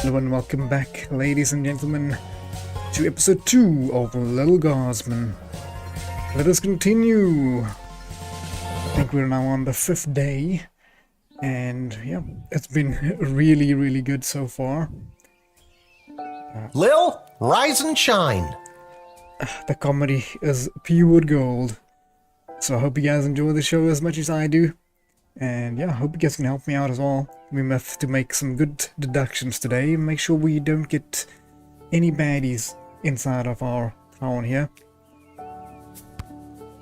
Hello and welcome back, ladies and gentlemen, to episode 2 of Lil Guardsman. Let us continue. I think we're now on the 5th day, and yeah, it's been really good so far. Lil, rise and shine. The comedy is pure gold. So I hope you guys enjoy the show as much as I do. And yeah, I hope you guys can help me out as well. We have to make some good deductions today and make sure we don't get any baddies inside of our town here.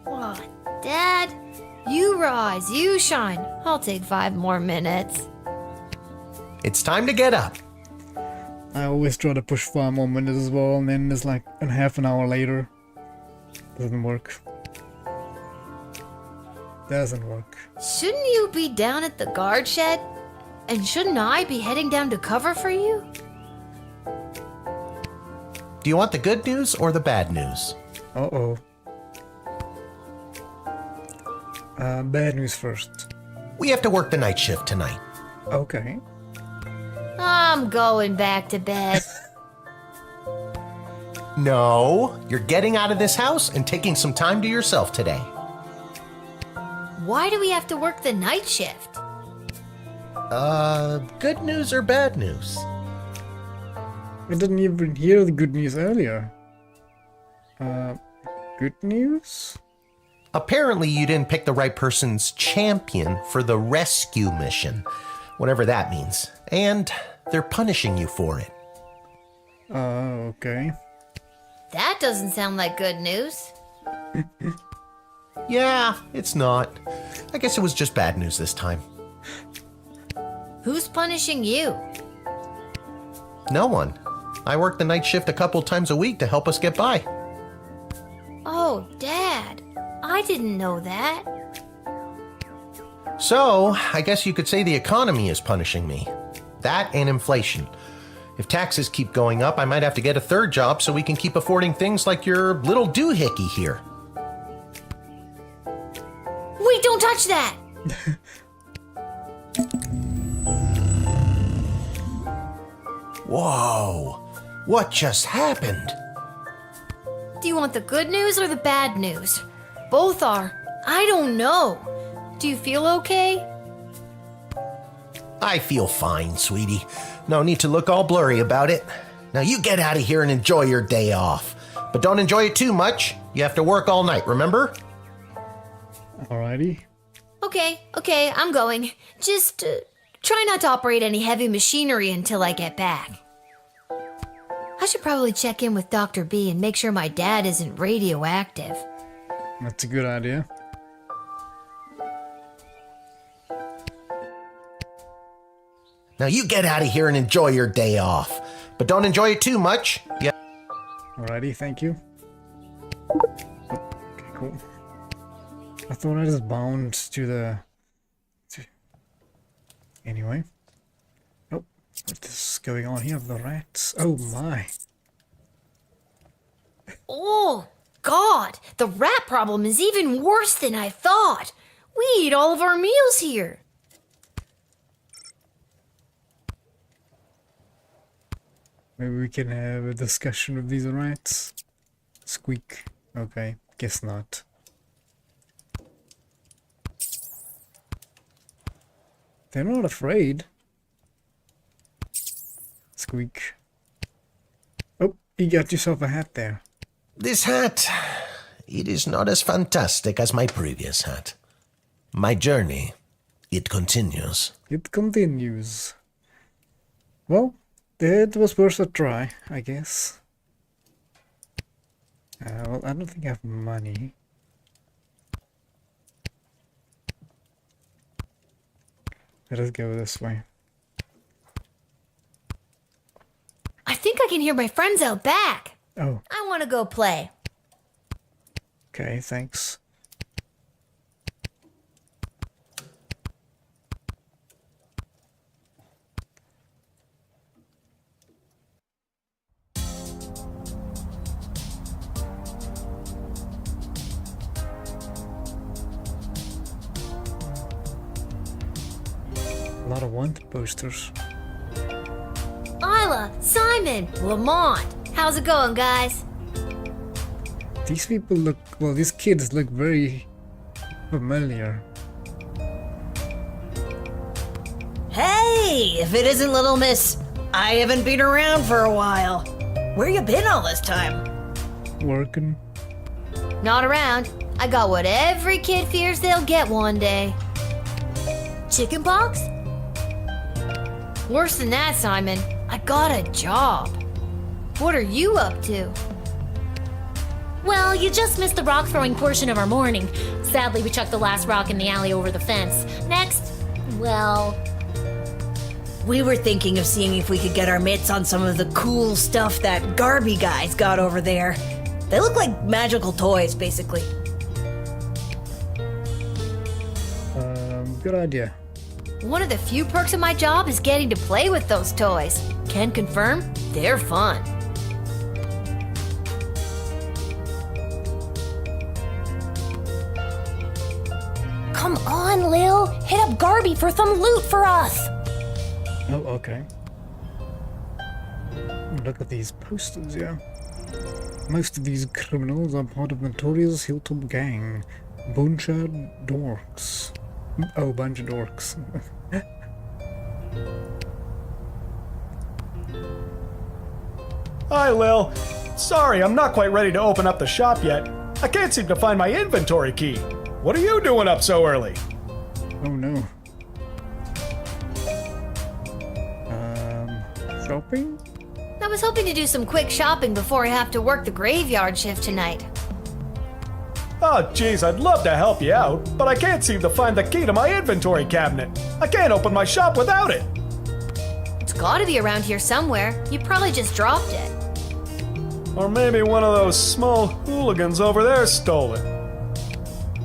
Aw, Dad, you rise, you shine. I'll take 5 more minutes. It's time to get up. I always try to push 5 more minutes as well, and then it's like half an hour later. Doesn't work. Doesn't work. Shouldn't you be down at the guard shed? And shouldn't I be heading down to cover for you? Do you want the good news or the bad news? Uh-oh. Bad news first. We have to work the night shift tonight. Okay. I'm going back to bed. No, you're getting out of this house and taking some time to yourself today. Why do we have to work the night shift? Good news or bad news? I didn't even hear the good news earlier. Good news? Apparently you didn't pick the right person's champion for the rescue mission, whatever that means, and they're punishing you for it. Okay. That doesn't sound like good news. Yeah, it's not. I guess it was just bad news this time. Who's punishing you? No one. I work the night shift a couple times a week to help us get by. Oh, Dad, I didn't know that. So, I guess you could say the economy is punishing me. That and inflation. If taxes keep going up, I might have to get a third job so we can keep affording things like your little doohickey here. Wait, don't touch that! Whoa, what just happened? Do you want the good news or the bad news? Both are. I don't know. Do you feel okay? I feel fine, sweetie. No need to look all blurry about it. Now you get out of here and enjoy your day off. But don't enjoy it too much. You have to work all night, remember? Alrighty. Okay, I'm going. Just try not to operate any heavy machinery until I get back. I should probably check in with Dr. B and make sure my dad isn't radioactive. That's a good idea. Now you get out of here and enjoy your day off. But don't enjoy it too much. Yeah. Alrighty, thank you. Okay, cool. I thought I just bound to the... Anyway. Oh, what is going on here with the rats? Oh my. Oh, God, the rat problem is even worse than I thought. We eat all of our meals here. Maybe we can have a discussion with these rats. Squeak. Okay, guess not. They're not afraid. Squeak. Oh, you got yourself a hat there. This hat, it is not as fantastic as my previous hat. My journey, it continues. It continues. Well, that was worth a try, I guess. Well, I don't think I have money. Let us go this way. I think I can hear my friends out back. Oh, I want to go play. okay, thanks. A lot of wanted posters. I Simon, Lamont. How's it going, guys? These people look, well, these kids look very familiar. Hey, if it isn't Little Miss, I haven't been around for a while. Where you been all this time? Working. Not around. I got what every kid fears they'll get one day. Chickenpox? Worse than that, Simon. I got a job. What are you up to? Well, you just missed the rock throwing portion of our morning. Sadly, we chucked the last rock in the alley over the fence. Next, well, We were thinking of seeing if we could get our mitts on some of the cool stuff that Garby guys got over there. They look like magical toys, basically. Good idea. One of the few perks of my job is getting to play with those toys. Can confirm, they're fun. come on, Lil. Hit up Garby for some loot for us. Oh, okay. Look at these posters, yeah. Most of these criminals are part of notorious Hilltop gang. Bunch of dorks. Oh, bunch of dorks. Hi, Lil. Sorry, I'm not quite ready to open up the shop yet. I can't seem to find my inventory key. What are you doing up so early? Oh no. Shopping? I was hoping to do some quick shopping before I have to work the graveyard shift tonight. Oh, geez, I'd love to help you out, but I can't seem to find the key to my inventory cabinet. I can't open my shop without it. It's gotta be around here somewhere. You probably just dropped it. Or maybe one of those small hooligans over there stole it.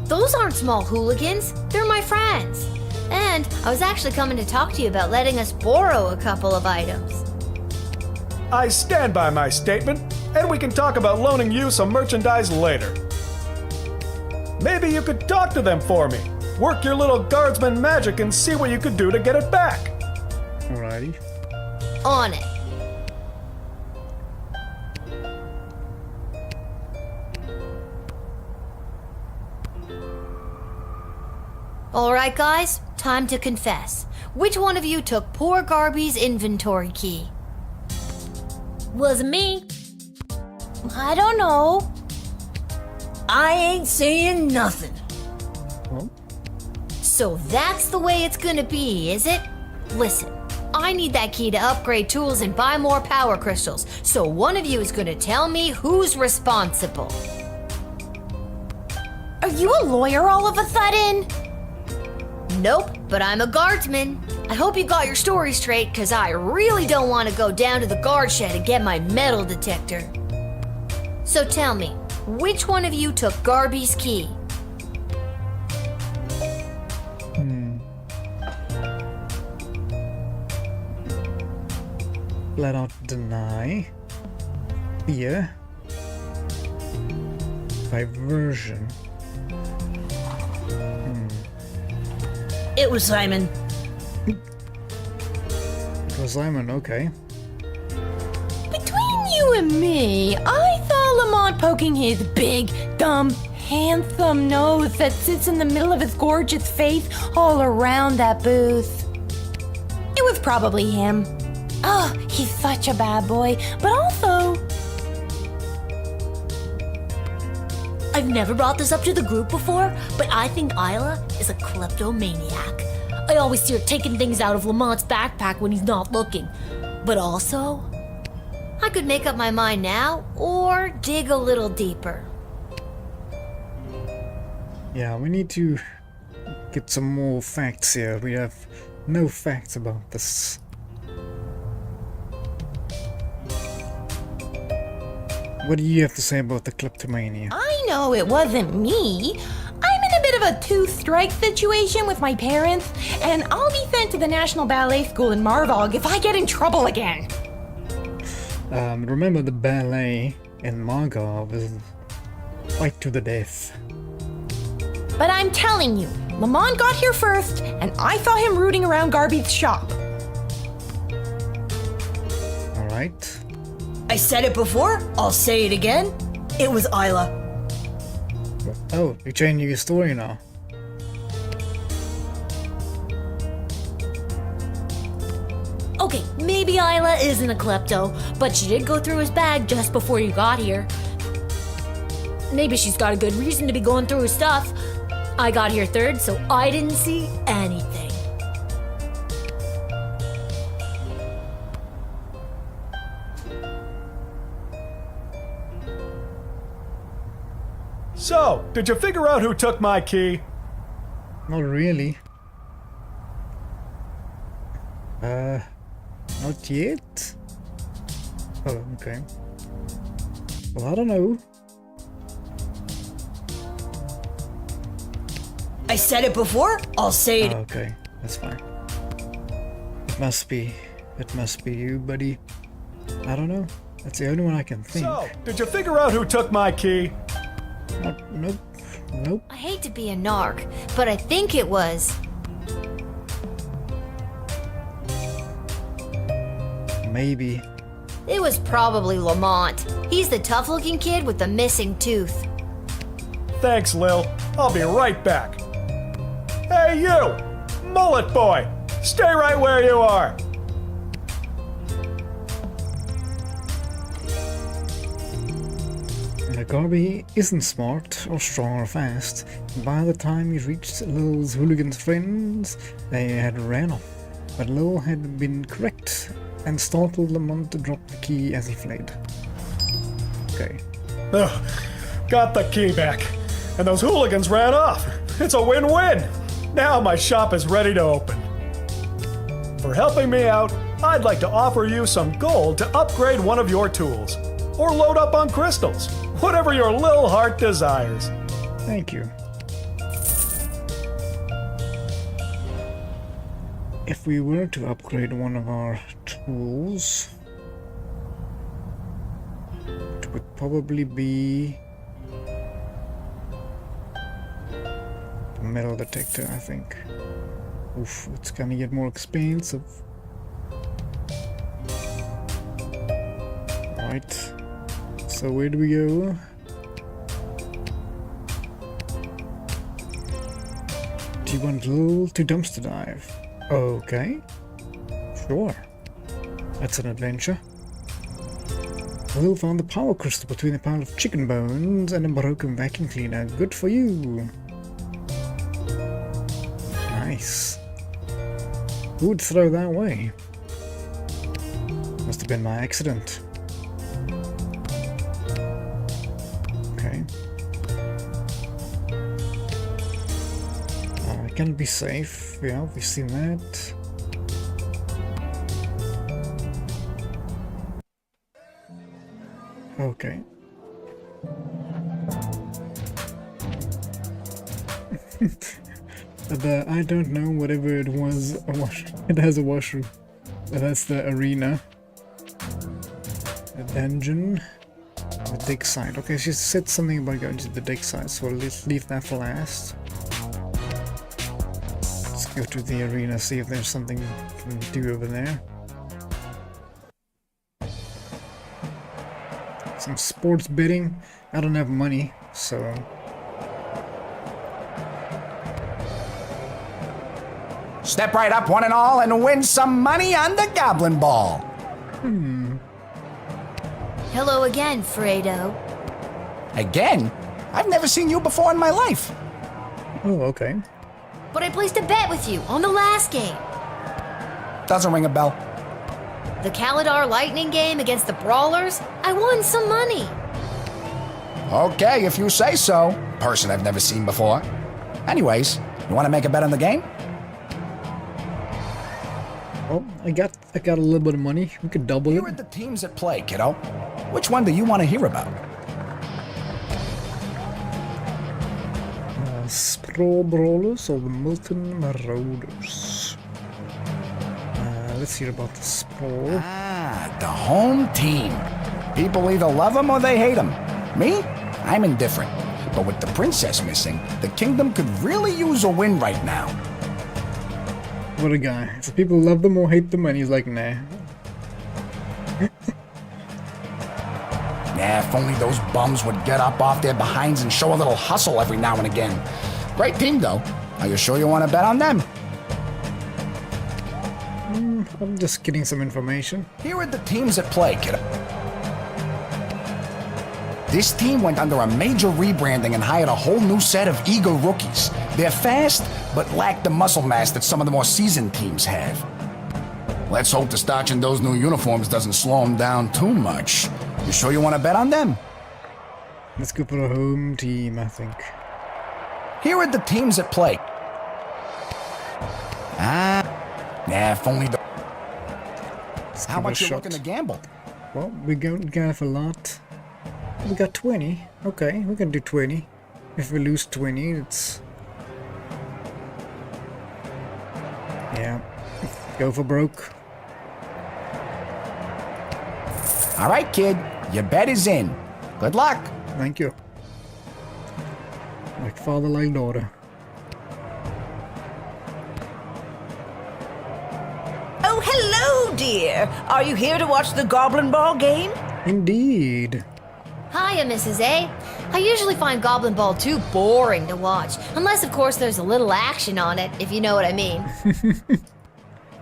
Those aren't small hooligans. They're my friends. And I was actually coming to talk to you about letting us borrow a couple of items. I stand by my statement, and we can talk about loaning you some merchandise later. Maybe you could talk to them for me. Work your little guardsman magic and see what you could do to get it back. Alrighty. On it. Alright guys, time to confess. Which one of you took poor Garby's inventory key? Wasn't me. I don't know. I ain't saying nothing. Well, So that's the way it's gonna be, is it? Listen, I need that key to upgrade tools and buy more power crystals, so one of you is gonna tell me who's responsible. Are you a lawyer all of a sudden? Nope, but I'm a guardsman. I hope you got your story straight, cause I really don't want to go down to the guard shed and get my metal detector. So tell me, which one of you took Garby's key? flat out deny. Fear. Diversion. It was Simon. It was Simon, okay. Between you and me, I saw Lamont poking his big, dumb, handsome nose that sits in the middle of his gorgeous face all around that booth. It was probably him. Oh, he's such a bad boy, but also... I've never brought this up to the group before, but I think Isla is a kleptomaniac. I always see her taking things out of Lamont's backpack when he's not looking. But also, I could make up my mind now, or dig a little deeper. Yeah, we need to get some more facts here. We have no facts about this. What do you have to say about the kleptomania? I know it wasn't me. I'm in a bit of a two-strike situation with my parents, and I'll be sent to the National Ballet School in Marvog if I get in trouble again. Remember the ballet in Margov is fight to the death. But I'm telling you, Lamont got here first, and I saw him rooting around Garby's shop. Right. I said it before, I'll say it again. It was Isla. Oh, you're changing your story now. Okay, maybe Isla isn't a klepto, but she did go through his bag just before you got here. Maybe she's got a good reason to be going through his stuff. I got here third, so I didn't see anything. So, did you figure out who took my key? Not really. Not yet? Oh, okay. Well, I don't know. I said it before, I'll say it. Oh, okay, that's fine. It must be you, buddy. I don't know. That's the only one I can think. So, did you figure out who took my key? Nope. Nope. I hate to be a narc, but I think it was. Maybe. It was probably Lamont. He's the tough-looking kid with the missing tooth. Thanks, Lil. I'll be right back. Hey, you! Mullet boy! Stay right where you are! Garby isn't smart or strong or fast. By the time he reached Lil's hooligan's friends, they had ran off. But Lil had been correct and startled Lamont to drop the key as he fled. Okay. Ugh, got the key back. And those hooligans ran off. It's a win-win. Now my shop is ready to open. For helping me out, I'd like to offer you some gold to upgrade one of your tools. Or load up on crystals. Whatever your little heart desires. Thank you. If we were to upgrade one of our tools, it would probably be the metal detector, I think. Oof, it's gonna get more expensive. Right. So where do we go? Do you want Lil to dumpster dive? Okay. Sure. That's an adventure. Lil found the power crystal between a pile of chicken bones and a broken vacuum cleaner. Good for you. Nice. Who would throw that away? Must have been my accident. Okay. Can it be safe? Yeah, we've seen that. Okay. But I don't know, whatever it was, it has a washroom. But that's the arena. A dungeon. The dig site. Okay, she said something about going to the dig site, so let's leave that for last. Let's go to the arena, see if there's something we can do over there. Some sports betting. I don't have money, so... Step right up, one and all, and win some money on the Goblin Ball. Hello again, Fredo. Again? I've never seen you before in my life. Oh, okay. But I placed a bet with you on the last game. Doesn't ring a bell. The Kalidar Lightning game against the Brawlers. I won some money. Okay, if you say so. Person I've never seen before. Anyways, you want to make a bet on the game? Well, I got a little bit of money. We could double Here are it. the teams at play, kiddo. Which one do you want to hear about? Sprawl Brawlers or the Milton Marauders? Let's hear about the Sprawl. Ah, the home team. People either love them or they hate them. Me? I'm indifferent. But with the princess missing, the kingdom could really use a win right now. What a guy. So people love them or hate them, and he's like, nah. Yeah, if only those bums would get up off their behinds and show a little hustle every now and again. Great team, though. Are you sure you want to bet on them? I'm just getting some information. Here are the teams at play, kiddo. This team went under a major rebranding and hired a whole new set of eager rookies. They're fast, but lack the muscle mass that some of the more seasoned teams have. Let's hope the starch in those new uniforms doesn't slow them down too much. You sure you want to bet on them? Let's go for a home team, I think. Here are the teams at play. Yeah, if only the... Let's How give it a much you shot. looking to gamble? Well, we got a lot. We got 20. Okay, we can do 20. If we lose 20, it's... Yeah. Go for broke. All right, kid. Your bet is in. Good luck. Thank you. Like father, like daughter. Oh, hello, dear. Are you here to watch the Goblin Ball game? Indeed. Hiya, Mrs. A. I usually find Goblin Ball too boring to watch, unless, of course, there's a little action on it, if you know what I mean.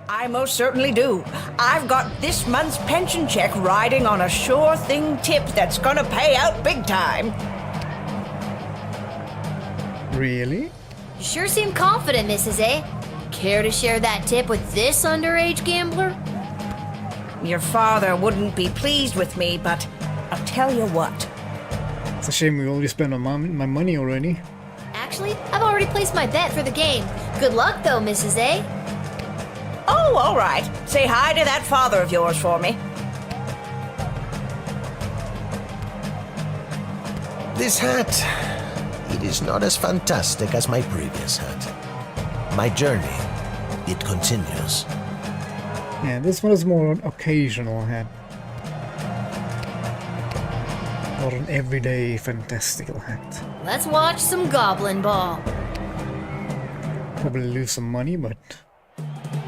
I most certainly do. I've got this month's pension check riding on a sure thing tip that's gonna pay out big time. Really? You sure seem confident, Mrs. A. Care to share that tip with this underage gambler? Your father wouldn't be pleased with me, but I'll tell you what. It's a shame we already spent my money already. Actually, I've already placed my bet for the game. Good luck, though, Mrs. A. Oh, all right. Say hi to that father of yours for me. This hat, it is not as fantastic as my previous hat. My journey, it continues. Yeah, this one is more an occasional hat. Not an everyday fantastical hat. Let's watch some Goblin Ball. Probably lose some money, but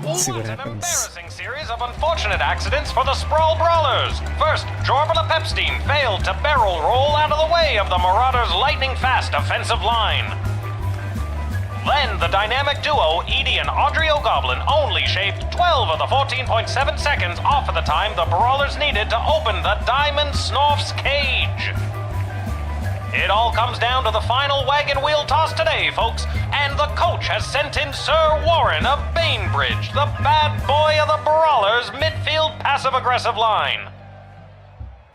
let's see what happens. An embarrassing series of unfortunate accidents for the Sprawl Brawlers. First, Jorbala Pepstein failed to barrel roll out of the way of the Marauders' lightning-fast offensive line. Then, the dynamic duo, Edie and Audrey O'Goblin, only shaved 12 of the 14.7 seconds off of the time the Brawlers needed to open the Diamond Snorf's cage. It all comes down to the final wagon wheel toss today, folks, and the coach has sent in Sir Warren of Bainbridge, the bad boy of the Brawlers' midfield passive-aggressive line.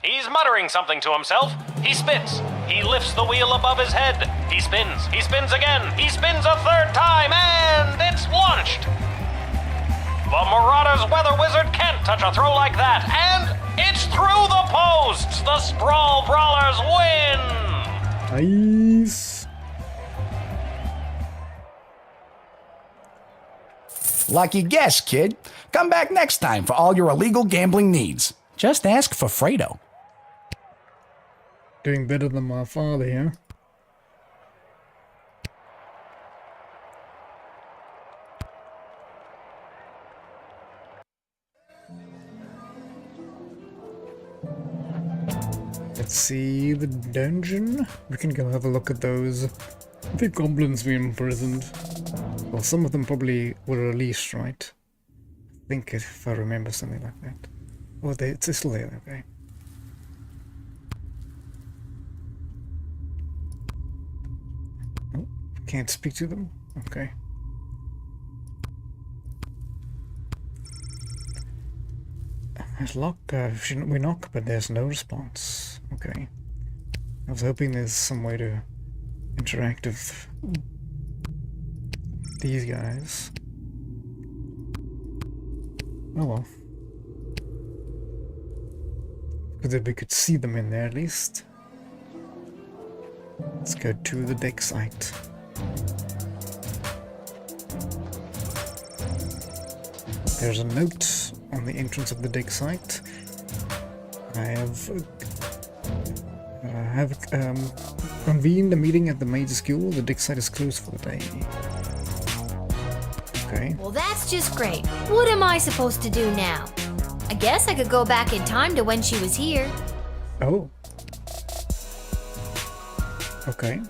He's muttering something to himself. He spits. He lifts the wheel above his head. He spins. He spins again. He spins a third time, and it's launched. The Marauders' weather wizard can't touch a throw like that, and it's through the posts. The Sprawl Brawlers win. Nice. Lucky guess, kid. Come back next time for all your illegal gambling needs. Just ask for Fredo. Doing better than my father here. Let's see the dungeon. We can go have a look at those. The goblins we imprisoned. Well, some of them probably were released, right? I think if I remember something like that. Oh, it's still there, okay. Oh, can't speak to them? Okay. There's lock, we knock, but there's no response. Okay. I was hoping there's some way to interact with these guys. Oh well. Because if we could see them in there at least. Let's go to the deck site. There's a note on the entrance of the dig site. I have convened a meeting at the major school. The dig site is closed for the day. Okay. Well, that's just great. What am I supposed to do now? I guess I could go back in time to when she was here. Oh, Okay.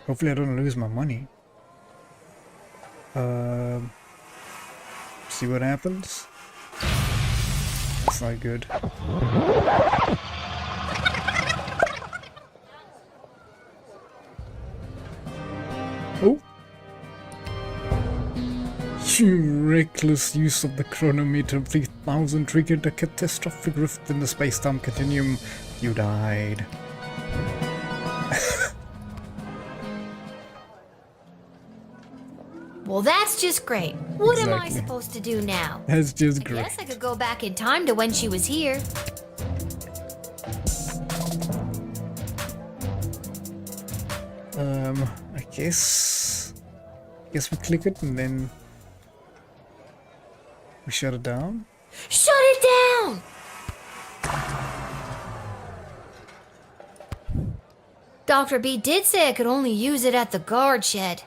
Hopefully I don't lose my money. See what happens. It's not good. Oh! You reckless use of the chronometer 3000 triggered a catastrophic rift in the space-time continuum. You died. Well, that's just great. What am I Exactly. supposed to do now? That's just I great. guess I could go back in time to when she was here. I guess we click it and then we shut it down. Shut it down! Dr. B did say I could only use it at the guard shed.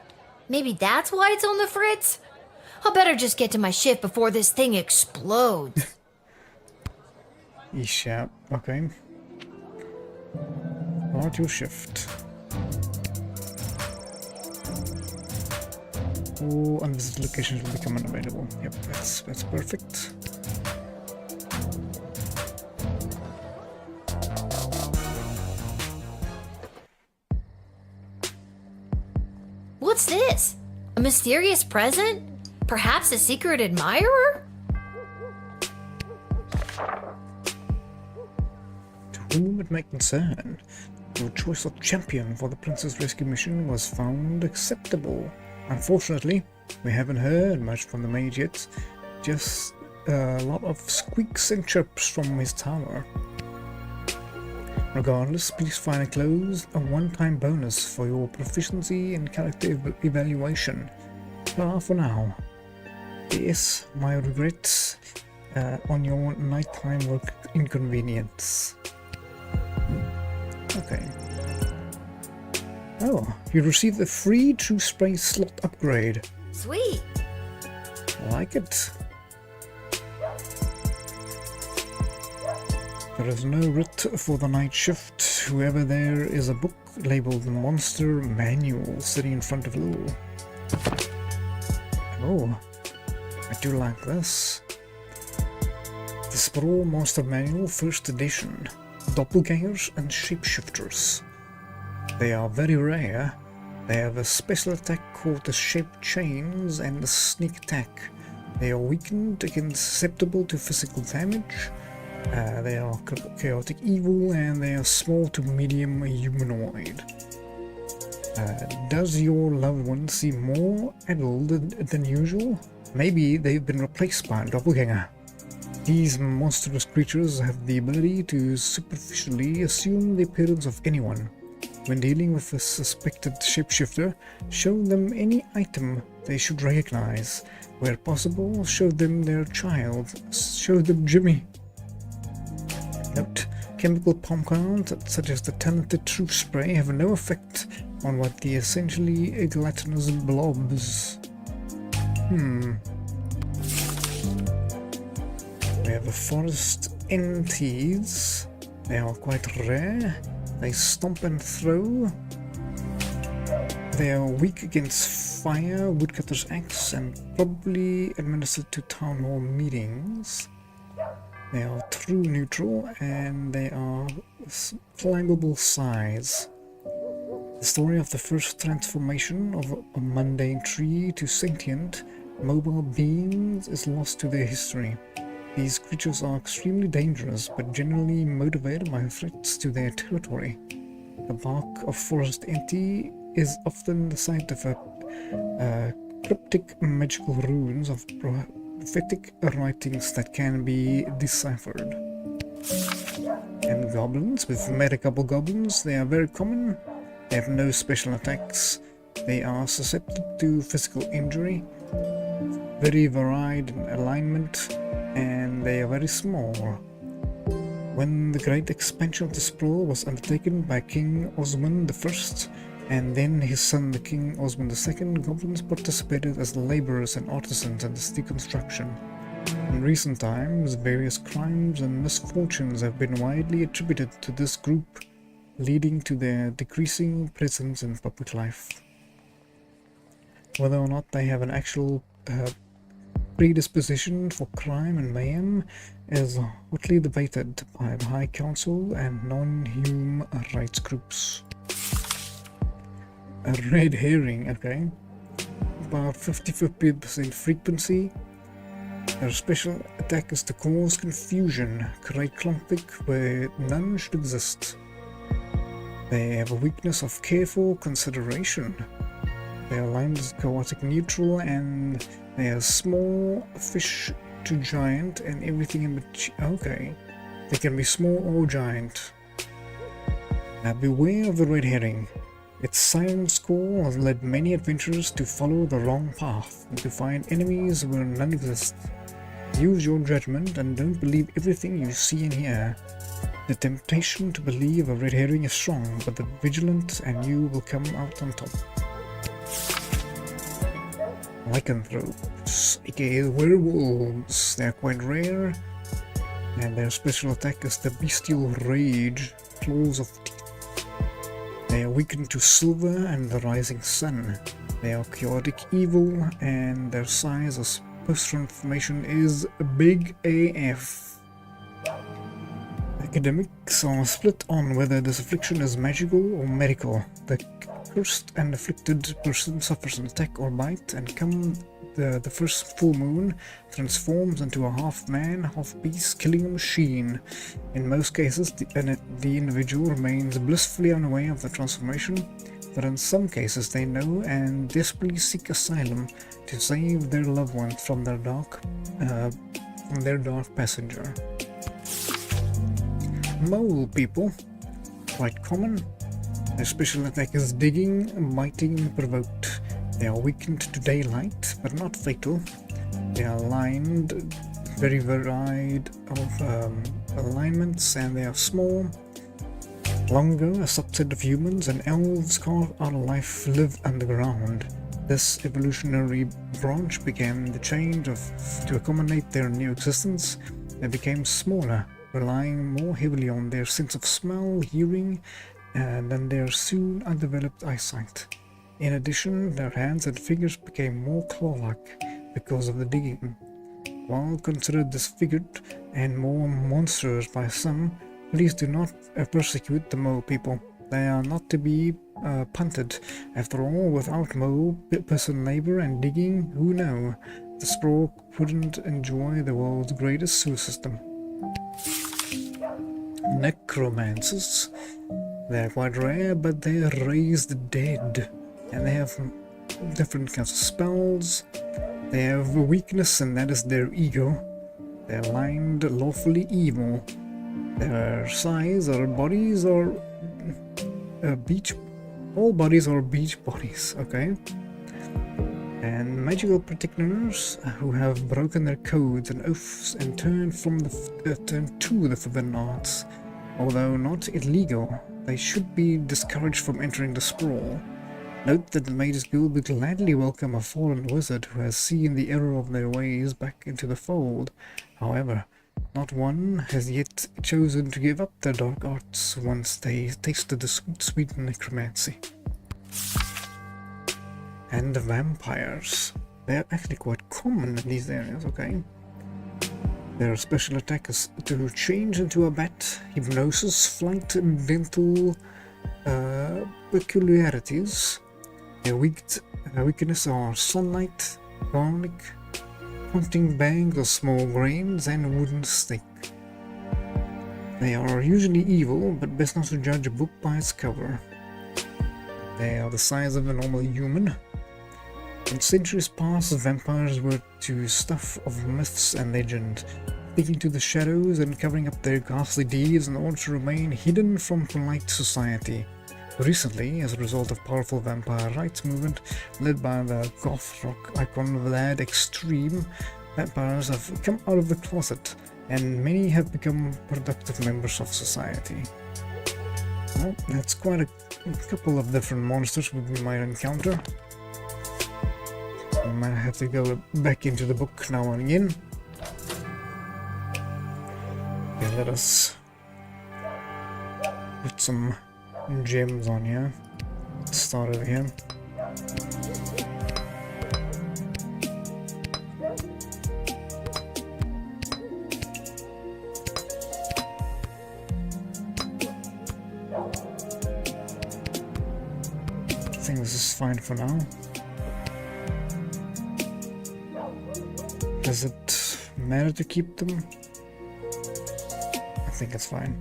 Maybe that's why it's on the fritz? I better just get to my shift before this thing explodes. EShop, okay. Start your shift. All unvisited locations will become unavailable. Yep, that's perfect. What's this? A mysterious present? Perhaps a secret admirer? To whom it may concern, your choice of champion for the Princess Rescue mission was found acceptable. Unfortunately, we haven't heard much from the mage yet, just a lot of squeaks and chirps from his tower. Regardless, please find enclosed a one-time bonus for your proficiency and character evaluation. For now. Yes, my regrets on your nighttime work inconvenience. Okay. Oh, you received a free True Spray slot upgrade. Sweet. I like it. There is no writ for the night shift. Whoever there is a book labeled Monster Manual sitting in front of Lil. Oh, I do like this. The Sprawl Monster Manual First Edition. Doppelgangers and Shapeshifters. They are very rare. They have a special attack called the Shape Chains and the Sneak Attack. They are weakened against susceptible to physical damage. They are chaotic evil and they are small to medium humanoid. Does your loved one seem more adult than usual? Maybe they've been replaced by a doppelganger. These monstrous creatures have the ability to superficially assume the appearance of anyone. When dealing with a suspected shapeshifter, show them any item they should recognize. Where possible, show them their child. Show them Jimmy. Note: chemical compounds such as the talented True Spray have no effect on what the essentially gelatinous blobs. We have a forest entities. They are quite rare. They stomp and throw. They are weak against fire, woodcutter's axe, and probably administered to town hall meetings. They are true neutral and they are climbable size. The story of the first transformation of a mundane tree to sentient, mobile beings is lost to their history. These creatures are extremely dangerous but generally motivated by threats to their territory. The bark of forest entity is often the site of cryptic magical runes of prophetic writings that can be deciphered. And goblins, we've met a couple goblins. They are very common. They have no special attacks. They are susceptible to physical injury, very varied in alignment, and they are very small. When the great expansion of the sprawl was undertaken by King Osman I and then his son the King Osman II, goblins participated as laborers and artisans in this deconstruction. In recent times, various crimes and misfortunes have been widely attributed to this group. leading to their decreasing presence in public life. Whether or not they have an actual predisposition for crime and mayhem is hotly debated by the High Council and non-human rights groups. A red herring, okay. About 50% frequency. Their special attack is to cause confusion, create conflict where none should exist. They have a weakness of careful consideration. They are lined as chaotic neutral, and they are small fish to giant and everything in between. Okay, they can be small or giant. Now beware of the red herring. Its silent score has led many adventurers to follow the wrong path and to find enemies where none exist. Use your judgment and don't believe everything you see and hear. The temptation to believe a red herring is strong, but the vigilant and you will come out on top. Lycanthropes, aka werewolves. They are quite rare, and their special attack is the bestial rage, claws of teeth. They are weakened to silver and the rising sun. They are chaotic evil, and their size as post-transformation is big AF. Academics are split on whether this affliction is magical or medical. The cursed and afflicted person suffers an attack or bite, and come the first full moon, transforms into a half man, half beast, killing a machine. In most cases, the individual remains blissfully unaware of the transformation, but in some cases they know and desperately seek asylum to save their loved ones from their dark passenger. Mole people, quite common. Their special attack is digging, biting, and provoked. They are weakened to daylight, but not fatal. They are lined, very varied of alignments, and they are small. Long ago, a subset of humans and elves carved out of life lived underground. This evolutionary branch began the change to accommodate their new existence. They became smaller, relying more heavily on their sense of smell, hearing, than their soon undeveloped eyesight. In addition, their hands and fingers became more claw-like because of the digging. While considered disfigured and more monstrous by some, please do not persecute the mole people. They are not to be punted. After all, without mole person labor and digging, who know, the sprawl wouldn't enjoy the world's greatest sewer system. Necromancers. They're quite rare, but they raise the dead, and they have different kinds of spells. They have a weakness, and that is their ego. They're lined lawfully evil. Their size or bodies are all bodies are beach bodies, okay? And magical practitioners who have broken their codes and oaths and turned to the forbidden arts. Although not illegal, they should be discouraged from entering the sprawl. Note that the Mages Guild would gladly welcome a fallen wizard who has seen the error of their ways back into the fold. However, not one has yet chosen to give up their dark arts once they tasted the sweet necromancy. And the vampires. They are actually quite common in these areas, okay? Their special attack is to change into a bat, hypnosis, flight, and dental peculiarities. Their weakness are sunlight, garlic, hunting bags of small grains, and wooden stick. They are usually evil, but best not to judge a book by its cover. They are the size of a normal human. In centuries past, vampires were to stuff of myths and legend, sticking to the shadows and covering up their ghastly deeds in order to remain hidden from polite society. Recently, as a result of powerful vampire rights movement led by the goth rock icon Vlad Extreme, vampires have come out of the closet, and many have become productive members of society. Well, that's quite a couple of different monsters we might encounter. I might have to go back into the book now and again. Okay, let us put some gems on here. Let's start over here. I think this is fine for now. Does it matter to keep them? I think it's fine.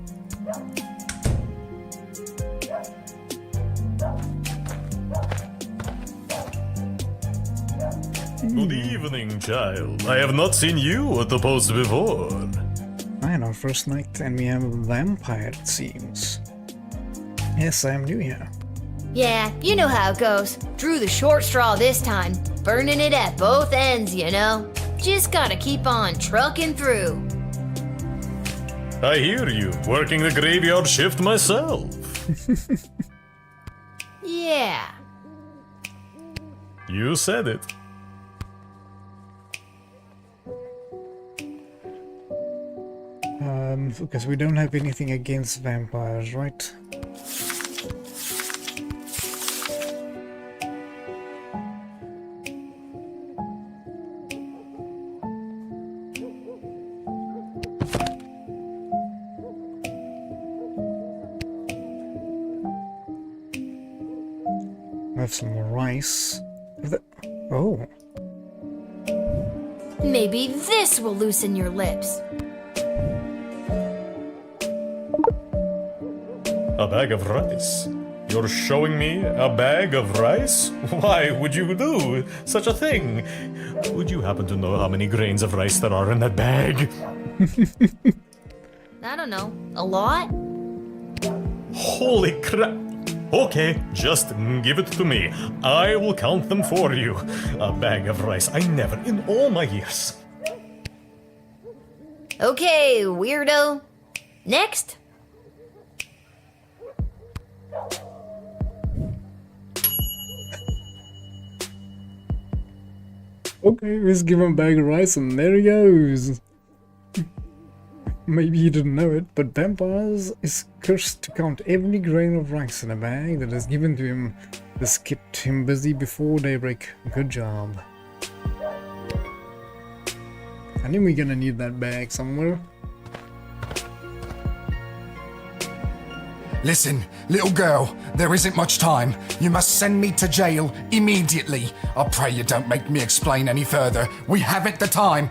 Good evening, child. I have not seen you at the post before. Fine, our first night and we have a vampire, it seems. Yes, I am new here. Yeah, you know how it goes. Drew the short straw this time. Burning it at both ends, you know? Just gotta keep on trucking through. I hear you, working the graveyard shift myself. Yeah. You said it. Because we don't have anything against vampires, right? I have some rice. Oh. Maybe this will loosen your lips. A bag of rice. You're showing me a bag of rice? Why would you do such a thing? Would you happen to know how many grains of rice there are in that bag? I don't know. A lot? Holy crap! Okay, just give it to me. I will count them for you. A bag of rice. I never, in all my years. Okay, weirdo. Next. Okay, let's give him a bag of rice and there he goes. Maybe you didn't know it, but vampires is cursed to count every grain of rice in a bag that is given to him. This kept him busy before daybreak. Good job. I knew we're gonna need that bag somewhere. Listen, little girl, there isn't much time. You must send me to jail immediately. I pray you don't make me explain any further. We haven't the time.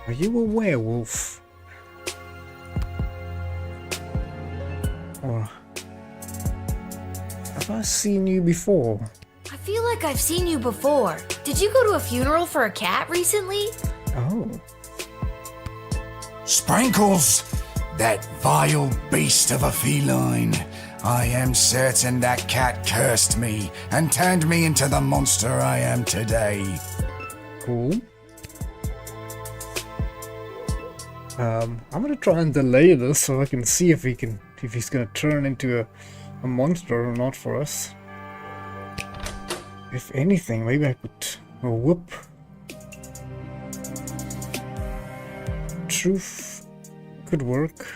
Are you a werewolf? Or have I seen you before? I feel like I've seen you before. Did you go to a funeral for a cat recently? Oh. Sprinkles! That vile beast of a feline. I am certain that cat cursed me and turned me into the monster I am today. Cool. I'm gonna try and delay this so I can see if he's gonna turn into a monster or not for us. If anything, maybe I could whoop. Truth could work.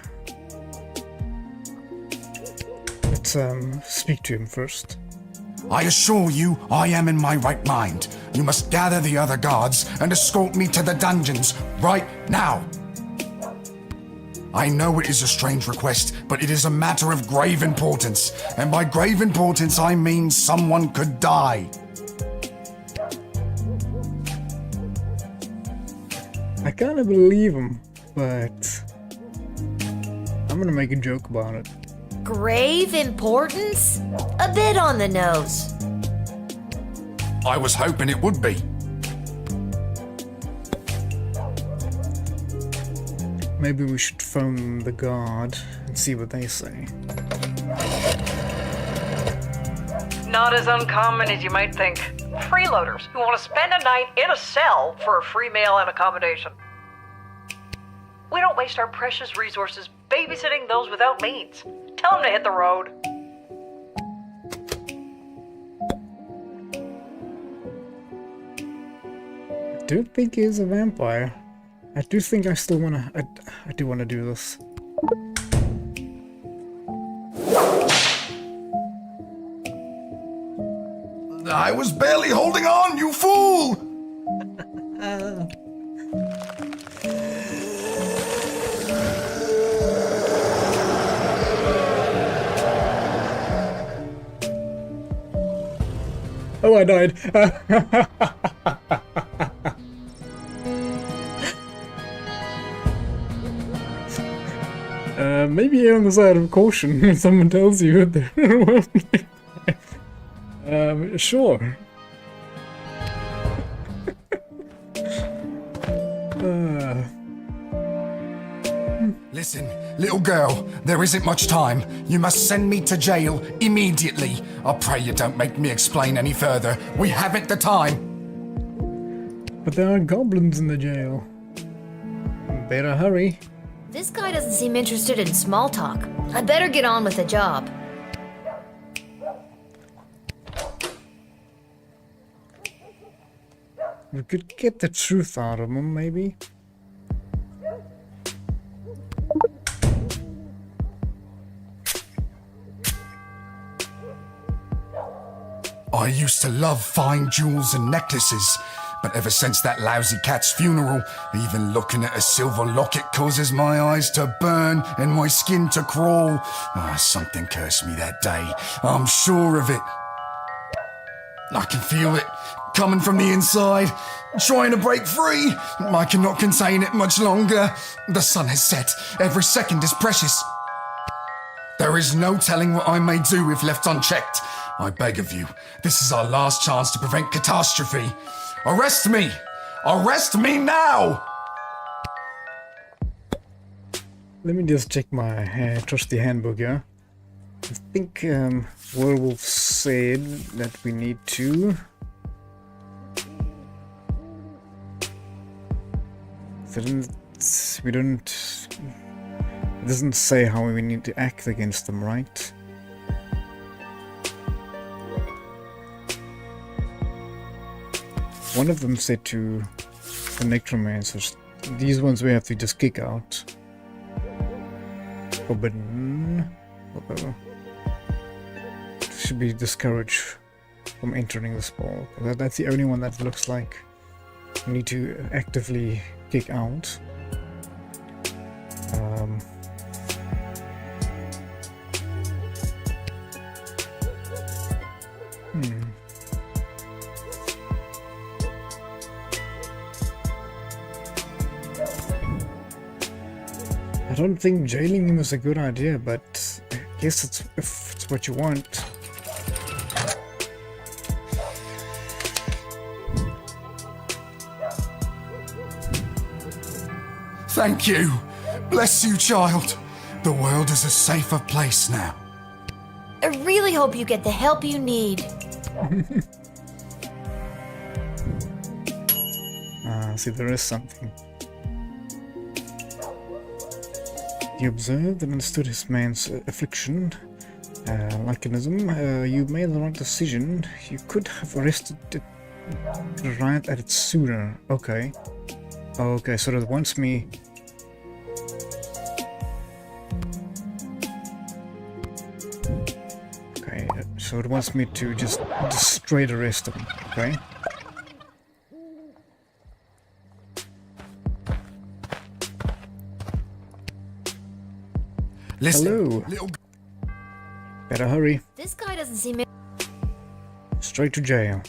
Let's speak to him first. I assure you, I am in my right mind. You must gather the other guards and escort me to the dungeons right now. I know it is a strange request, but it is a matter of grave importance. And by grave importance, I mean someone could die. I kind of believe him, but I'm gonna make a joke about it. Grave importance? A bit on the nose. I was hoping it would be. Maybe we should phone the guard and see what they say. Not as uncommon as you might think. Freeloaders who want to spend a night in a cell for a free meal and accommodation. We don't waste our precious resources babysitting those without means. Tell them to hit the road. I don't think he's a vampire. I do think I still wanna... I do wanna do this. I was barely holding on, you fool! Oh, I died. Maybe on the side of caution when someone tells you there won't be. Sure. Listen, little girl, there isn't much time. You must send me to jail immediately. I pray you don't make me explain any further. We haven't the time. But there are goblins in the jail. Better hurry. This guy doesn't seem interested in small talk. I better get on with the job. We could get the truth out of him, maybe. I used to love fine jewels and necklaces, but ever since that lousy cat's funeral, even looking at a silver locket causes my eyes to burn and my skin to crawl. Something cursed me that day. I'm sure of it. I can feel it coming from the inside, trying to break free. I cannot contain it much longer. The sun has set. Every second is precious. There is no telling what I may do if left unchecked. I beg of you, this is our last chance to prevent catastrophe. Arrest me! Arrest me now! Let me just check my trusty handbook here. I think Werewolf said that we need to... We don't... It doesn't say how we need to act against them, right? One of them said to the necromancers, these ones we have to just kick out. Forbidden. Should be discouraged from entering the spell. That's the only one that looks like we need to actively kick out. I don't think jailing him is a good idea, but I guess it's if it's what you want. Thank you. Bless you, child. The world is a safer place now. I really hope you get the help you need. See, there is something. You observed and understood his man's affliction. Lycanism, you made the right decision. You could have arrested it right at it sooner. Okay. Okay, so it wants me... Okay, so it wants me to just straight arrest him, okay? Listen, hello. Little... Better hurry. This guy doesn't seem... Straight to jail.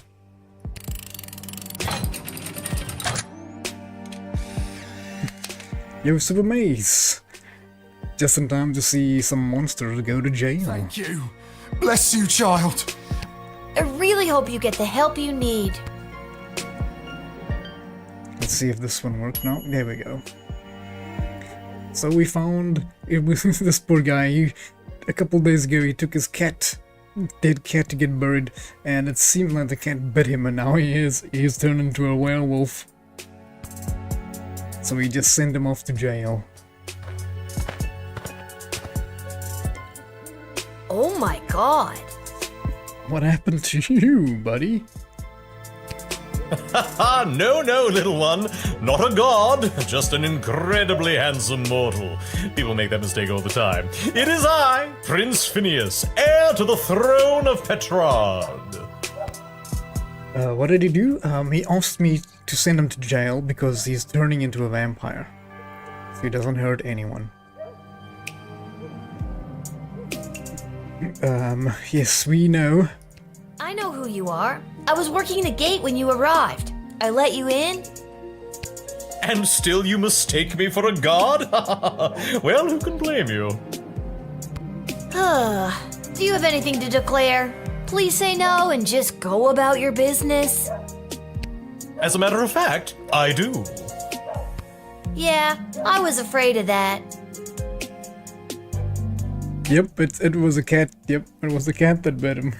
Use of a maze. Just in time to see some monsters go to jail. Thank you. Bless you, child. I really hope you get the help you need. Let's see if this one worked now. There we go. So we found it was this poor guy. A couple days ago he took his cat, dead cat, to get buried, and it seemed like the cat bit him, and now he's turned into a werewolf. So we just sent him off to jail. Oh my god. What happened to you, buddy? No, little one. Not a god, just an incredibly handsome mortal. People make that mistake all the time. It is I, Prince Phineas, heir to the throne of Petrard. What did he do? He asked me to send him to jail because he's turning into a vampire. So he doesn't hurt anyone. Yes, we know. I know who you are. I was working the gate when you arrived. I let you in. And still you mistake me for a god? Well, who can blame you? Do you have anything to declare? Please say no and just go about your business. As a matter of fact, I do. Yeah, I was afraid of that. Yep, it was a cat. Yep, it was the cat that bit him.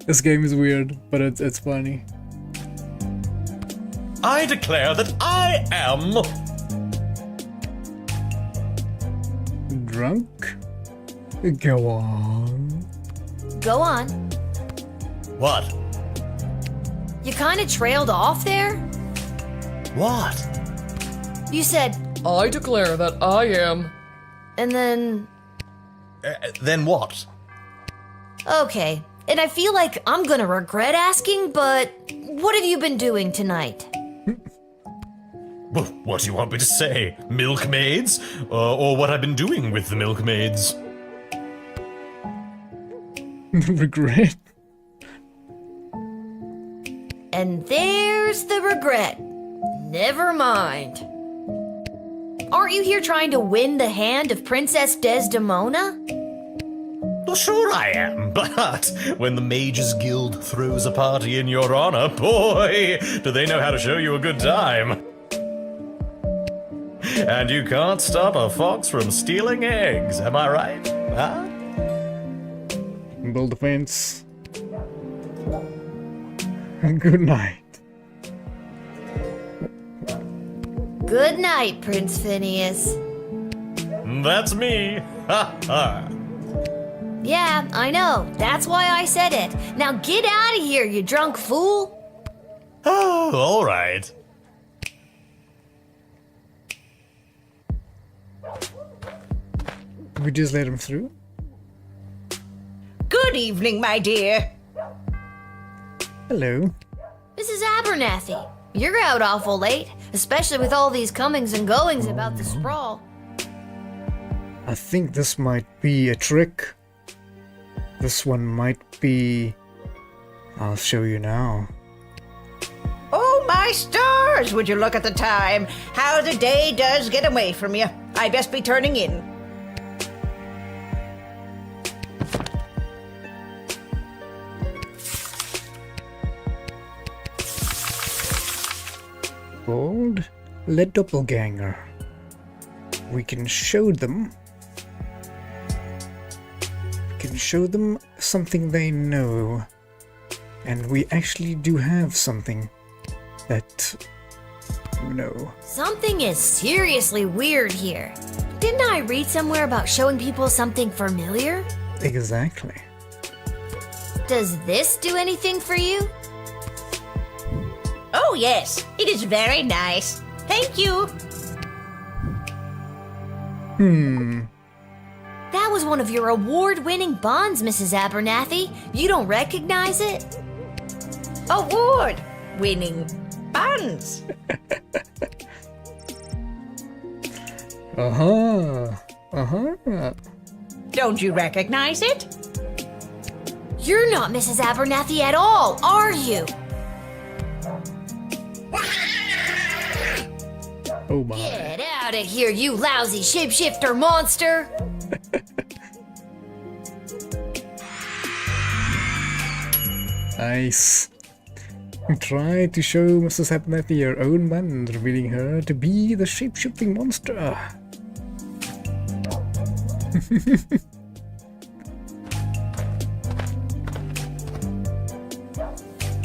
This game is weird, but it's funny. I declare that I am... Drunk? Go on. Go on. What? You kind of trailed off there? What? You said, I declare that I am... and then... Then what? Okay, and I feel like I'm gonna regret asking, but what have you been doing tonight? What do you want me to say? Milkmaids? Or what I've been doing with the milkmaids? Regret. And there's the regret. Never mind. Aren't you here trying to win the hand of Princess Desdemona? Well, sure I am, but when the Mages Guild throws a party in your honor, boy, do they know how to show you a good time. And you can't stop a fox from stealing eggs, am I right? Huh? Build a fence. Good night. Good night, Prince Phineas. That's me. Ha ha. Yeah, I know. That's why I said it. Now get out of here, you drunk fool. Oh, all right. We just let him through. Good evening, my dear. Hello. Mrs. Abernathy, you're out awful late, especially with all these comings and goings about the sprawl. I think this might be a trick. This one might be... I'll show you now. Oh, my stars! Would you look at the time? How the day does get away from you. I best be turning in. Called Le Doppelganger. We can show them. We can show them something they know. And we actually do have something that you know. Something is seriously weird here. Didn't I read somewhere about showing people something familiar? Exactly. Does this do anything for you? Oh, yes. It is very nice. Thank you. That was one of your award-winning bonds, Mrs. Abernathy. You don't recognize it? Award-winning buns. Don't you recognize it? You're not Mrs. Abernathy at all, are you? Oh my. Get out of here, you lousy shapeshifter monster! Nice. Try to show Mrs. Abernathy your own band, revealing her to be the shape-shifting monster.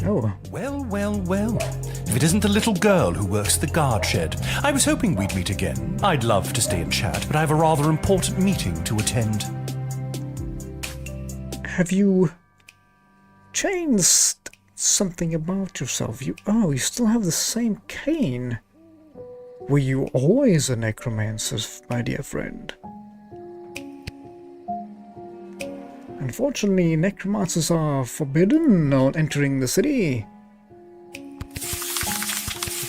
Oh. Well, well, well. If it isn't the little girl who works the guard shed. I was hoping we'd meet again. I'd love to stay and chat, but I have a rather important meeting to attend. Have you changed something about yourself? You still have the same cane. Were you always a necromancer, my dear friend? Unfortunately, necromancers are forbidden on entering the city.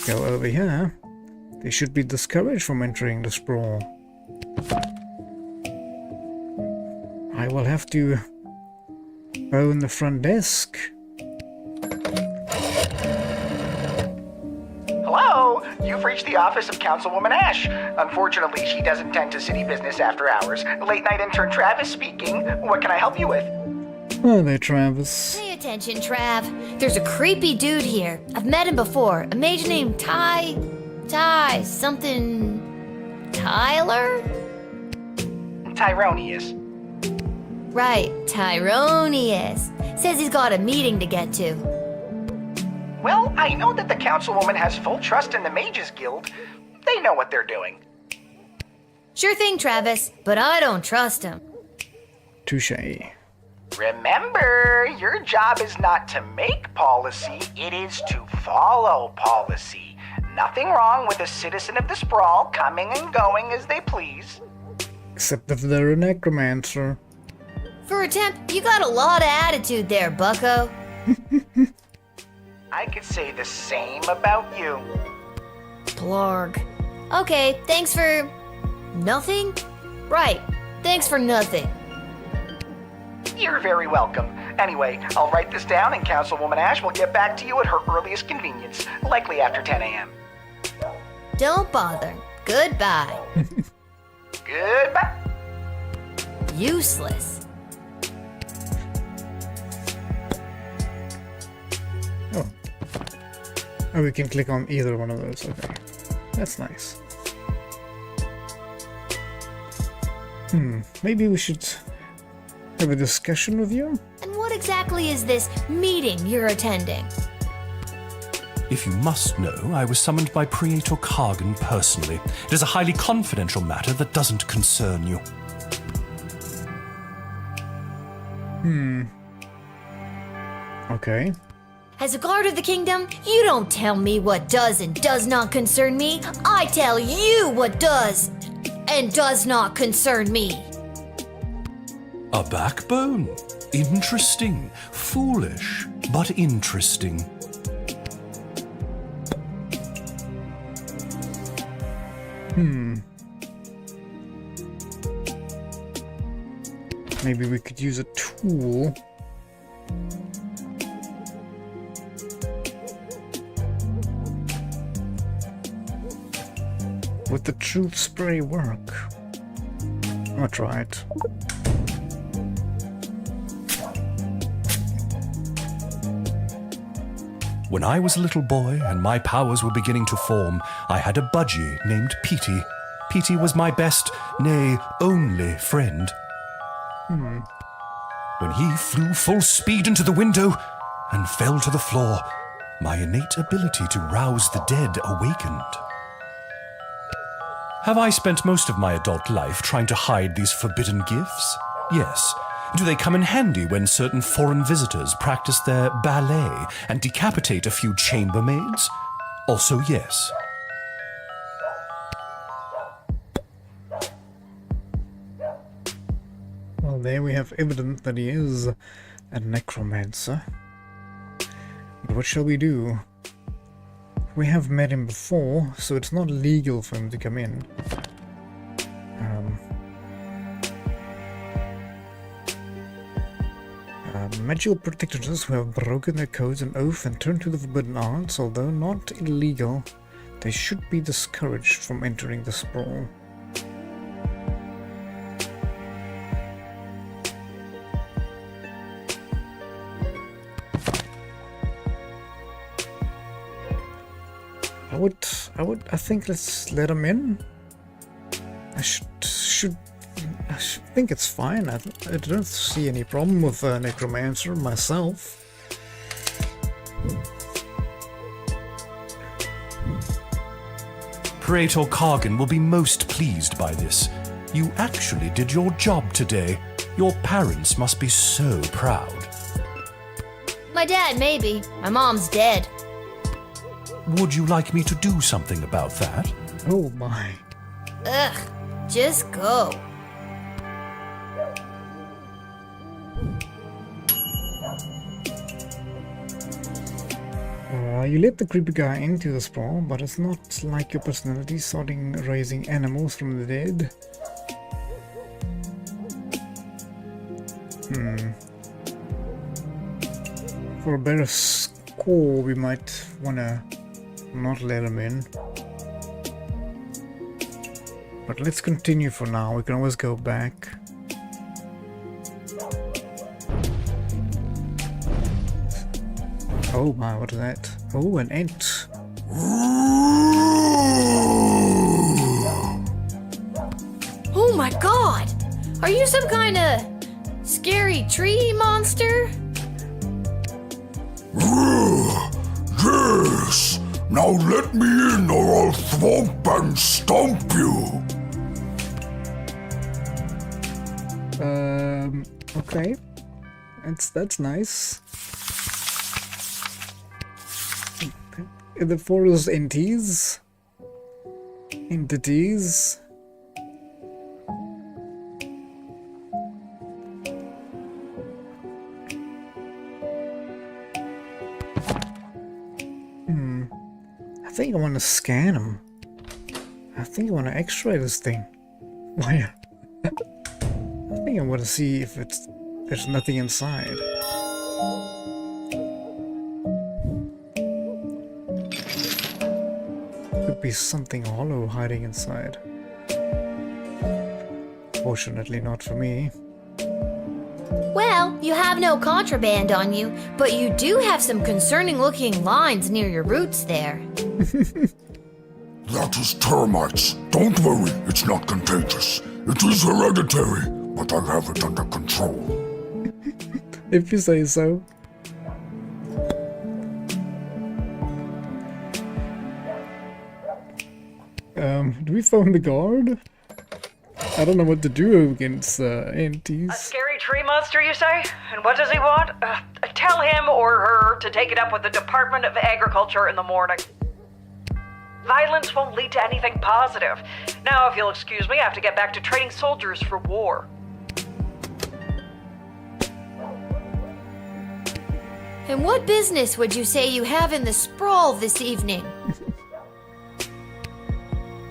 Go over here. They should be discouraged from entering the sprawl. I will have to phone the front desk. Hello, you've reached the office of Councilwoman Ash. Unfortunately, she doesn't tend to city business after hours. Late night intern Travis speaking. What can I help you with? Oh, there, Travis. Pay attention, Trav. There's a creepy dude here. I've met him before. A mage named something... Tyler? Tyronius. Right, Tyronius. Says he's got a meeting to get to. Well, I know that the Councilwoman has full trust in the Mages Guild. They know what they're doing. Sure thing, Travis, but I don't trust him. Touché. Remember, your job is not to make policy, it is to follow policy. Nothing wrong with a citizen of the Sprawl coming and going as they please. Except if they're a necromancer. For a temp, you got a lot of attitude there, bucko. I could say the same about you. Blarg. Okay, thanks for... nothing? Right, thanks for nothing. You're very welcome. Anyway, I'll write this down and Councilwoman Ash will get back to you at her earliest convenience, likely after 10 a.m. Don't bother. Goodbye. Goodbye. Useless. Oh, we can click on either one of those. Okay. That's nice. Maybe we should have a discussion with you? And what exactly is this meeting you're attending? If you must know, I was summoned by Praetor Kargan personally. It is a highly confidential matter that doesn't concern you. Okay. As a guard of the kingdom, you don't tell me what does and does not concern me. I tell you what does and does not concern me. A backbone? Interesting. Foolish, but interesting. Maybe we could use a tool. Would the truth spray work? I'll try it. When I was a little boy and my powers were beginning to form, I had a budgie named Petey. Petey was my best, nay, only friend. When he flew full speed into the window and fell to the floor, my innate ability to rouse the dead awakened. Have I spent most of my adult life trying to hide these forbidden gifts? Yes. Do they come in handy when certain foreign visitors practice their ballet and decapitate a few chambermaids? Also yes. Well, there we have evidence that he is a necromancer. But what shall we do? We have met him before, so it's not legal for him to come in. Magical protectors who have broken their codes and oath and turned to the forbidden arts, although not illegal, they should be discouraged from entering the sprawl. I think let's let him in. I think it's fine. I don't see any problem with necromancer myself. Praetor Kargan will be most pleased by this. You actually did your job today. Your parents must be so proud. My dad, maybe. My mom's dead. Would you like me to do something about that? Oh my. Ugh, just go. You let the creepy guy into the sprawl, but it's not like your personality starting raising animals from the dead. For a better score, we might wanna not let him in. But let's continue for now. We can always go back. Oh my, what is that? Oh, an ant. Oh my god! Are you some kind of scary tree monster? Yes! Now let me in or I'll thwomp and stomp you! Okay. That's nice. The forest entities. I think I want to scan them. I think I want to x-ray this thing. Why? I think I want to see if there's nothing inside. Could be something hollow hiding inside. Fortunately not for me. Well, you have no contraband on you, but you do have some concerning looking lines near your roots there. That is termites. Don't worry, it's not contagious. It is hereditary, but I have it under control. If you say so. Do we phone the guard? I don't know what to do against entities. A scary tree monster, you say? And what does he want? Tell him or her to take it up with the Department of Agriculture in the morning. Violence won't lead to anything positive. Now, if you'll excuse me, I have to get back to training soldiers for war. And what business would you say you have in the sprawl this evening?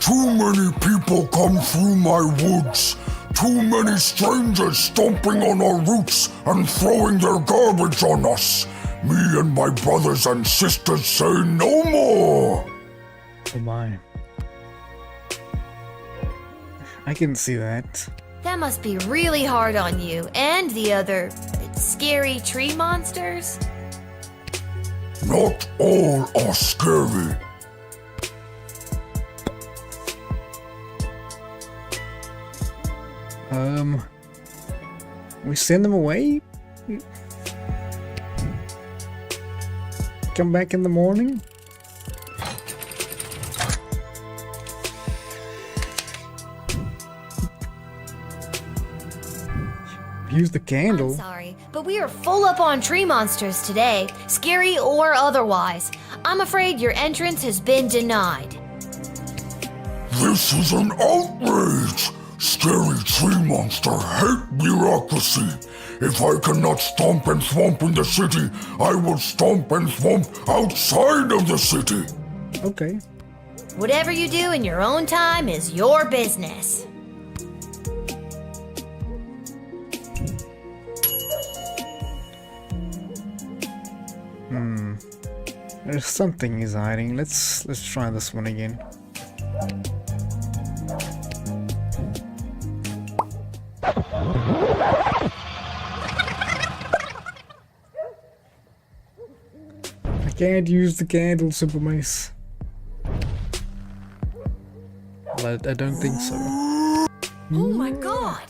Too many people come through my woods. Too many strangers stomping on our roots and throwing their garbage on us. Me and my brothers and sisters say no more. Oh my. I can see that. That must be really hard on you and the other scary tree monsters. Not all are scary. We send them away? Come back in the morning? Use the candle. I'm sorry, but we are full up on tree monsters today, scary or otherwise. I'm afraid your entrance has been denied. This is an outrage! Scary tree monster hate bureaucracy. If I cannot stomp and thwomp in the city, I will stomp and thwomp outside of the city. Okay. Whatever you do in your own time is your business. There's something he's hiding. Let's try this one again. I can't use the candle, Super Mice. Well, I don't think so. Oh my god!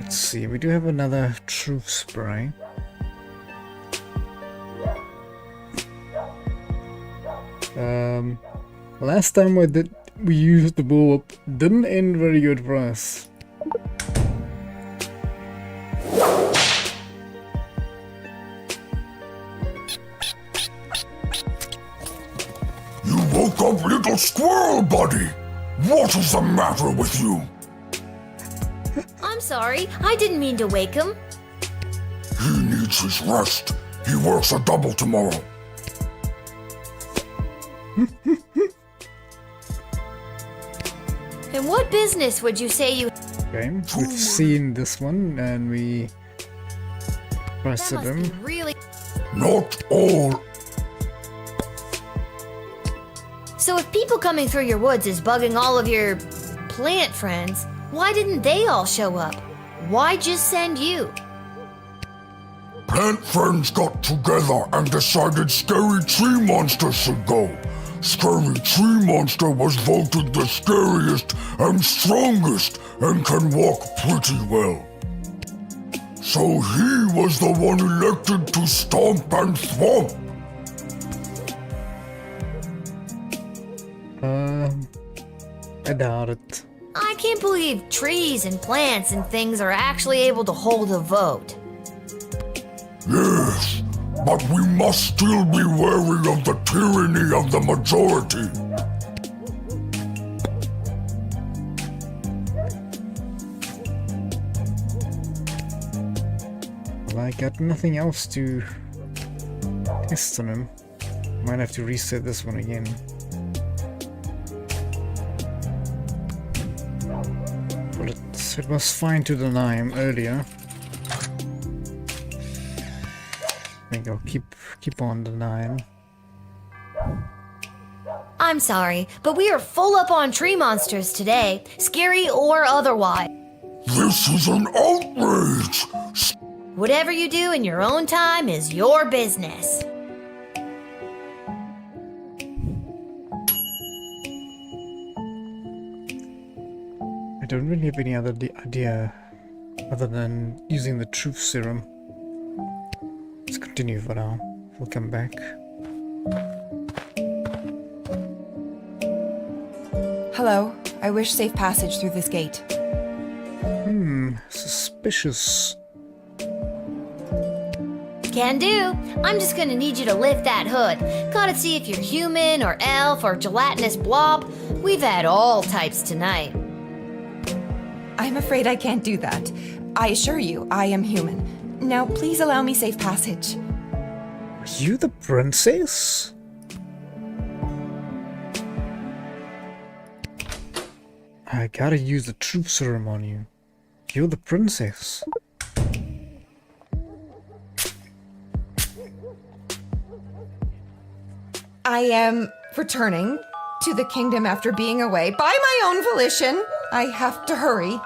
Let's see, we do have another truth spray. Last time we used the blow up, didn't end very good for us. You woke up, little squirrel buddy! What is the matter with you? I'm I'm sorry. I didn't mean to wake him. He needs his rest. He works a double tomorrow. And what business would you say you... Okay, we've seen this one and we That trusted must him. be really... Not all. So if people coming through your woods is bugging all of your plant friends, why didn't they all show up? Why just send you? Plant friends got together and decided Scary Tree Monster should go. Scary Tree Monster was voted the scariest and strongest and can walk pretty well. So he was the one elected to stomp and thwomp. I doubt it. I can't believe trees and plants and things are actually able to hold a vote. Yes, but we must still be wary of the tyranny of the majority. Well, I got nothing else to test on him. Might have to reset this one again. But it was fine to deny him earlier. I think I'll keep on denying. I'm sorry, but we are full up on tree monsters today, scary or otherwise. This is an outrage! Whatever you do in your own time is your business. I don't really have any other idea other than using the truth serum. Let's continue for now. We'll come back. Hello. I wish safe passage through this gate. Suspicious. Can do. I'm just gonna need you to lift that hood. Gotta see if you're human or elf or gelatinous blob. We've had all types tonight. I'm afraid I can't do that. I assure you, I am human. Now, please allow me safe passage. Are you the princess? I gotta use the truth serum on you. You're the princess. I am returning to the kingdom after being away by my own volition. I have to hurry.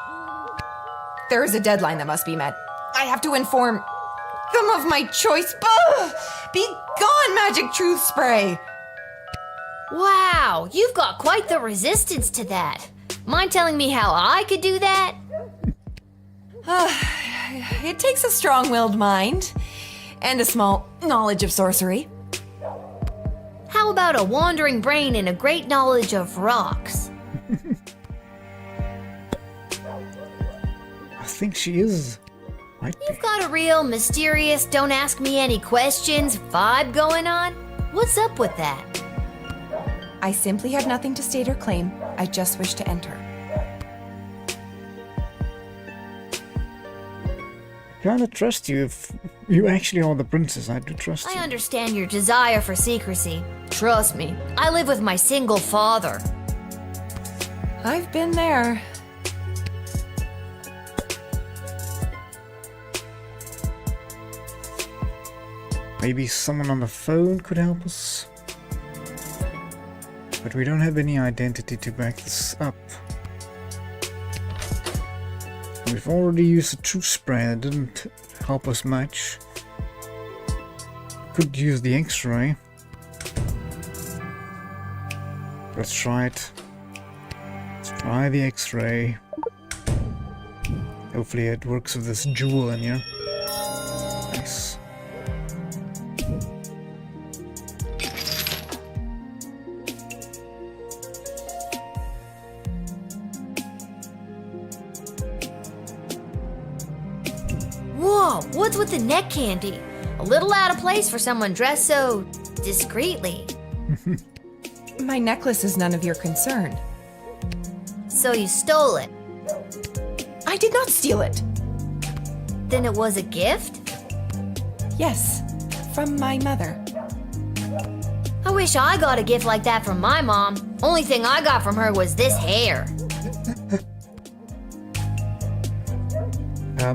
There is a deadline that must be met. I have to inform them of my choice. Be gone, magic truth spray! Wow, you've got quite the resistance to that. Mind telling me how I could do that? It takes a strong-willed mind and a small knowledge of sorcery. How about a wandering brain and a great knowledge of rocks? I think she is. Might be. You've got a real mysterious, don't ask me any questions vibe going on? What's up with that? I simply have nothing to state or claim. I just wish to enter. Gotta trust you if you actually are the princess. I do trust I you. understand your desire for secrecy. Trust me, I live with my single father. I've been there. Maybe someone on the phone could help us. But we don't have any identity to back this up. We've already used the truth spray. It didn't help us much. Could use the X-ray. Let's try it. Let's try the X-ray. Hopefully it works with this jewel in here. Nice. Whoa, what's with the neck candy? A little out of place for someone dressed so discreetly. My necklace is none of your concern. So you stole it. I I did not steal it. Then it was a gift? Yes, from my mother. I wish I got a gift like that from my mom. Only thing I got from her was this hair.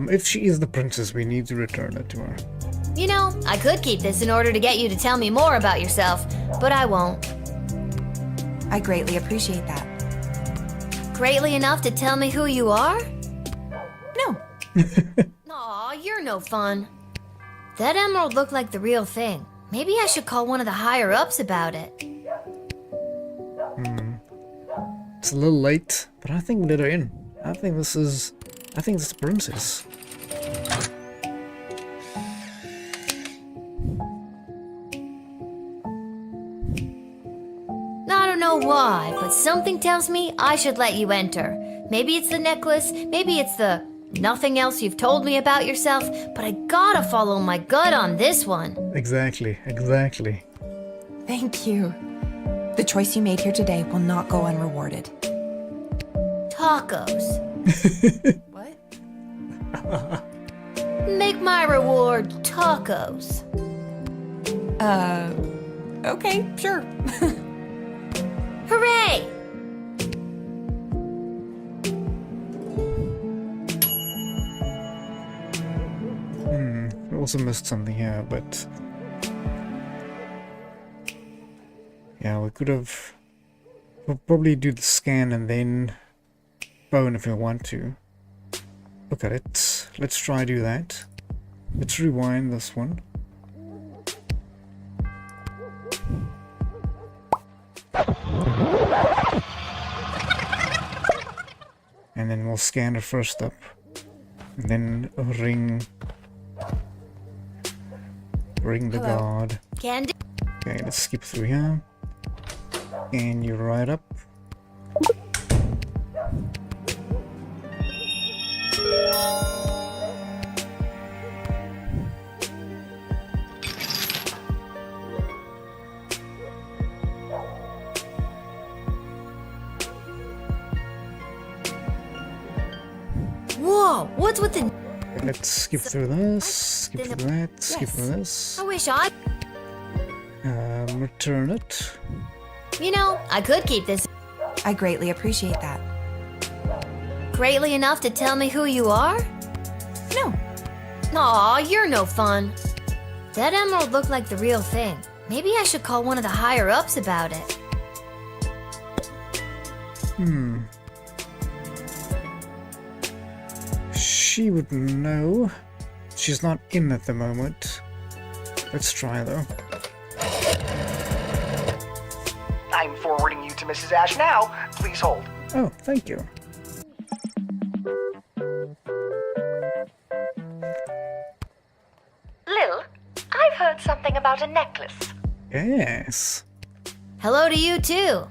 If she is the princess, we need to return it to her. You know, I could keep this in order to get you to tell me more about yourself, but I won't. I greatly appreciate that. Greatly enough to tell me who you are? No. Aw, you're no fun. That emerald looked like the real thing. Maybe I should call one of the higher-ups about it. It's a little late, but I think we let her in. I think this is the princess. I don't know why, but something tells me I should let you enter. Maybe it's the necklace, maybe it's the nothing else you've told me about yourself, but I gotta follow my gut on this one. Exactly. Thank you. The choice you made here today will not go unrewarded. Tacos. What? Make my reward tacos. Okay, sure. Hooray! We also missed something here, but yeah, we could have. We'll probably do the scan and then bone if we want to. Look at it. Let's try do that. Let's rewind this one. And then we'll scan it first up. And then ring the guard. Can do. Okay, let's skip through here. And you right up. Whoa, what's with the... Okay, let's skip through this, skip through that, skip through this. I wish I... Return it. You know, I could keep this I greatly appreciate that. greatly enough to tell me who you are? No. Aw, you're no fun. That emerald looked like the real thing. Maybe I should call one of the higher-ups about it. She would know. She's not in at the moment. Let's try though. I'm forwarding you to Mrs. Ash now. Please hold. Oh, thank you. Lil, I've heard something about a necklace. Yes. Hello to you, too.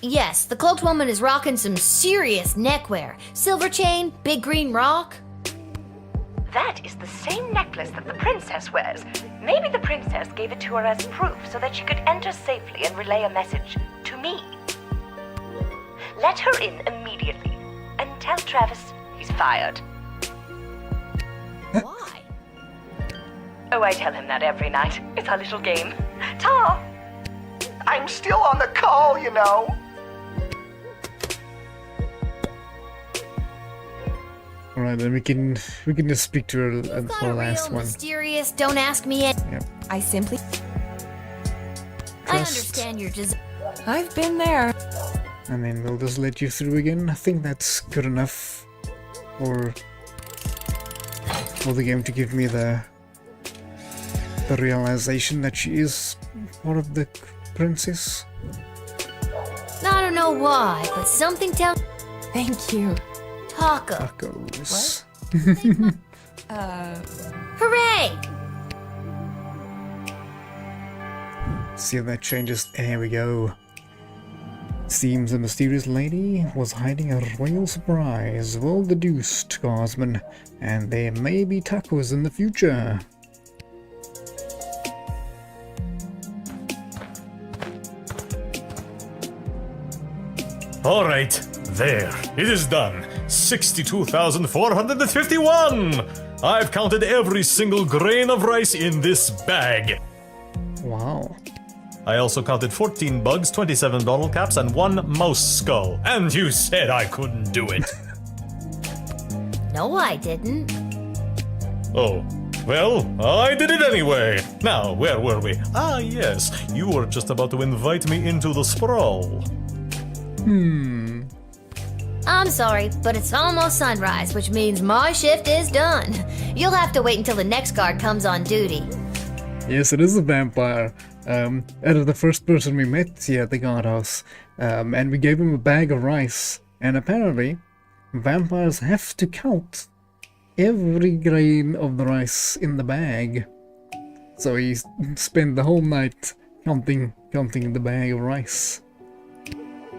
Yes, the cloaked woman is rocking some serious neckwear. Silver chain, big green rock. That is the same necklace that the princess wears. Maybe the princess gave it to her as proof so that she could enter safely and relay a message to me. Let her in immediately and tell Travis he's fired. Why? Oh, I tell him that every night. It's our little game. Ta! I'm still on the call, you know. Alright, then we can just speak to her You've got for a the last real one. mysterious, don't ask me it. Yep. I simply... I understand you're just... I've been there. And then we'll just let you through again. I think that's good enough for the game to give me the realization that she is part of the princess. I don't know why, but something tells... Thank you. Taco. Tacos. Hooray! See if that changes. There we go. Seems the mysterious lady was hiding a royal surprise. Well deduced, Guardsman. And there may be tacos in the future. Alright, there. It is done. 62,451! I've counted every single grain of rice in this bag. Wow. I also counted 14 bugs, 27 bottle caps, and 1 mouse skull. And you said I couldn't do it. No, I didn't. Oh, well, I did it anyway. Now, where were we? Ah, yes, you were just about to invite me into the sprawl. I'm sorry, but it's almost sunrise, which means my shift is done. You'll have to wait until the next guard comes on duty. Yes, it is a vampire. Out of the first person we met here at the guardhouse, and we gave him a bag of rice. And apparently, vampires have to count every grain of the rice in the bag. So he spent the whole night counting the bag of rice.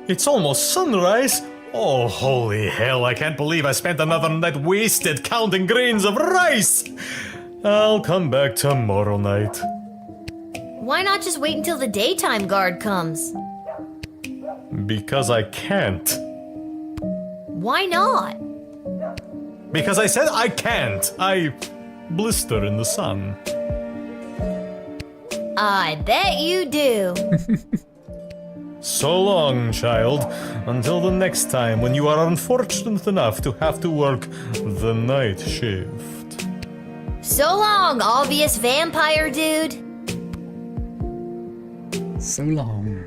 It's almost sunrise. Oh, holy hell, I can't believe I spent another night wasted counting grains of rice. I'll come back tomorrow night. Why not just wait until the daytime guard comes? Because I can't. Why not? Because I said I can't. I blister in the sun. I bet you do. So long, child. Until the next time when you are unfortunate enough to have to work the night shift. So long, obvious vampire dude. So long.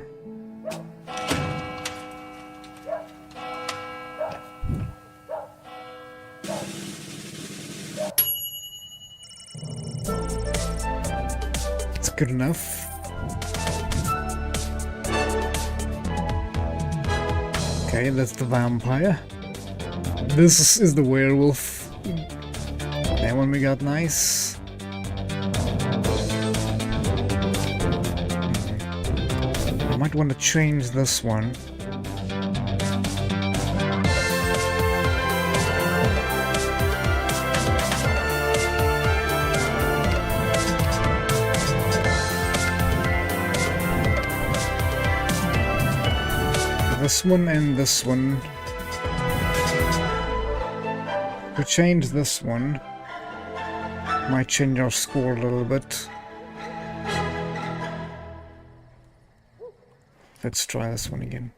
It's good enough. Okay, that's the vampire. This is the werewolf. That one we got nice. I might want to change this one. This one and this one. To change this one, might change our score a little bit. Let's try this one again.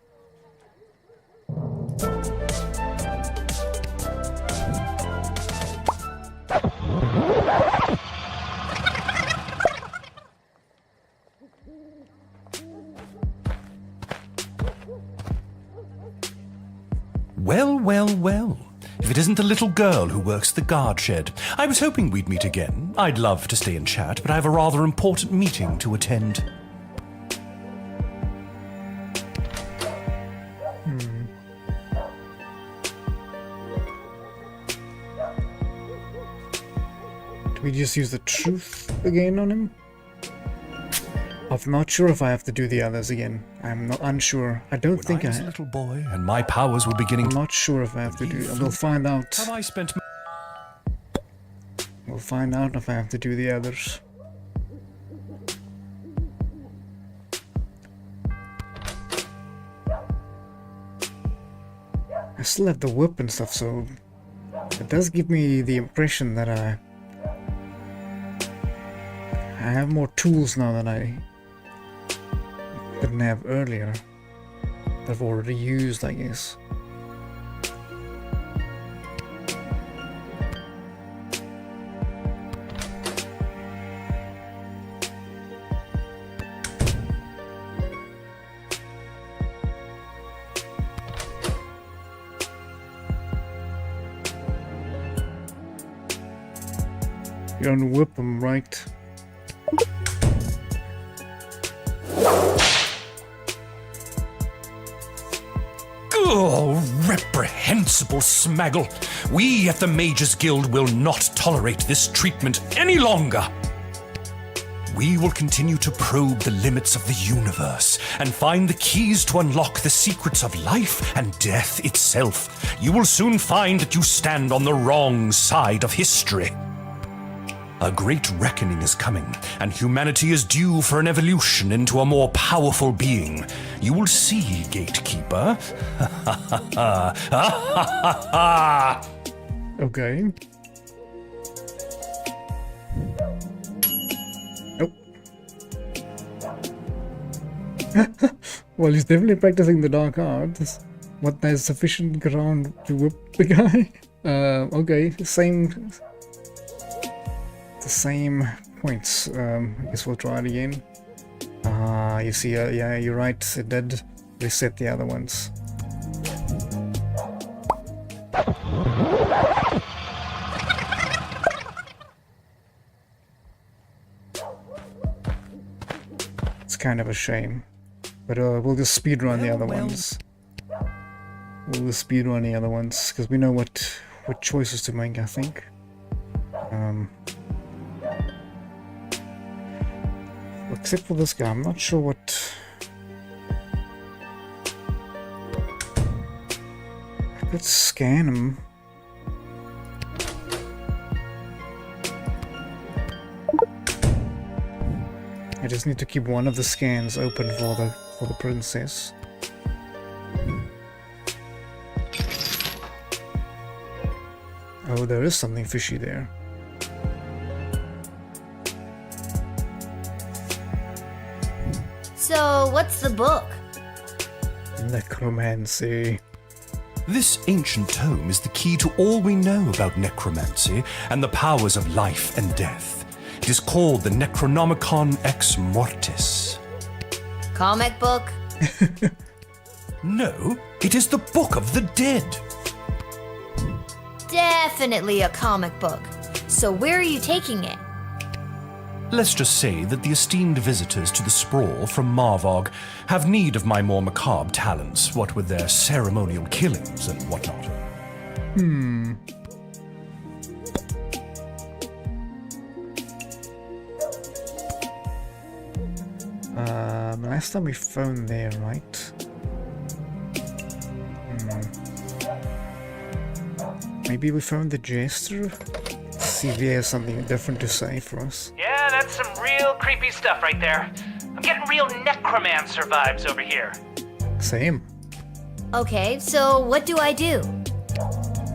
Well, well, well. If it isn't the little girl who works the guard shed. I was hoping we'd meet again. I'd love to stay and chat, but I have a rather important meeting to attend. Do we just use the truth again on him? I'm not sure if I have to do the others again. I'm not unsure. I don't think I was a little boy and my powers were beginning. I'm not sure if I have to do. We'll find out. Have I spent? We'll find out if I have to do the others. I still have the whip and stuff, so it does give me the impression that I have more tools now than I didn't have earlier. That I've already used, I guess. You don't whip them, right? Oh, reprehensible smaggle! We at the Mages Guild will not tolerate this treatment any longer! We will continue to probe the limits of the universe and find the keys to unlock the secrets of life and death itself. You will soon find that you stand on the wrong side of history. A great reckoning is coming, and humanity is due for an evolution into a more powerful being. You will see, Gatekeeper. Okay. Nope. Well, he's definitely practicing the dark arts. What, there's sufficient ground to whip the guy? Okay, the same points. I guess we'll try it again. You see, yeah, you're right, it did reset the other ones. It's kind of a shame, but we'll just speedrun the other ones. We'll just speedrun the other ones, because we know what choices to make, I think. Except for this guy, I'm not sure what... I could scan him. I just need to keep one of the scans open for the princess. Oh, there is something fishy there. So, what's the book? Necromancy. This ancient tome is the key to all we know about necromancy and the powers of life and death. It is called the Necronomicon Ex Mortis. Comic book? No, it is the Book of the Dead. Definitely a comic book. So where are you taking it? Let's just say that the esteemed visitors to the sprawl from Marvog have need of my more macabre talents, what with their ceremonial killings and whatnot. Last time we phoned there, right? Maybe we found the jester? See if he has something different to say for us. Yeah, that's some real creepy stuff right there. I'm getting real necromancer vibes over here. Same. Okay, so what do I do?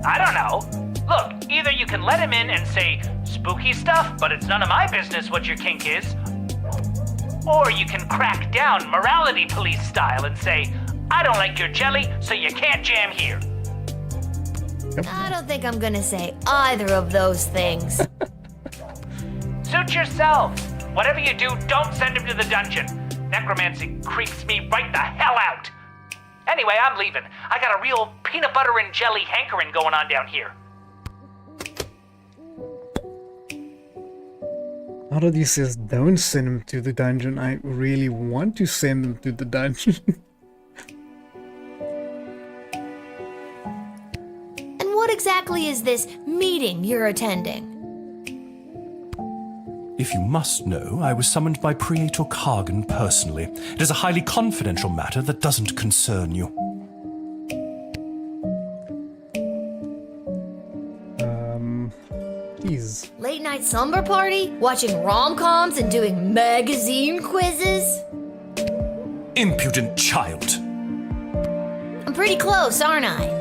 I don't know. Look, either you can let him in and say spooky stuff, but it's none of my business what your kink is. Or you can crack down morality police style and say, I don't like your jelly, so you can't jam here. I don't think I'm gonna say either of those things. Suit yourself. Whatever you do, don't send him to the dungeon. Necromancy creeps me right the hell out. Anyway, I'm leaving. I got a real peanut butter and jelly hankering going on down here. Now that he says don't send him to the dungeon, I really want to send him to the dungeon. And what exactly is this meeting you're attending? If you must know, I was summoned by Praetor Kargan personally. It is a highly confidential matter that doesn't concern you. Please. Late night slumber party? Watching rom-coms and doing magazine quizzes? Impudent child. I'm pretty close, aren't I?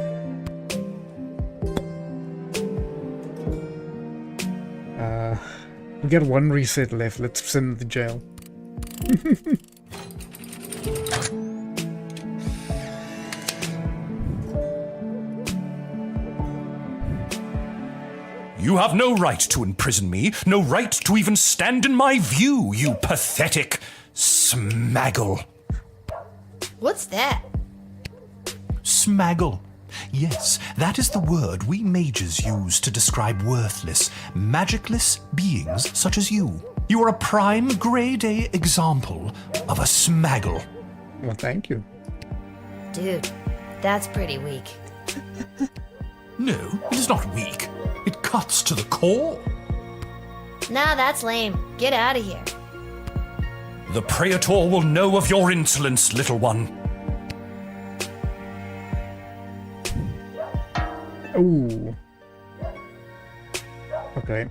We got one reset left. Let's send him to jail. You have no right to imprison me, no right to even stand in my view, you pathetic smaggle. What's that? Smaggle. Yes, that is the word we mages use to describe worthless, magicless beings such as you. You are a prime grade A example of a smaggle. Well, thank you. Dude, that's pretty weak. No, it is not weak. It cuts to the core. Nah, that's lame. Get out of here. The Praetor will know of your insolence, little one. Ooh. Okay.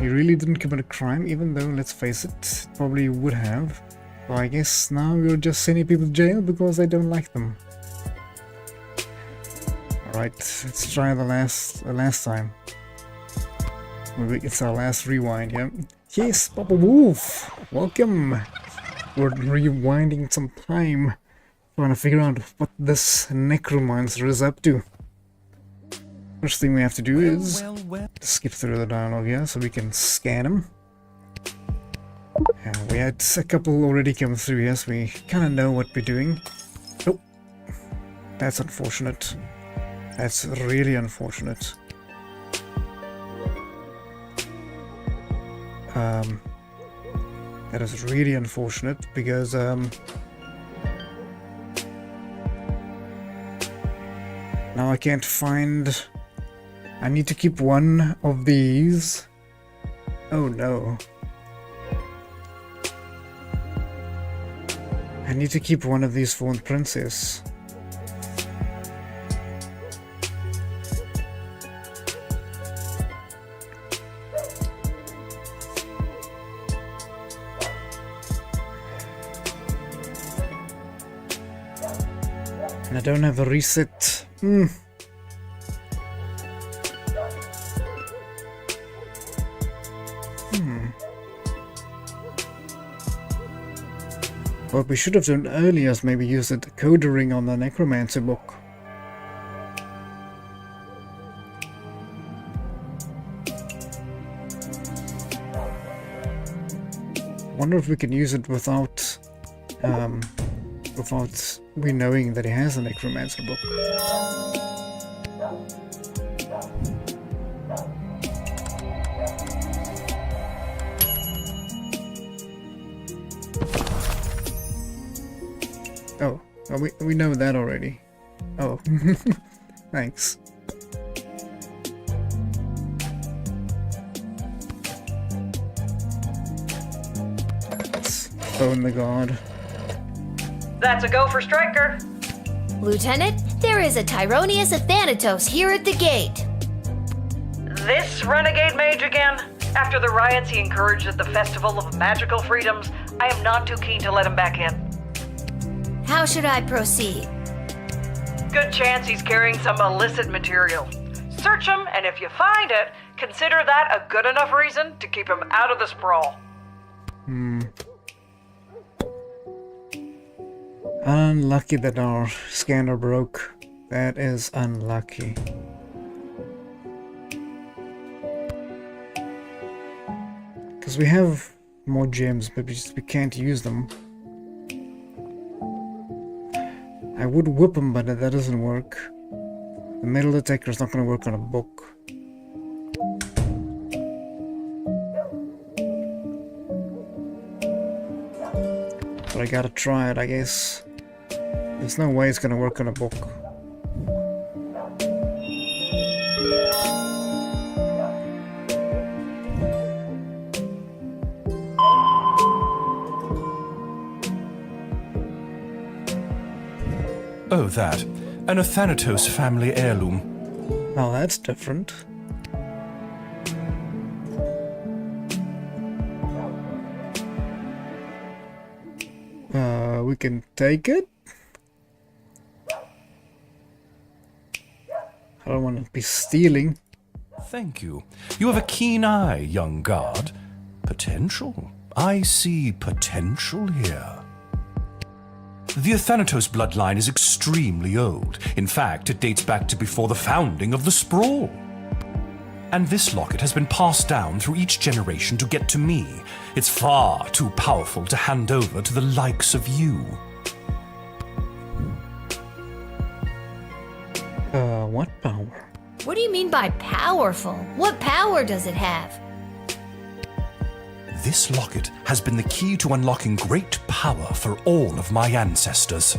He really didn't commit a crime, even though, let's face it, probably would have. So I guess now we're just sending people to jail because they don't like them. Alright, let's try the last time. Maybe it's our last rewind, yeah? Yes, Papa Wolf! Welcome! We're rewinding some time, trying to figure out what this necromancer is up to. First thing we have to do is skip through the dialogue here so we can scan him. We had a couple already come through here, so we kind of know what we're doing. Oh, that's unfortunate. That's really unfortunate. That is really unfortunate because now I can't find. I need to keep one of these. Oh no. I need to keep one of these for the princess. And I don't have a reset. What we should have done earlier is maybe use the decoder ring on the necromancer book. Wonder if we can use it without we knowing that he has a necromancer book. Oh, we know that already. Oh, thanks. Let's phone the guard. That's a go for Striker. Lieutenant, there is a Tyronius Athanatos here at the gate. This renegade mage again? After the riots he encouraged at the Festival of Magical Freedoms, I am not too keen to let him back in. How should I proceed? Good chance he's carrying some illicit material. Search him, and if you find it, consider that a good enough reason to keep him out of the sprawl. Unlucky that our scanner broke. That is unlucky. Because we have more gems, but we can't use them. I would whip him, but that doesn't work. The metal detector is not going to work on a book. But I gotta try it, I guess. There's no way it's gonna work on a book. Oh, that. An Athanatos family heirloom. Now that's different. We can take it? I don't want to be stealing. Thank you. You have a keen eye, young guard. Potential. I see potential here. The Athanatos bloodline is extremely old. In fact, it dates back to before the founding of the Sprawl. And this locket has been passed down through each generation to get to me. It's far too powerful to hand over to the likes of you. What power? What do you mean by powerful? What power does it have? This locket has been the key to unlocking great power for all of my ancestors.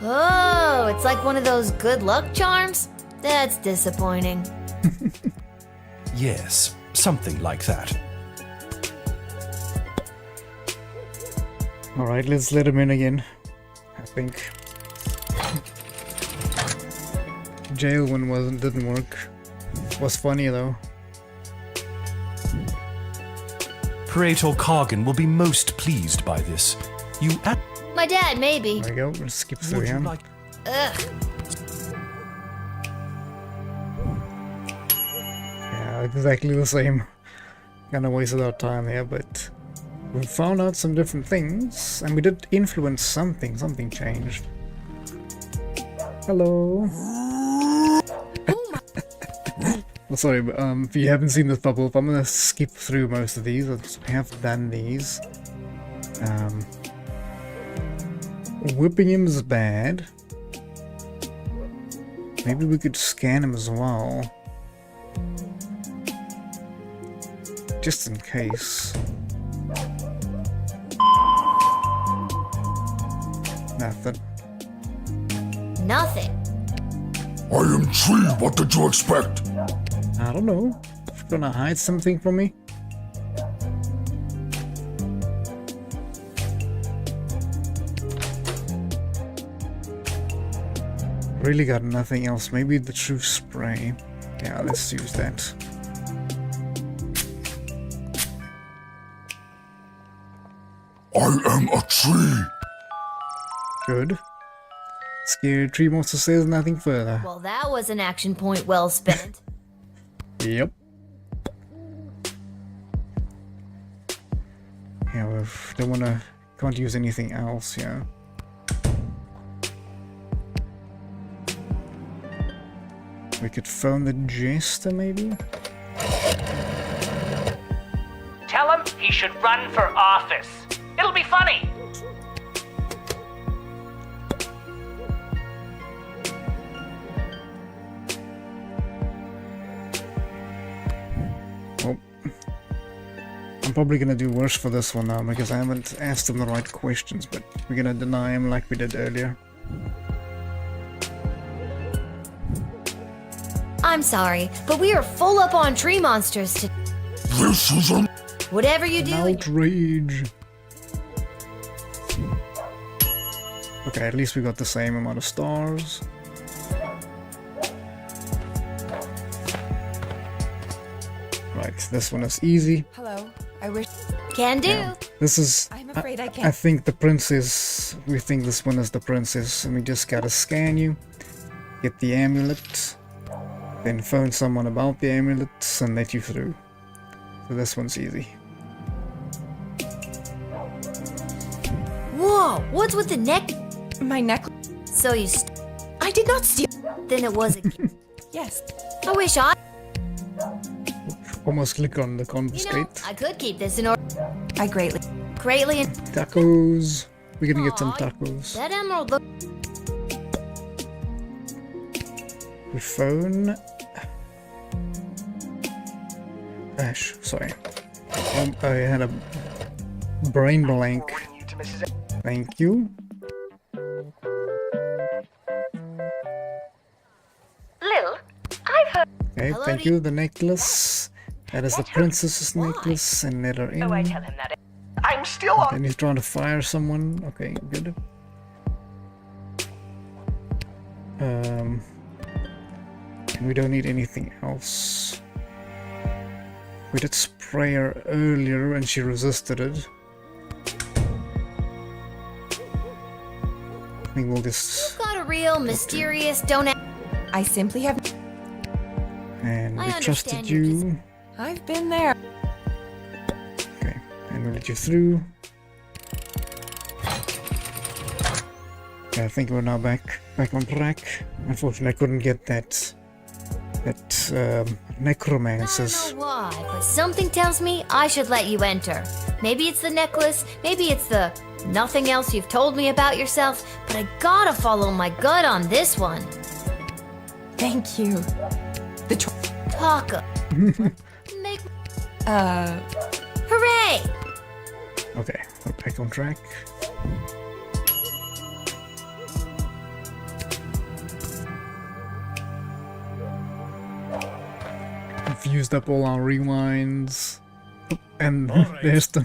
Oh, it's like one of those good luck charms? That's disappointing. Yes, something like that. Alright, let's let him in again. I think. Jail one didn't work. Was funny though. Praetor Kargan will be most pleased by this. You My dad, maybe. There we go. We'll skip through him. Ugh. Yeah, exactly the same. Kinda wasted our time here, but we found out some different things, and we did influence something. Something changed. Hello. Well, sorry, but if you haven't seen this pop-up, I'm gonna skip through most of these. I have done these. Whipping him is bad. Maybe we could scan him as well. Just in case. Nothing. Nothing. I am Tree. What did you expect? I don't know. You're gonna hide something from me? Really got nothing else. Maybe the true spray. Yeah, let's use that. I am a tree. Good. Scary tree monster says nothing further. Well, that was an action point well spent. Yep. Yeah, we don't wanna... Can't use anything else, yeah. We could phone the jester, maybe? Tell him he should run for office. It'll be funny. Well, I'm probably gonna do worse for this one now because I haven't asked him the right questions, but we're gonna deny him like we did earlier. I'm sorry, but we are full up on tree monsters today. This is an Whatever you do. Outrage. Okay, at least we got the same amount of stars. Right, this one is easy. Hello. I wish. Can do. Yeah, this is. I'm afraid I I can't. think the princess. We think this one is the princess, and we just gotta scan you, get the amulet, then phone someone about the amulet, and let you through. So this one's easy. Whoa, what's with the neck? My necklace. So you I did not steal. Then it was a Yes. I wish I Almost click on the You know, confiscate. I could keep this in order. I greatly. Tacos. We're gonna get some tacos. That emerald look We phone. Ash, sorry. I had a brain blank. Thank you. Lil, I've heard. Okay, thank you. The necklace. That is the princess's necklace, and let her in. Oh, I tell him that. I'm still on. Then he's trying to fire someone. Okay, good. And we don't need anything else. We did spray her earlier and she resisted it. I think we'll just... got a real mysterious don't I simply have. And I we trusted understand you're you. I've been there. Okay, and we'll let you through. Okay, I think we're now back on track. Unfortunately, I couldn't get that necromancer's. I don't know why, but something tells me I should let you enter. Maybe it's the necklace, maybe it's the nothing else you've told me about yourself, but I gotta follow my gut on this one. Thank you. The Taco. Make hooray! Okay, we're back on track. We've used up all our rewinds. And there's the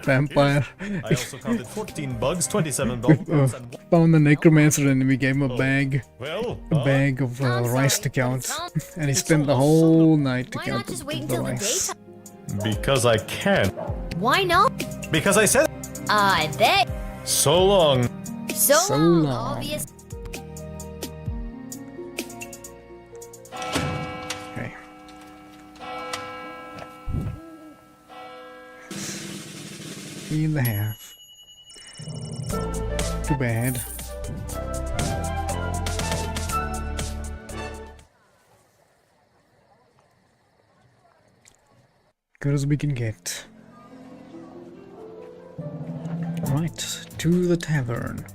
vampire. I also counted 14 bugs, 27 dolphins, and Found the necromancer and we gave him a bag. well, A bag of rice to count. And he spent the whole night to count the rice. because I can. Why not? Because I said I bet. so long. So long, obvious. Okay. 3.5. Too bad. Good as we can get. Right, to the tavern.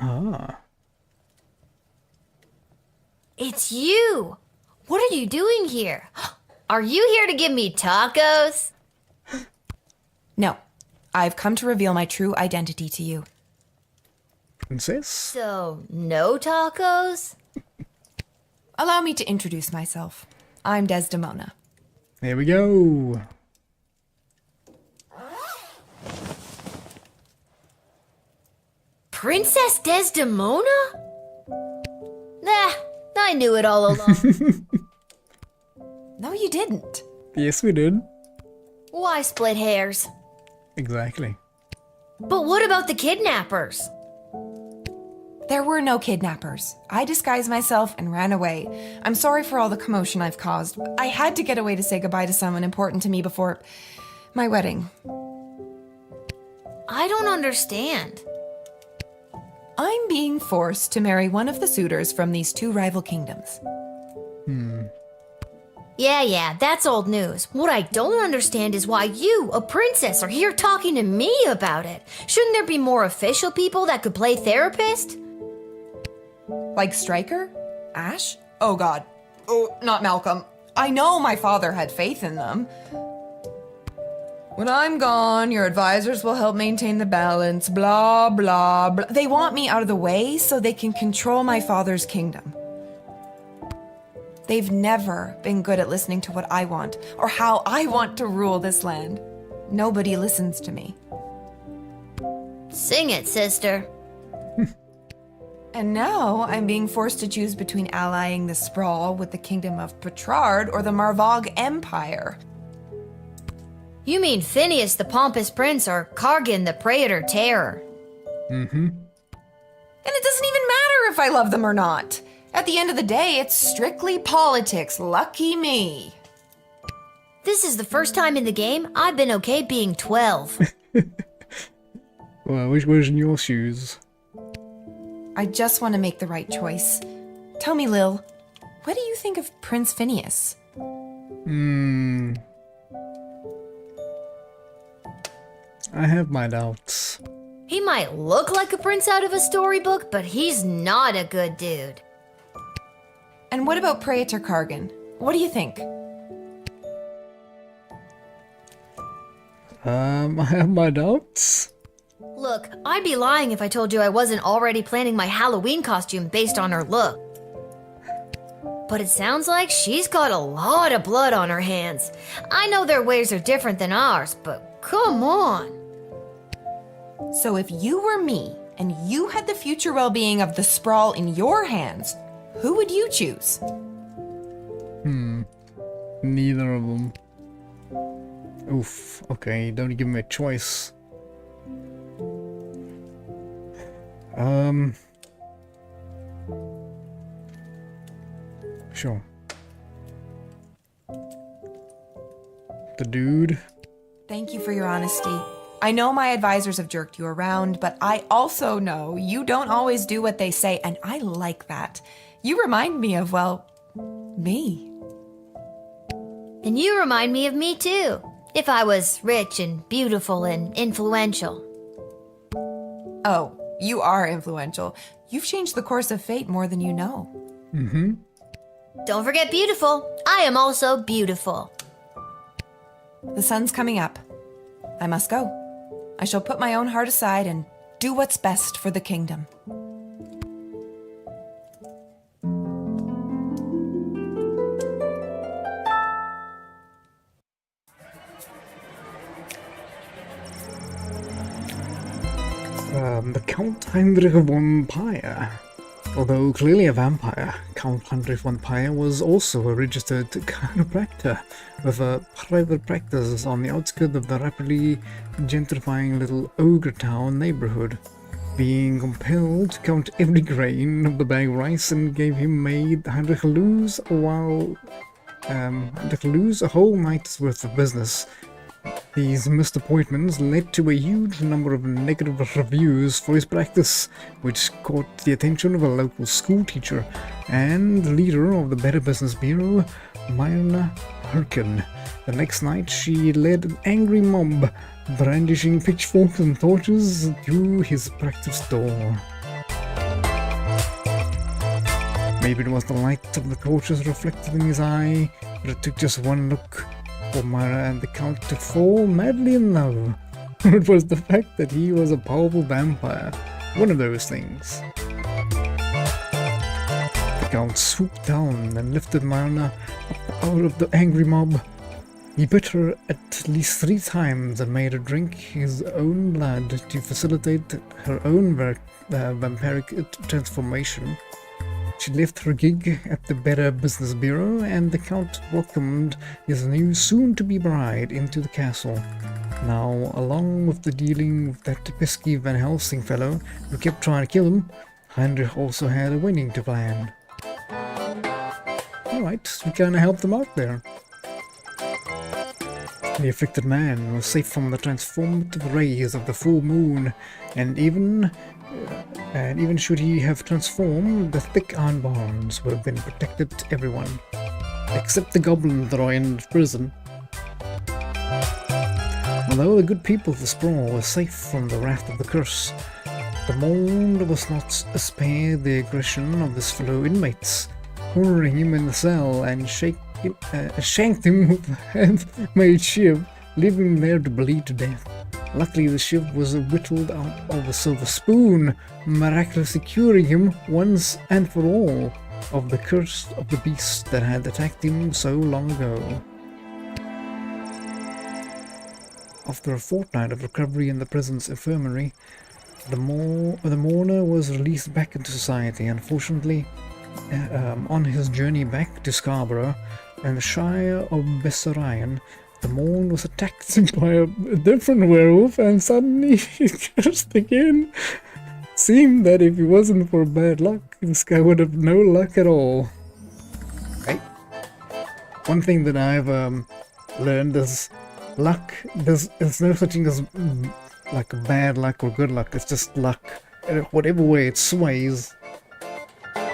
Ah. It's you! What are you doing here? Are you here to give me tacos? No, I've come to reveal my true identity to you. Princess? So, no tacos? Allow me to introduce myself. I'm Desdemona. There we go. Princess Desdemona? Nah, I knew it all along. No, you didn't. Yes, we did. Why split hairs? Exactly. But what about the kidnappers? There were no kidnappers. I disguised myself and ran away. I'm sorry for all the commotion I've caused. I had to get away to say goodbye to someone important to me before my wedding. I don't understand. I'm being forced to marry one of the suitors from these two rival kingdoms. Yeah, that's old news. What I don't understand is why you, a princess, are here talking to me about it. Shouldn't there be more official people that could play therapist? Like Stryker? Ash? Oh god. Oh, not Malcolm. I know my father had faith in them. When I'm gone, your advisors will help maintain the balance, blah, blah, blah. They want me out of the way so they can control my father's kingdom. They've never been good at listening to what I want or how I want to rule this land. Nobody listens to me. Sing it, sister. And now I'm being forced to choose between allying the Sprawl with the kingdom of Petrard or the Marvog Empire. You mean Phineas the Pompous Prince or Kargan the Praetor Terror? Mm-hmm. And it doesn't even matter if I love them or not. At the end of the day, it's strictly politics. Lucky me. This is the first time in the game I've been okay being 12. Well, I wish I was in your shoes. I just want to make the right choice. Tell me, Lil, what do you think of Prince Phineas? I have my doubts. He might look like a prince out of a storybook, but he's not a good dude. And what about Praetor Kargan? What do you think? I have my doubts. Look, I'd be lying if I told you I wasn't already planning my Halloween costume based on her look. But it sounds like she's got a lot of blood on her hands. I know their ways are different than ours, but come on. So if you were me and you had the future well-being of the Sprawl in your hands, who would you choose? Neither of them. Oof. Okay, don't give me a choice. Sure. The dude. Thank you for your honesty. I know my advisors have jerked you around, but I also know you don't always do what they say, and I like that. You remind me of, well, me. And you remind me of me too, if I was rich and beautiful and influential. Oh, you are influential. You've changed the course of fate more than you know. Mm-hmm. Don't forget beautiful. I am also beautiful. The sun's coming up. I must go. I shall put my own heart aside and do what's best for the kingdom. The Count Heinrich von Pyer. Although clearly a vampire, Count Heinrich von Pyer was also a registered chiropractor with a private practice on the outskirts of the rapidly gentrifying little ogre town neighborhood, being compelled to count every grain of the bag of rice and gave him made Heinrich lose a whole night's worth of business. These missed appointments led to a huge number of negative reviews for his practice, which caught the attention of a local school teacher and leader of the Better Business Bureau, Myrna Herkin. The next night, she led an angry mob, brandishing pitchforks and torches, to his practice door. Maybe it was the light of the torches reflected in his eye, but it took just one look for Myra and the Count to fall madly in love. It was the fact that he was a powerful vampire. One of those things. The Count swooped down and lifted Myra up out of the angry mob. He bit her at least 3 times and made her drink his own blood to facilitate her own vampiric transformation. She left her gig at the Better Business Bureau, and the Count welcomed his new soon-to-be bride into the castle. Now, along with the dealing with that pesky Van Helsing fellow who kept trying to kill him, Heinrich also had a wedding to plan. Alright, we kinda helped them out there. The afflicted man was safe from the transformative rays of the full moon, and even should he have transformed, the thick iron bars would have been protected to everyone, except the goblins that are in prison. Although the good people of the sprawl were safe from the wrath of the curse, the mold was not spared the aggression of his fellow inmates, hurling him in the cell and shanked him with a handmade shiv, leaving him there to bleed to death. Luckily, the shiv was whittled out of a silver spoon, miraculously curing him once and for all of the curse of the beast that had attacked him so long ago. After a fortnight of recovery in the prison's infirmary, the mourner was released back into society. Unfortunately, on his journey back to Scarborough and the Shire of Bessarion, the Morn was attacked by a different werewolf and suddenly he cursed again. Seemed that if it wasn't for bad luck, this guy would have no luck at all. Right? One thing that I've learned is luck, there's no such thing as like bad luck or good luck, it's just luck. Whatever way it sways,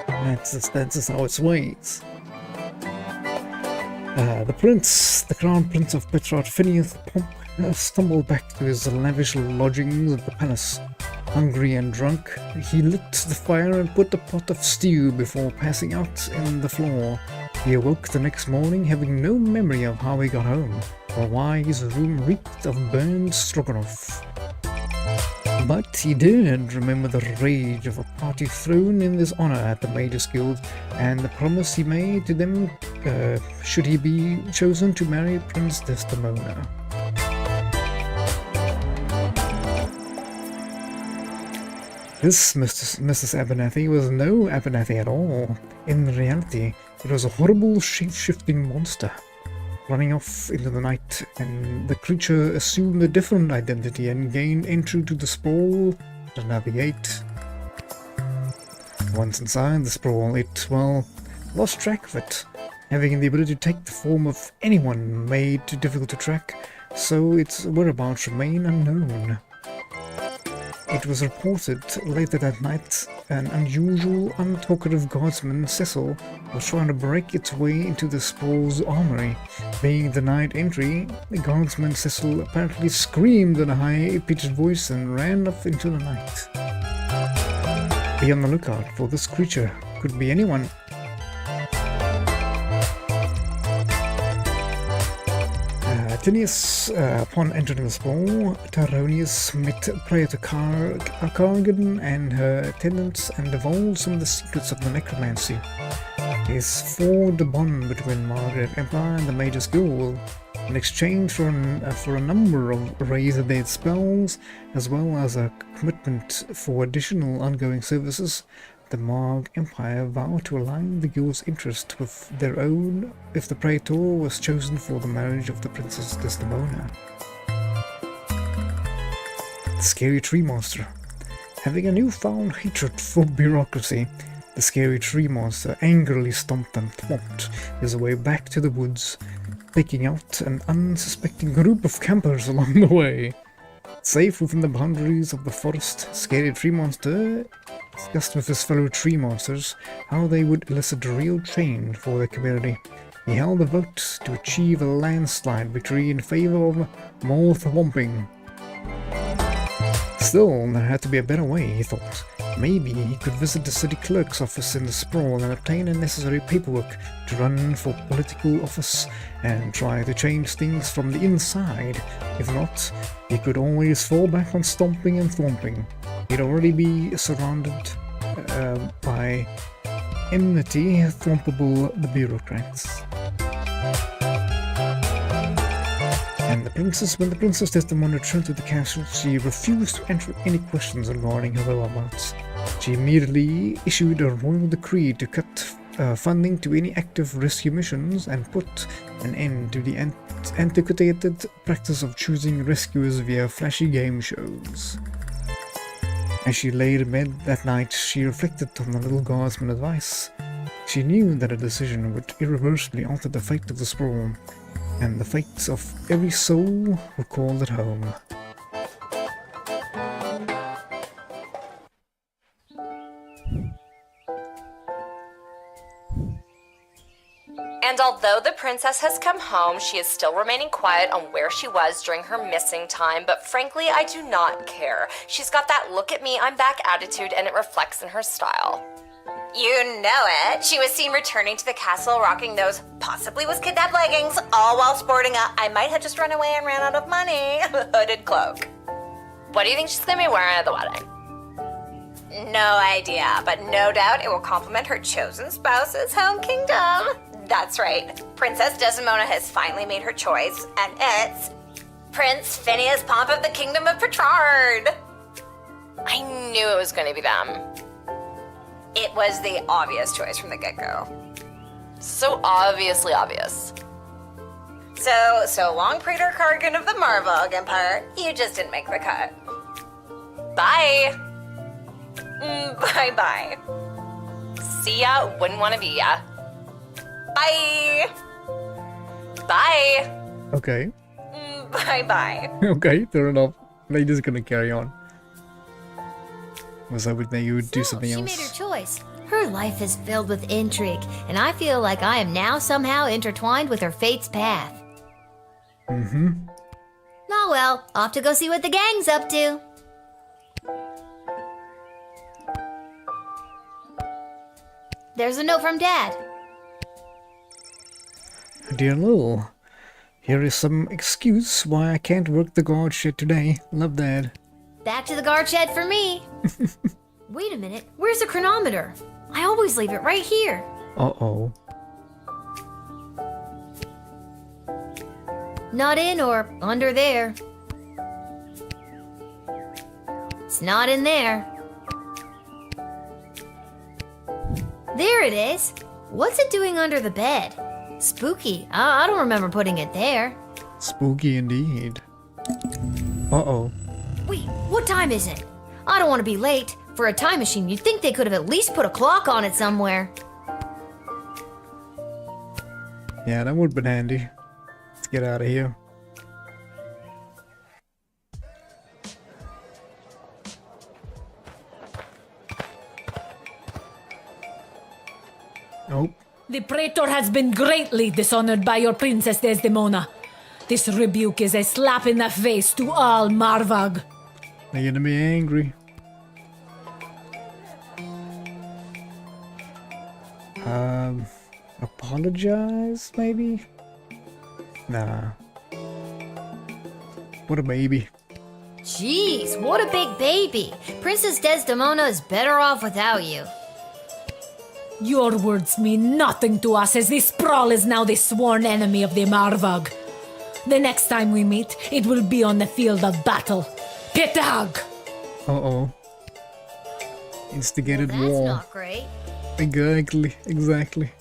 that's just how it sways. The Crown Prince of Petrarch, Phineas Pomp, stumbled back to his lavish lodgings at the palace. Hungry and drunk, he lit the fire and put a pot of stew before passing out in the floor. He awoke the next morning having no memory of how he got home, or why his room reeked of burned stroganoff. But he did remember the rage of a party thrown in his honor at the Mages Guild, and the promise he made to them should he be chosen to marry Prince Desdemona. This Mrs. Abernathy was no Abernathy at all. In reality, it was a horrible shape-shifting monster, running off into the night, and the creature assumed a different identity and gained entry to the sprawl to navigate. Once inside the sprawl, it, lost track of it, having the ability to take the form of anyone made too difficult to track, so its whereabouts remain unknown. It was reported later that night an unusual, untalkative guardsman, Cecil, was trying to break its way into the sprawl's armory. Being denied entry, the guardsman Cecil apparently screamed in a high-pitched voice and ran off into the night. Be on the lookout for this creature. Could be anyone. Tinius, upon entering the sprawl, Tyronius met Praetor Carrigan and her attendants and divulged some of the secrets of the necromancy. His forged a bond between Margaret Empire and the Mages Guild. In exchange for a number of razor-blade spells, as well as a commitment for additional ongoing services, the Marg Empire vowed to align the guild's interest with their own if the Praetor was chosen for the marriage of the Princess Desdemona. The Scary Tree Monster. Having a newfound hatred for bureaucracy, the Scary Tree Monster angrily stomped and thwomped his way back to the woods, taking out an unsuspecting group of campers along the way. Safe within the boundaries of the forest, Scary Tree Monster discussed with his fellow tree monsters how they would elicit real change for their community. He held a vote to achieve a landslide victory in favor of more thwomping. Still, there had to be a better way, he thought. Maybe he could visit the city clerk's office in the sprawl and obtain the necessary paperwork to run for political office and try to change things from the inside. If not, he could always fall back on stomping and thwomping. He'd already be surrounded by enmity, thwompable the bureaucrats. And when the Princess Desdemona returned to the castle, she refused to answer any questions regarding her whereabouts. She immediately issued a royal decree to cut funding to any active rescue missions and put an end to the antiquated practice of choosing rescuers via flashy game shows. As she lay in bed that night, she reflected on the Lil Guardsman's advice. She knew that a decision would irreversibly alter the fate of the sprawl, and the fates of every soul who called it home. And although the princess has come home, she is still remaining quiet on where she was during her missing time, but frankly, I do not care. She's got that look at me, I'm back attitude, and it reflects in her style. You know it. She was seen returning to the castle rocking those possibly was kidnapped leggings, all while sporting a I might have just run away and ran out of money hooded cloak. What do you think she's gonna be wearing at the wedding? No idea, but no doubt it will complement her chosen spouse's home kingdom. That's right. Princess Desdemona has finally made her choice, and it's Prince Phineas Pomp of the Kingdom of Petrard. I knew it was gonna be them. It was the obvious choice from the get-go. So obviously obvious. So long, Praetor Kargan of the Marvog Empire. You just didn't make the cut. Bye. Bye-bye. See ya, wouldn't want to be ya. Bye. Bye. Okay. Bye-bye. Okay, fair enough. Lady's gonna carry on. Was I would think you would do something She else? made her choice. Her life is filled with intrigue, and I feel like I am now somehow intertwined with her fate's path. Mm-hmm. Oh well, off to go see what the gang's up to. There's a note from Dad. Dear Lil, here is some excuse why I can't work the guard shed today. Love, Dad. Back to the guard shed for me. Wait a minute, where's the chronometer? I always leave it right here. Uh-oh. Not in or under there. It's not in there. There it is. What's it doing under the bed? Spooky. I don't remember putting it there. Spooky indeed. Uh-oh. Wait, what time is it? I don't want to be late. For a time machine, you'd think they could have at least put a clock on it somewhere. Yeah, that would have been handy. Let's get out of here. Nope. The Praetor has been greatly dishonored by your Princess Desdemona. This rebuke is a slap in the face to all Marvog. They're gonna be angry. Apologize, maybe? Nah. What a baby. Jeez, what a big baby. Princess Desdemona is better off without you. Your words mean nothing to us, as this sprawl is now the sworn enemy of the Marvog. The next time we meet, it will be on the field of battle. Pittag! Uh-oh. Instigated That's war. not great. Exactly.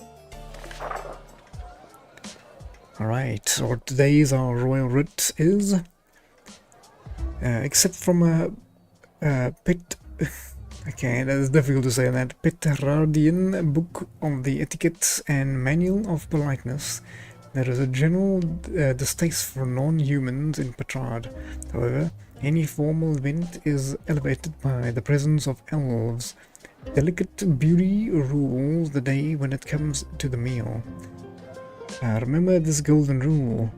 Alright, so today's our royal writ is... except from a pit... Okay, that is difficult to say that. Petrardian book of the etiquette and manual of politeness. There is a general distaste for non-humans in Petrard. However, any formal event is elevated by the presence of elves. Delicate beauty rules the day when it comes to the meal. Remember this golden rule.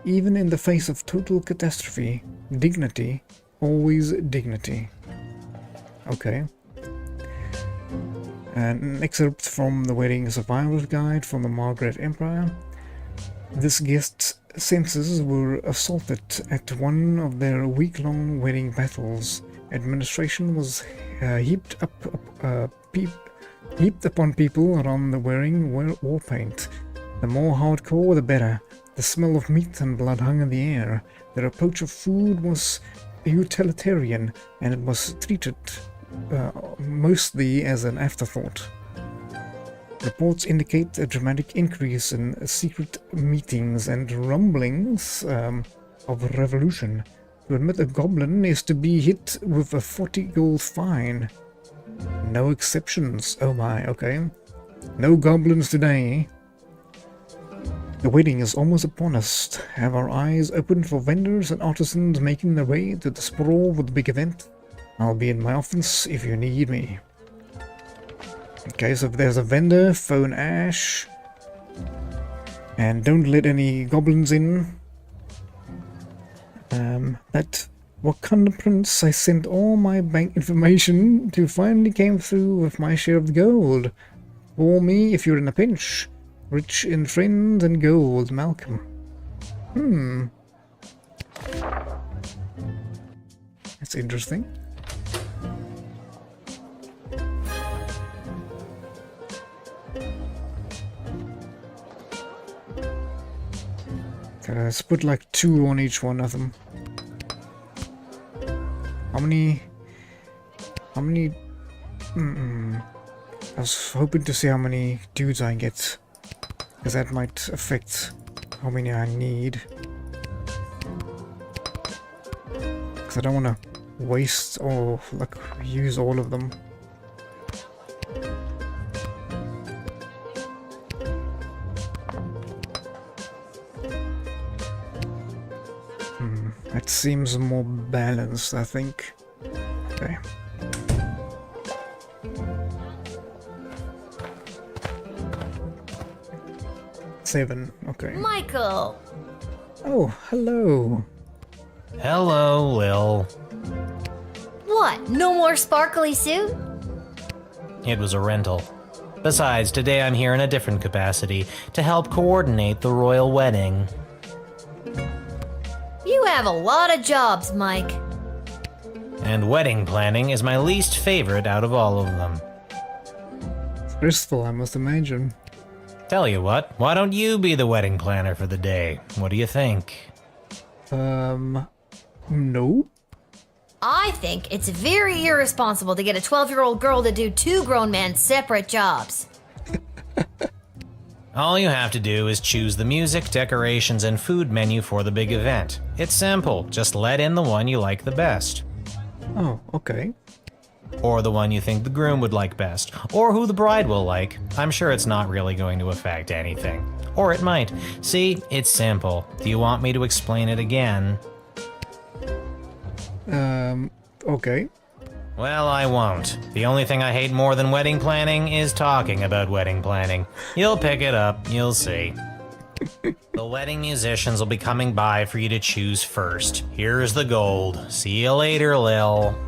Even in the face of total catastrophe, dignity, always dignity. Okay. An excerpt from the Wedding Survivor's Guide from the Margaret Empire. This guest's senses were assaulted at one of their week-long wedding battles. Administration was heaped upon people around the wearing war paint. The more hardcore, the better. The smell of meat and blood hung in the air. Their approach of food was utilitarian, and it was treated mostly as an afterthought. Reports indicate a dramatic increase in secret meetings and rumblings of revolution. To admit a goblin is to be hit with a 40 gold fine. No exceptions. Oh my, okay. No goblins today. The wedding is almost upon us. Have our eyes open for vendors and artisans making their way to the sprawl with the big event. I'll be in my office if you need me. Okay, so if there's a vendor, phone Ash. And don't let any goblins in. That Wakanda prince I sent all my bank information to finally came through with my share of the gold. Call me if you're in a pinch. Rich in friends and gold, Malcolm. That's interesting. Okay, let's put like 2 on each one of them. How many... I was hoping to see how many dudes I get, because that might affect how many I need. Because I don't want to waste or like use all of them. It seems more balanced, I think. Okay. Seven, okay. Michael! Oh, hello. Hello, Lil. What? No more sparkly suit? It was a rental. Besides, today I'm here in a different capacity to help coordinate the royal wedding. You have a lot of jobs, Mike. And wedding planning is my least favorite out of all of them. Stressful, I must imagine. Tell you what, why don't you be the wedding planner for the day? What do you think? No. I think it's very irresponsible to get a 12-year-old girl to do 2 grown men's separate jobs. All you have to do is choose the music, decorations, and food menu for the big event. It's simple, just let in the one you like the best. Oh, okay. Or the one you think the groom would like best, or who the bride will like. I'm sure it's not really going to affect anything. Or it might. See, it's simple. Do you want me to explain it again? Okay. Well, I won't. The only thing I hate more than wedding planning is talking about wedding planning. You'll pick it up, you'll see. The wedding musicians will be coming by for you to choose first. Here's the gold. See you later, Lil.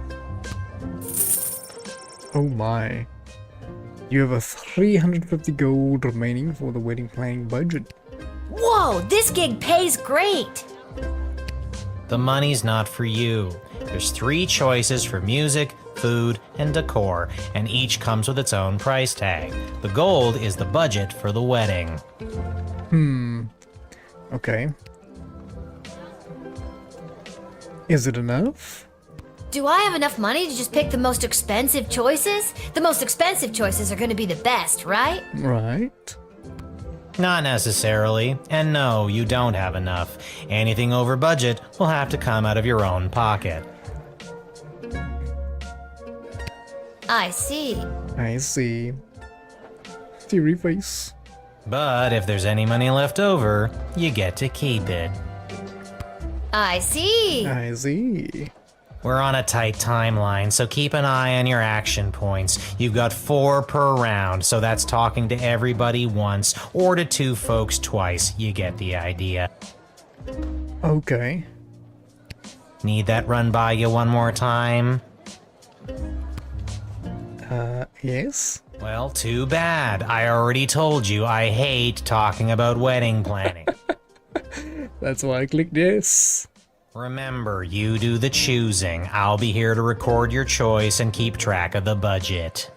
Oh my. You have a 350 gold remaining for the wedding planning budget. Whoa, this gig pays great! The money's not for you. There's 3 choices for music, food, and decor, and each comes with its own price tag. The gold is the budget for the wedding. Okay. Is it enough? Do I have enough money to just pick the most expensive choices? The most expensive choices are going to be the best, right? Right. Not necessarily. And no, you don't have enough. Anything over budget will have to come out of your own pocket. I see. I see. Theory face. But if there's any money left over, you get to keep it. I see. I see. We're on a tight timeline, so keep an eye on your action points. You've got 4 per round, so that's talking to everybody once, or to 2 folks twice. You get the idea. Okay. Need that run by you one more time? Yes? Well, too bad. I already told you I hate talking about wedding planning. That's why I clicked yes. Remember, you do the choosing. I'll be here to record your choice and keep track of the budget.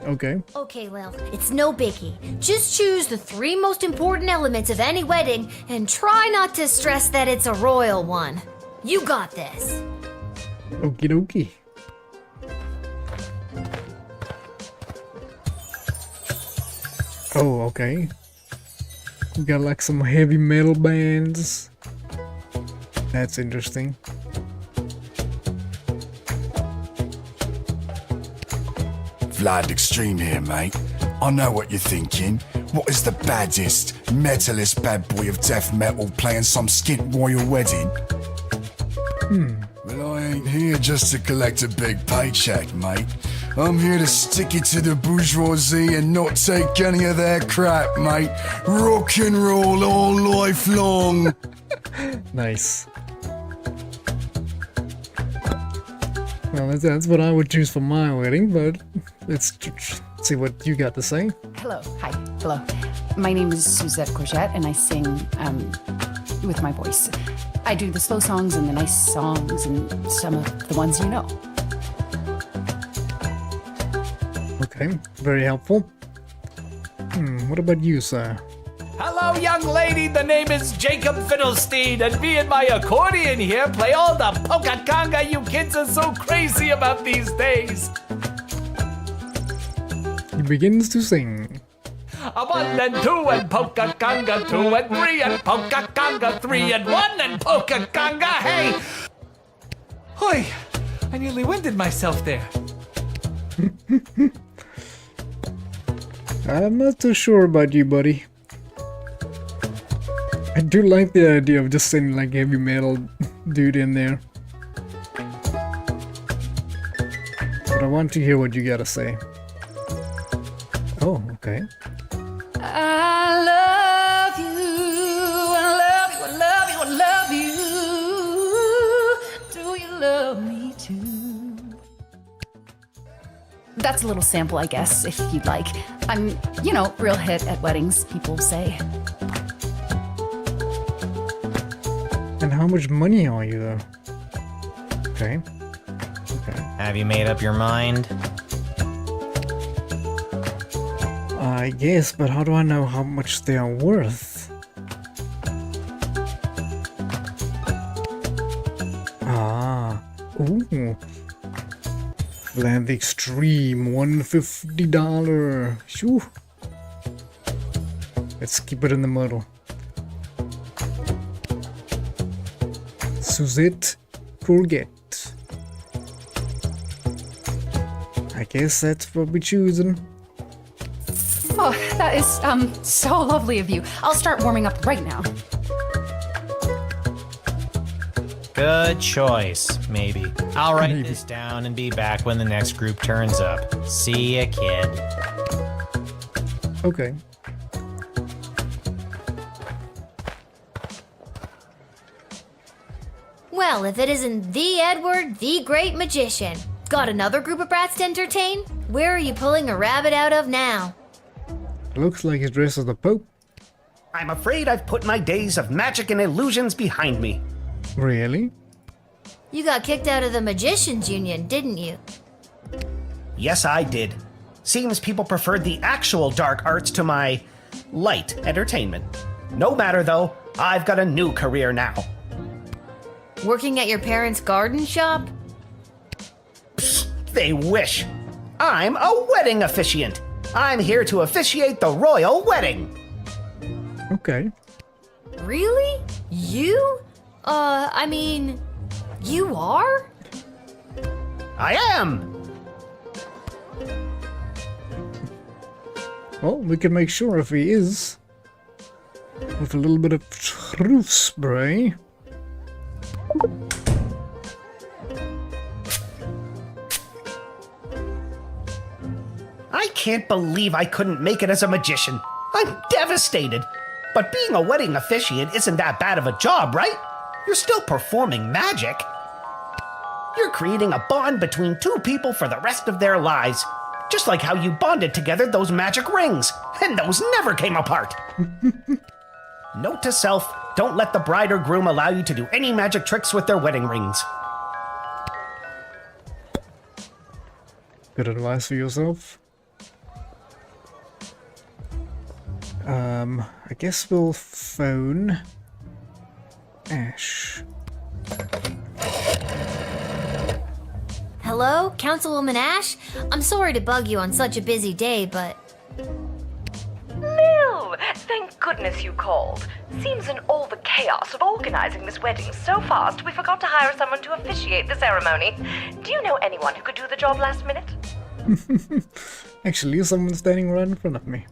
Okay. Okay, Lil, it's no biggie. Just choose the 3 most important elements of any wedding and try not to stress that it's a royal one. You got this. Okie dokie. Oh, okay. We got like some heavy metal bands. That's interesting. Vlad Extreme here, mate. I know what you're thinking. What is the baddest, metalist bad boy of death metal playing some skint royal wedding? Well, I ain't here just to collect a big paycheck, mate. I'm here to stick it to the bourgeoisie and not take any of their crap, mate. Rock and roll all life long. Nice. Well, that's what I would choose for my wedding, but let's see what you got to say. Hello. Hi. Hello. My name is Suzette Courgette, and I sing with my voice. I do the slow songs and the nice songs and some of the ones you know. Okay, very helpful. What about you, sir? Hello, young lady. The name is Jacob Fiddlestein, and me and my accordion here play all the polka conga you kids are so crazy about these days. He begins to sing. A 1 and 2 and polka conga 2 and 3 and polka conga 3 and 1 and polka conga. Hey! Hoi! I nearly winded myself there. I'm not too sure about you, buddy. I do like the idea of just sending like heavy metal dude in there. But I want to hear what you gotta say. Oh, okay. I love you, I love you, I love you, I love you. Do you love me too? That's a little sample, I guess, if you'd like. I'm, real hit at weddings, people say. And how much money are you, though? Okay. Okay. Have you made up your mind? I guess, but how do I know how much they are worth? Ah. Ooh. Land the Extreme, $150. Shoo. Let's keep it in the middle. Suzette Courgette. I guess that's what we're choosing. Oh, that is, so lovely of you. I'll start warming up right now. Good choice, maybe. I'll write this down and be back when the next group turns up. See ya, kid. Okay. Well, if it isn't the Edward, the Great Magician. Got another group of brats to entertain? Where are you pulling a rabbit out of now? Looks like he's dressed as the Pope. I'm afraid I've put my days of magic and illusions behind me. Really? You got kicked out of the Magicians Union, didn't you? Yes, I did. Seems people preferred the actual dark arts to my light entertainment. No matter though, I've got a new career now. Working at your parents' garden shop? They wish. I'm a wedding officiant. I'm here to officiate the royal wedding. Okay. Really? You? You are? I am. Well, we can make sure if he is. With a little bit of truth spray. I can't believe I couldn't make it as a magician. I'm devastated. But being a wedding officiant isn't that bad of a job, right? You're still performing magic. You're creating a bond between two people for the rest of their lives. Just like how you bonded together those magic rings. And those never came apart. Note to self, don't let the bride or groom allow you to do any magic tricks with their wedding rings. Good advice for yourself. I guess we'll phone Ash. Hello, Councilwoman Ash? I'm sorry to bug you on such a busy day, but... Lil! Thank goodness you called. Seems in all the chaos of organizing this wedding so fast, we forgot to hire someone to officiate the ceremony. Do you know anyone who could do the job last minute? Actually, someone's standing right in front of me.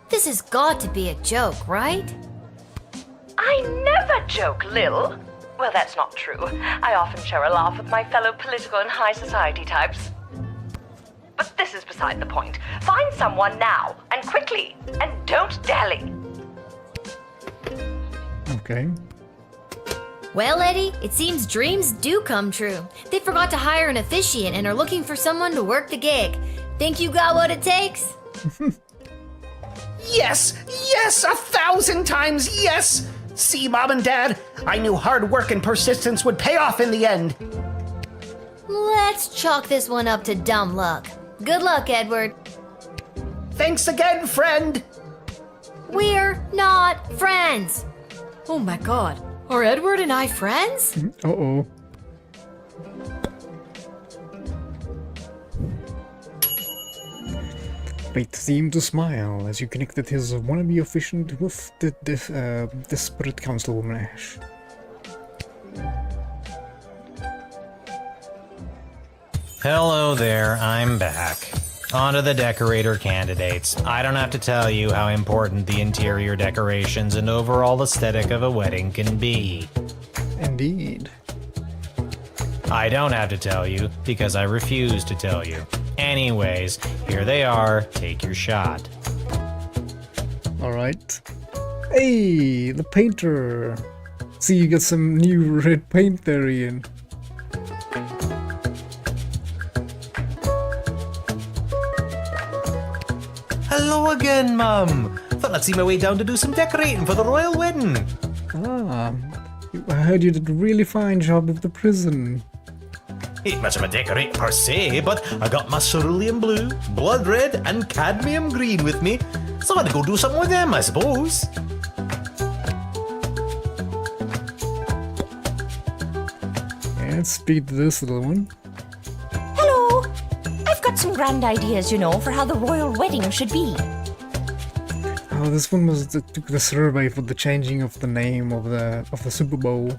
This has got to be a joke, right? I never joke, Lil. Well, that's not true. I often share a laugh with my fellow political and high society types. But this is beside the point. Find someone now, and quickly, and don't dally. Okay. Well, Eddie, it seems dreams do come true. They forgot to hire an officiant and are looking for someone to work the gig. Think you got what it takes? Yes! Yes! 1,000 times yes! See, Mom and Dad, I knew hard work and persistence would pay off in the end. Let's chalk this one up to dumb luck. Good luck, Edward. Thanks again, friend! We're not friends. Oh my god. Are Edward and I friends? Uh-oh. Fate seemed to smile as you connected his wannabe officiant with the desperate Councilwoman Ash. Hello there, I'm back. On to the decorator candidates. I don't have to tell you how important the interior decorations and overall aesthetic of a wedding can be. Indeed. I don't have to tell you, because I refuse to tell you. Anyways, here they are. Take your shot. Alright. Hey, the painter! See, you got some new red paint there, Ian. Hello again, Mum. Thought I'd see my way down to do some decorating for the royal wedding. Ah, I heard you did a really fine job of the prison. Ain't much of a decorate per se, but I got my cerulean blue, blood red, and cadmium green with me, so I had to go do something with them, I suppose. Let's speed to this little one. Hello! I've got some grand ideas, you know, for how the royal wedding should be. Oh, this one was the survey for the changing of the name of the Super Bowl.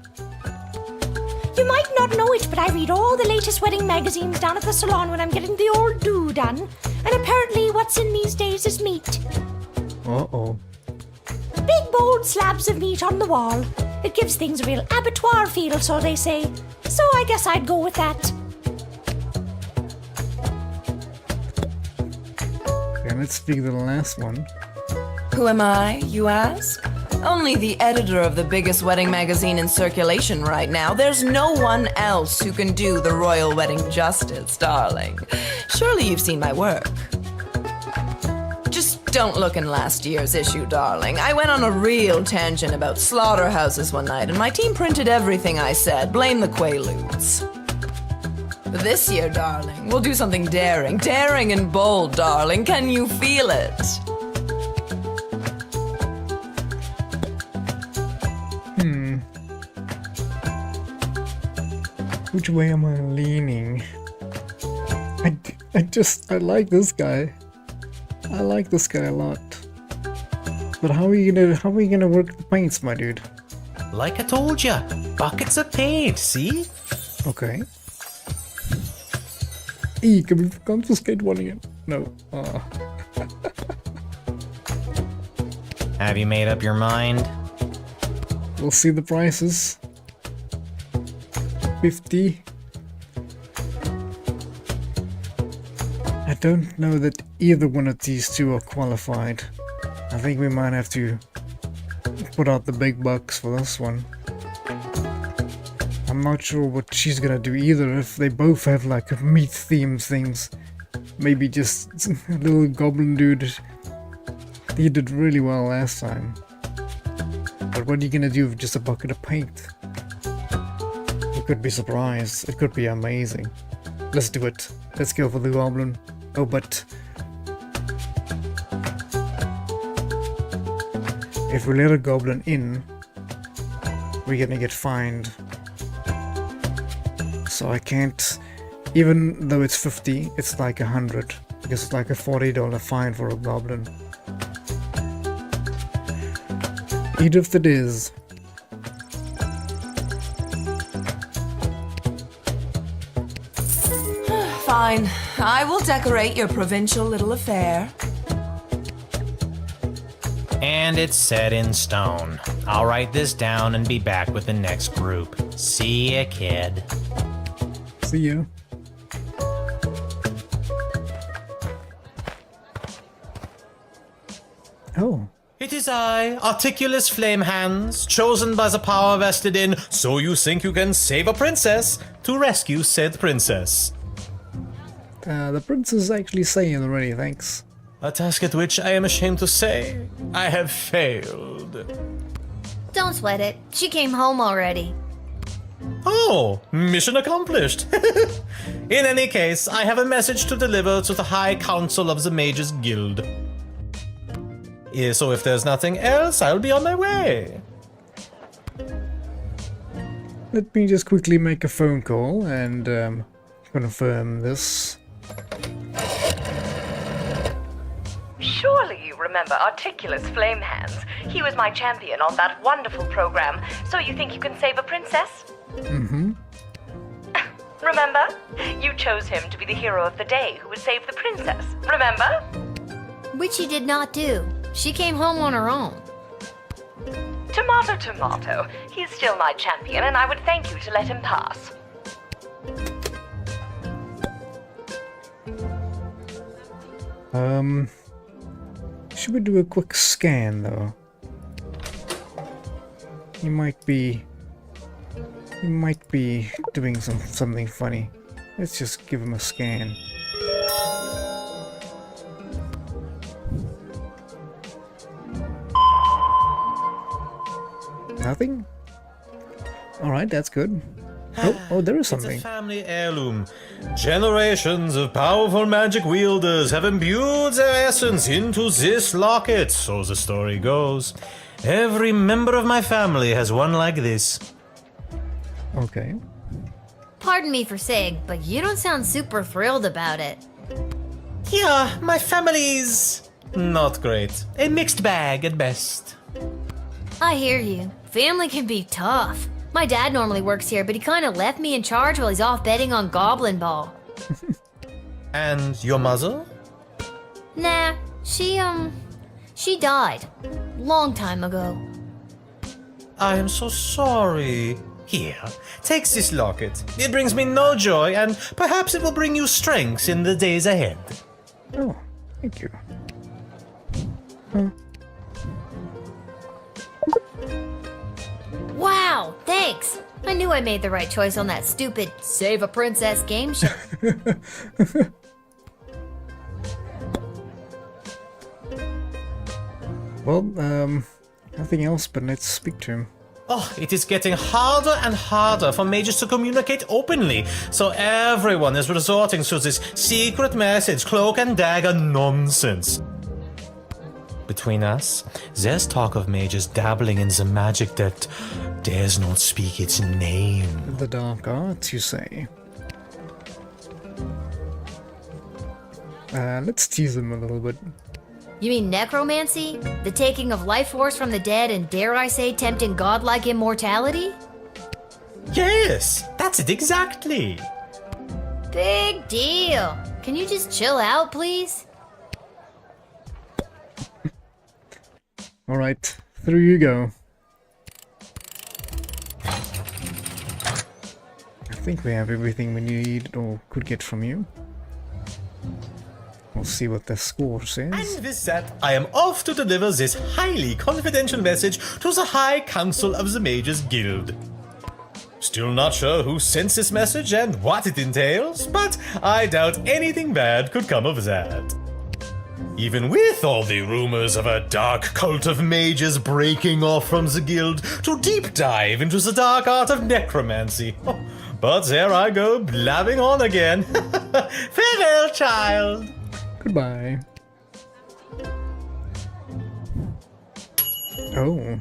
You might not know it, but I read all the latest wedding magazines down at the salon when I'm getting the old do done. And apparently what's in these days is meat. Uh-oh. Big bold slabs of meat on the wall. It gives things a real abattoir feel, so they say. So I guess I'd go with that. Okay, let's speak the last one. Who am I, you ask? Only the editor of the biggest wedding magazine in circulation right now. There's no one else who can do the royal wedding justice, darling. Surely you've seen my work. Just don't look in last year's issue, darling. I went on a real tangent about slaughterhouses one night, and my team printed everything I said. Blame the Quaaludes. This year, darling, we'll do something daring. Daring and bold, darling. Can you feel it? Which way am I leaning? I like this guy. I like this guy a lot. But how are you gonna work the paints, my dude? Like I told ya, buckets of paint, see? Okay. E, can we confiscate one again? No. Have you made up your mind? We'll see the prices. 50. I don't know that either one of these two are qualified. I think we might have to put out the big bucks for this one. I'm not sure what she's gonna do either, if they both have like meat themed things. Maybe just a little goblin dude. He did really well last time. But what are you gonna do with just a bucket of paint? You could be surprised. It could be amazing. Let's do it. Let's go for the goblin. Oh, but if we let a goblin in, we're gonna get fined. So I can't, even though it's 50, it's like 100, because it's like a $40 fine for a goblin. Edith it is. Fine. I will decorate your provincial little affair. And it's set in stone. I'll write this down and be back with the next group. See ya, kid. See you. Oh. It is I, Articulous Flame Hands, chosen by the power vested in So You Think You Can Save a Princess, to rescue said princess. The princess is actually saying already, thanks. A task at which I am ashamed to say I have failed. Don't sweat it. She came home already. Oh, mission accomplished. In any case, I have a message to deliver to the High Council of the Mages Guild. So if there's nothing else, I'll be on my way. Let me just quickly make a phone call and confirm this. Surely you remember Articulous Flame Hands. He was my champion on that wonderful program. So you think you can save a princess? Mm-hmm. Remember? You chose him to be the hero of the day who would save the princess. Remember? Which he did not do. She came home on her own. Tomato, tomato. He's still my champion, and I would thank you to let him pass. Should we do a quick scan though? He might be doing something funny. Let's just give him a scan. Nothing? Alright, that's good. Oh, there is something. It's a family heirloom. Generations of powerful magic wielders have imbued their essence into this locket, so the story goes. Every member of my family has one like this. Okay. Pardon me for saying, but you don't sound super thrilled about it. Yeah, my family's not great. A mixed bag at best. I hear you. Family can be tough. My dad normally works here, but he kind of left me in charge while he's off betting on Goblin Ball. And your mother? Nah, she died. Long time ago. I am so sorry. Here, take this locket. It brings me no joy, and perhaps it will bring you strength in the days ahead. Oh, thank you. Wow, thanks. I knew I made the right choice on that stupid Save a Princess game show. Well, nothing else, but let's speak to him. Oh, it is getting harder and harder for mages to communicate openly, so everyone is resorting to this secret message, cloak and dagger nonsense. Between us, there's talk of mages dabbling in the magic that dares not speak its name. The dark arts, you say? Let's tease them a little bit. You mean necromancy? The taking of life force from the dead and, dare I say, tempting godlike immortality? Yes, that's it exactly. Big deal. Can you just chill out, please? Alright, through you go. I think we have everything we need or could get from you. We'll see what the score says. And with that, I am off to deliver this highly confidential message to the High Council of the Mages Guild. Still not sure who sent this message and what it entails, but I doubt anything bad could come of that. Even with all the rumors of a dark cult of mages breaking off from the guild to deep dive into the dark art of necromancy. Oh, but there I go, blabbing on again. Farewell, child. Goodbye. Oh.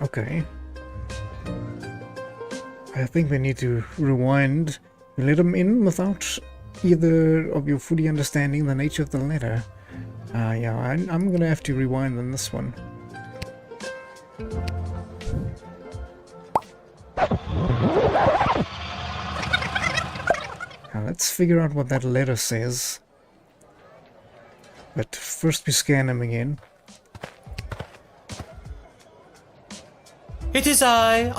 Okay. I think we need to rewind. You let them in without either of you fully understanding the nature of the letter. Yeah, I'm gonna have to rewind on this one. Now let's figure out what that letter says. But first we scan them again. It is I,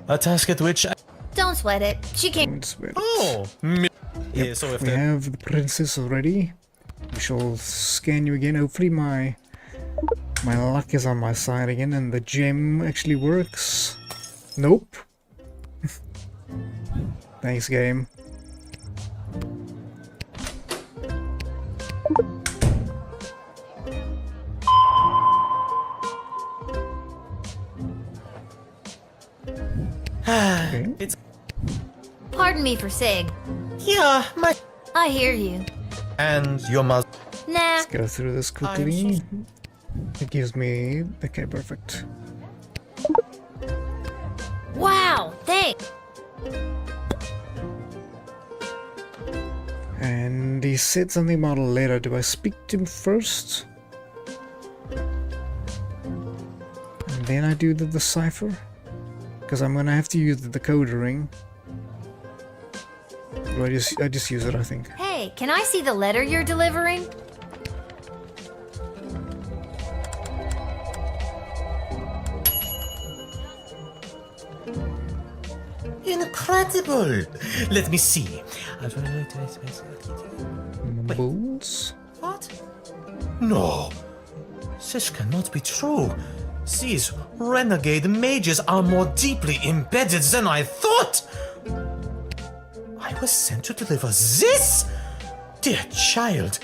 a task at which I... Don't sweat it. She can't. Oh, yeah, so if we have the princess already. We shall scan you again. Hopefully my luck is on my side again and the gem actually works. Nope. Thanks, game. Okay. It's... Pardon me for saying. Yeah, I hear you. And your mother... Nah. Let's go through this quickly. It gives me... Okay, perfect. Wow, thanks. And he said something about a letter. Do I speak to him first? And then I do the decipher? Because I'm gonna have to use the decoder ring. Or I just use it, I think. Hey, can I see the letter you're delivering? Incredible! Let me see. Bulls? What? No. This cannot be true. These renegade mages are more deeply embedded than I thought. I was sent to deliver this? Dear child,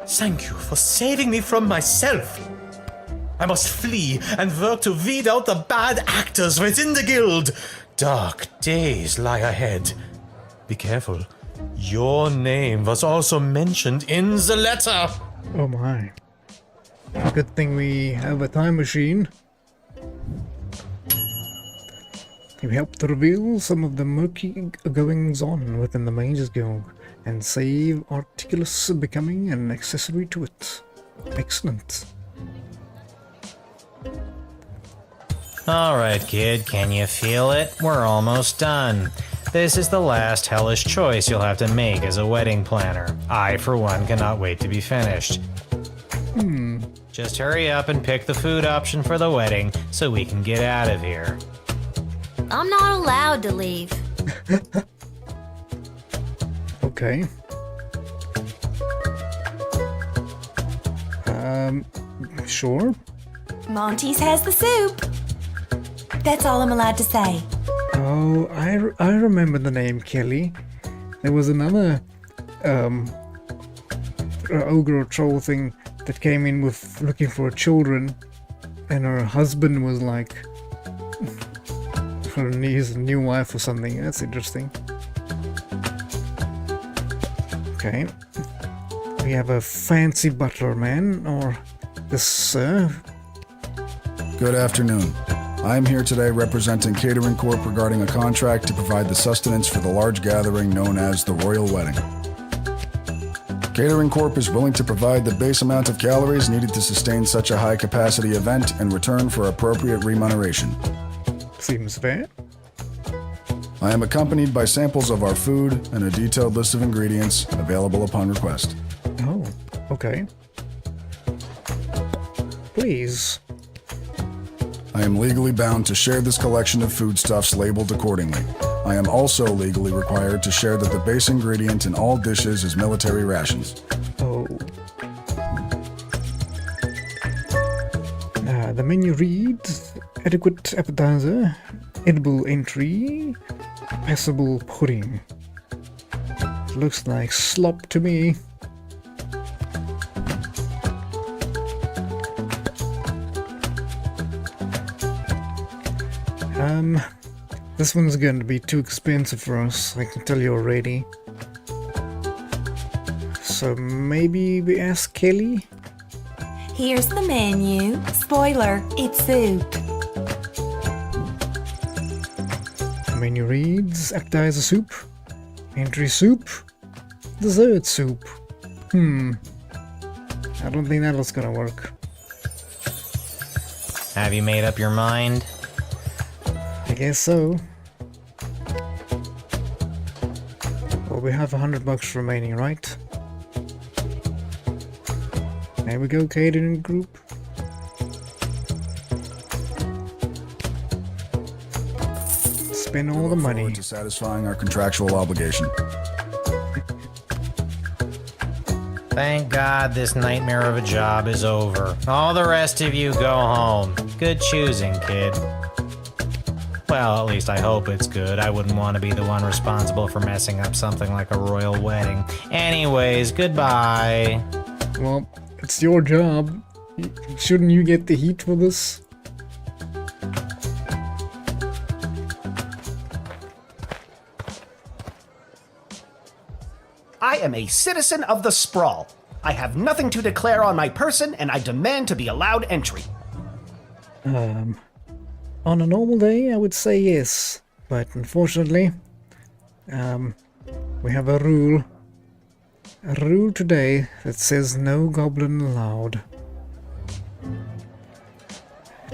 thank you for saving me from myself. I must flee and work to weed out the bad actors within the guild. Dark days lie ahead. Be careful. Your name was also mentioned in the letter. Oh my. Good thing we have a time machine. You helped reveal some of the murky goings-on within the Mages Guild and save Articulus becoming an accessory to it. Excellent. Alright, kid, can you feel it? We're almost done. This is the last hellish choice you'll have to make as a wedding planner. I, for one, cannot wait to be finished. Just hurry up and pick the food option for the wedding so we can get out of here. I'm not allowed to leave. Okay. Sure. Monty's has the soup. That's all I'm allowed to say. Oh, I remember the name Kelly. There was another ogre or troll thing that came in with looking for children, and her husband was like her his new wife or something. That's interesting. Okay. We have a fancy butler man, or this sir. Good afternoon. I am here today representing Catering Corp regarding a contract to provide the sustenance for the large gathering known as the Royal Wedding. Catering Corp is willing to provide the base amount of calories needed to sustain such a high-capacity event in return for appropriate remuneration. Seems fair. I am accompanied by samples of our food and a detailed list of ingredients available upon request. Oh, okay. Please. I am legally bound to share this collection of foodstuffs labeled accordingly. I am also legally required to share that the base ingredient in all dishes is military rations. Oh. The menu reads adequate appetizer, edible entry, passable pudding. Looks like slop to me. This one's going to be too expensive for us, I can tell you already. So maybe we ask Kelly? Here's the menu. Spoiler, it's soup. The menu reads appetizer soup, entry soup, dessert soup. I don't think that was gonna work. Have you made up your mind? I guess so. Well, we have $100 remaining, right? There we go, catering group. Spend all the money. To satisfying our contractual obligation. Thank God this nightmare of a job is over. All the rest of you go home. Good choosing, kid. Well, at least I hope it's good. I wouldn't want to be the one responsible for messing up something like a royal wedding. Anyways, goodbye. Well, it's your job. Shouldn't you get the heat for this? I am a citizen of the Sprawl. I have nothing to declare on my person, and I demand to be allowed entry. On a normal day, I would say yes, but unfortunately, we have a rule today that says no goblin allowed.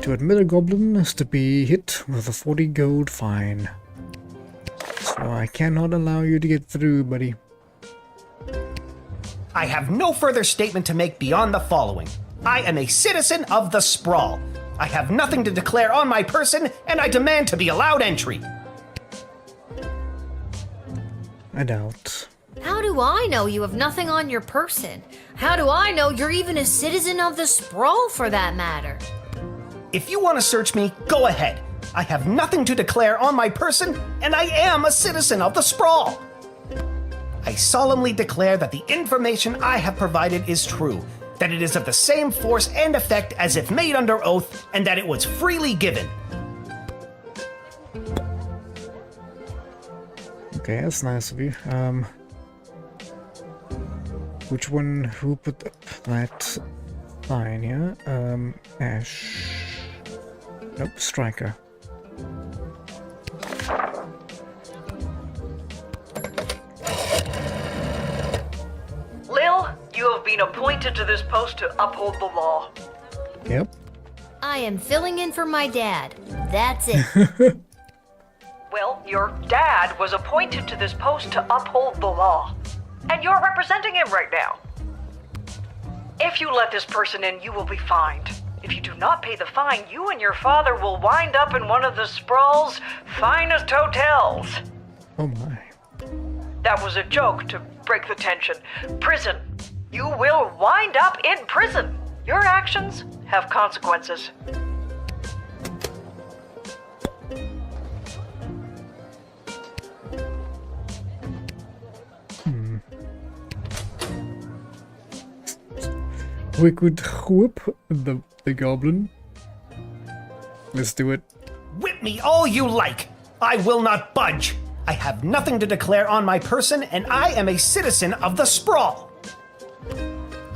To admit a goblin is to be hit with a 40 gold fine. So I cannot allow you to get through, buddy. I have no further statement to make beyond the following. I am a citizen of the Sprawl. I have nothing to declare on my person, and I demand to be allowed entry. I doubt. How do I know you have nothing on your person? How do I know you're even a citizen of the Sprawl, for that matter? If you want to search me, go ahead. I have nothing to declare on my person, and I am a citizen of the Sprawl. I solemnly declare that the information I have provided is true, that it is of the same force and effect as if made under oath, and that it was freely given. Okay, that's nice of you. Which one, who put up that line here? Ash. Nope, Striker. Lil, you have been appointed to this post to uphold the law. Yep. I am filling in for my dad. That's it. Well, your dad was appointed to this post to uphold the law. And you're representing him right now. If you let this person in, you will be fined. If you do not pay the fine, you and your father will wind up in one of the Sprawl's finest hotels. Oh my. That was a joke to break the tension. Prison. You will wind up in prison. Your actions have consequences. We could whoop the goblin. Let's do it. Whip me all you like. I will not budge. I have nothing to declare on my person, and I am a citizen of the Sprawl.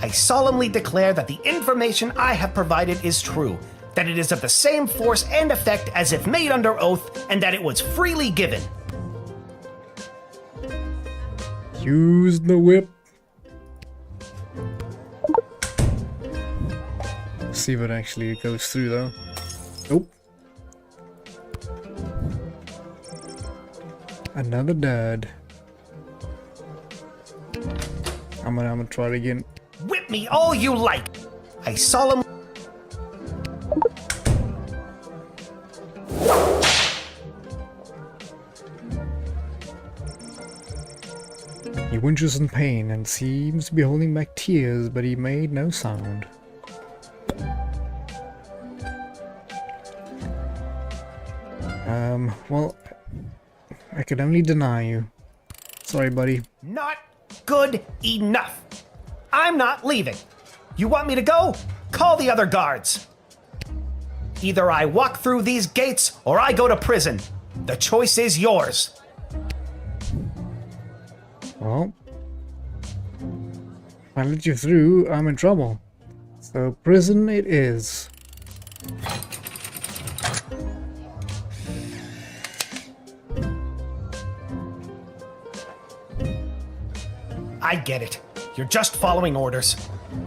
I solemnly declare that the information I have provided is true, that it is of the same force and effect as if made under oath, and that it was freely given. Use the whip. See what actually goes through though. Nope. Another dud. I'm gonna try it again. Whip me all you like. I solemnly... He winches in pain and seems to be holding back tears, but he made no sound. Well, I could only deny you. Sorry, buddy. Not good enough. I'm not leaving. You want me to go? Call the other guards. Either I walk through these gates or I go to prison. The choice is yours. Well, if I let you through, I'm in trouble. So prison it is. I get it. You're just following orders.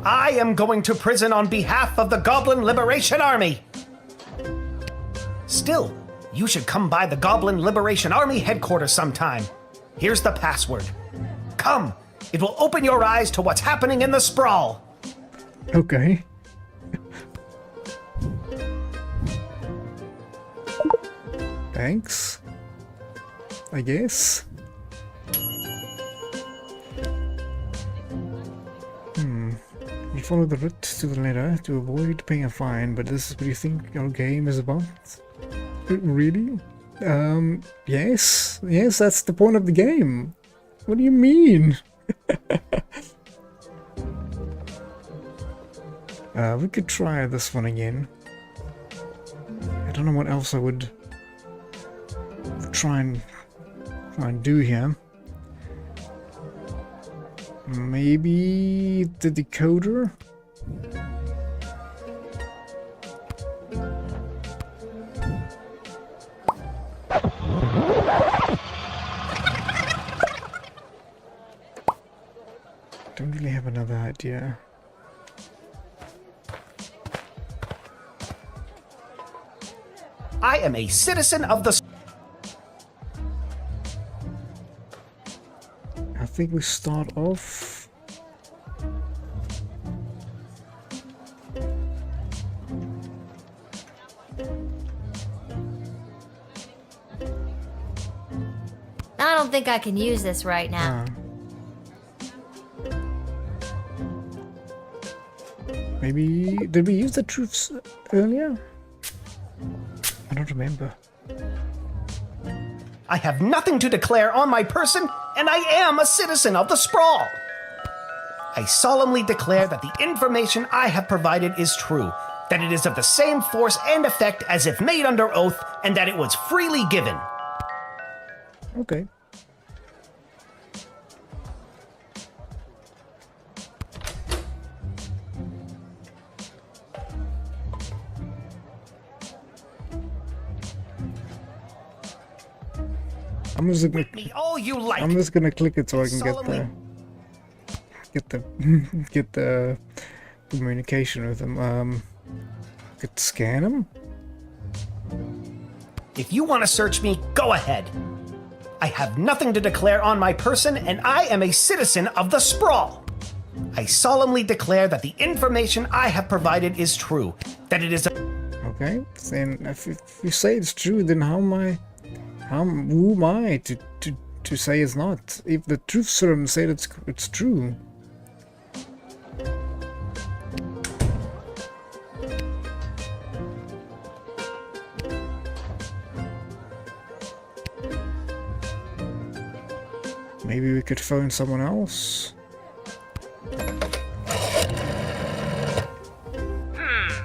I am going to prison on behalf of the Goblin Liberation Army. Still, you should come by the Goblin Liberation Army headquarters sometime. Here's the password. Come, it will open your eyes to what's happening in the Sprawl. Okay. Thanks. I guess. You follow the route to the letter to avoid paying a fine, but this is what you think your game is about? Really? Yes. Yes, that's the point of the game. What do you mean? We could try this one again. I don't know what else I would try and do here. Maybe the decoder? Don't really have another idea. I am a citizen of the... I think we start off... I don't think I can use this right now. Maybe... Did we use the truths earlier? I don't remember. I have nothing to declare on my person, and I am a citizen of the Sprawl. I solemnly declare that the information I have provided is true, that it is of the same force and effect as if made under oath, and that it was freely given. Okay. I'm just gonna, all you like. I'm just gonna click it so I can get the communication with him. Could scan him. If you want to search me, go ahead. I have nothing to declare on my person, and I am a citizen of the Sprawl. I solemnly declare that the information I have provided is true, that it is Okay, then if you say it's true, then who am I to say it's not? If the truth serum said it's true. Maybe we could phone someone else.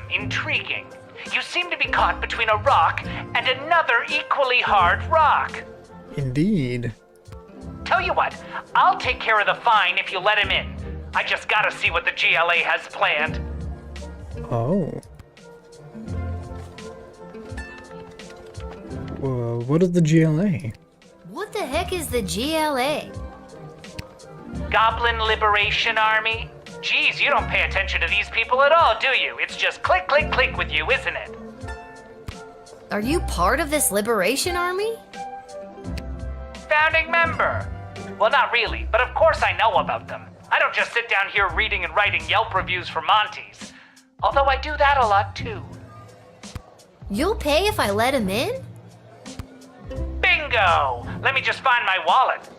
Intriguing. You seem to be caught between a rock and another equally hard rock. Indeed. Tell you what, I'll take care of the fine if you let him in. I just gotta see what the GLA has planned. Oh. What is the GLA? What the heck is the GLA? Goblin Liberation Army? Geez, you don't pay attention to these people at all, do you? It's just click, click, click with you, isn't it? Are you part of this liberation army? Founding member. Well, not really, but of course I know about them. I don't just sit down here reading and writing Yelp reviews for Monty's. Although I do that a lot too. You'll pay if I let him in? Bingo! Let me just find my wallet.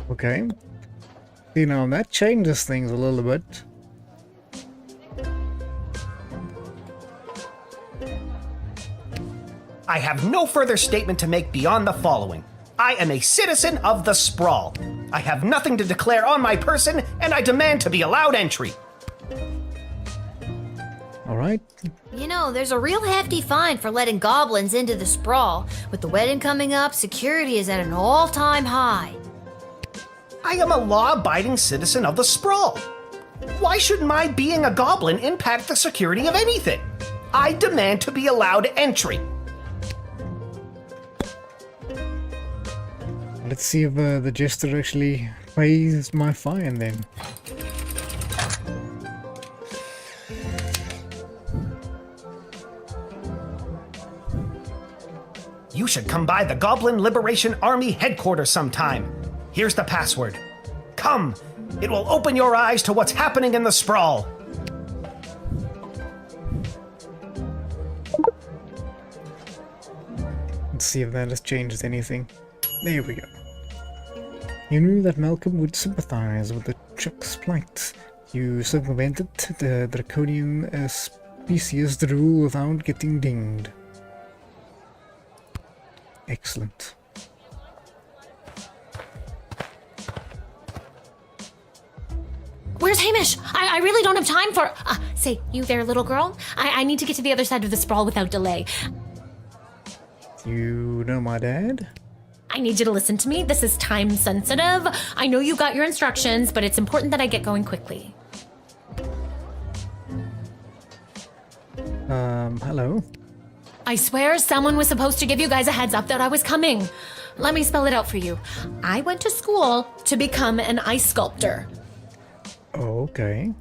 Okay. You know, that changes things a little bit. I have no further statement to make beyond the following. I am a citizen of the Sprawl. I have nothing to declare on my person, and I demand to be allowed entry. Alright. You know, there's a real hefty fine for letting goblins into the sprawl. With the wedding coming up, security is at an all-time high. I am a law-abiding citizen of the Sprawl. Why should my being a goblin impact the security of anything? I demand to be allowed entry. Let's see if the jester actually pays my fine then. You should come by the Goblin Liberation Army headquarters sometime. Here's the password. Come, it will open your eyes to what's happening in the Sprawl. Let's see if that has changed anything. There we go. You knew that Malcolm would sympathize with the Chuck's plight. You circumvented the draconian species rule without getting dinged. Excellent. Where's Hamish? I really don't have time for... say, you there, little girl? I need to get to the other side of the sprawl without delay. You know my dad? I need you to listen to me. This is time sensitive. I know you got your instructions, but it's important that I get going quickly. Hello? I swear someone was supposed to give you guys a heads up that I was coming. Let me spell it out for you. I went to school to become an ice sculptor. Okay.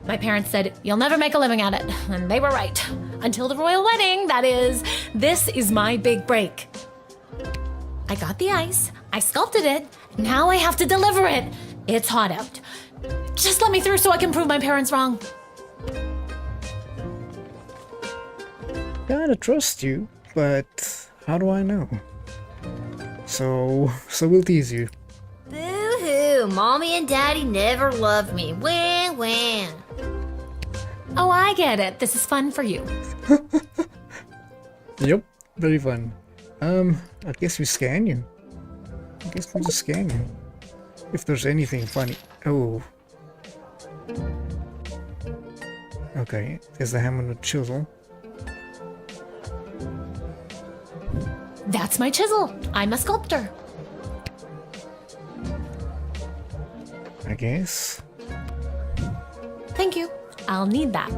My parents said, you'll never make a living at it. And they were right. Until the royal wedding, that is. This is my big break. I got the ice. I sculpted it. Now I have to deliver it. It's hot out. Just let me through so I can prove my parents wrong. Kinda trust you, but how do I know? So we'll tease you. Boo-hoo, Mommy and Daddy never loved me. Wah, wah. Oh, I get it. This is fun for you. Yep, very fun. I guess we scan you. I guess we'll just scan you. If there's anything funny. Oh. Okay, there's the hammer and the chisel. That's my chisel. I'm a sculptor. I guess. Thank you. I'll need that.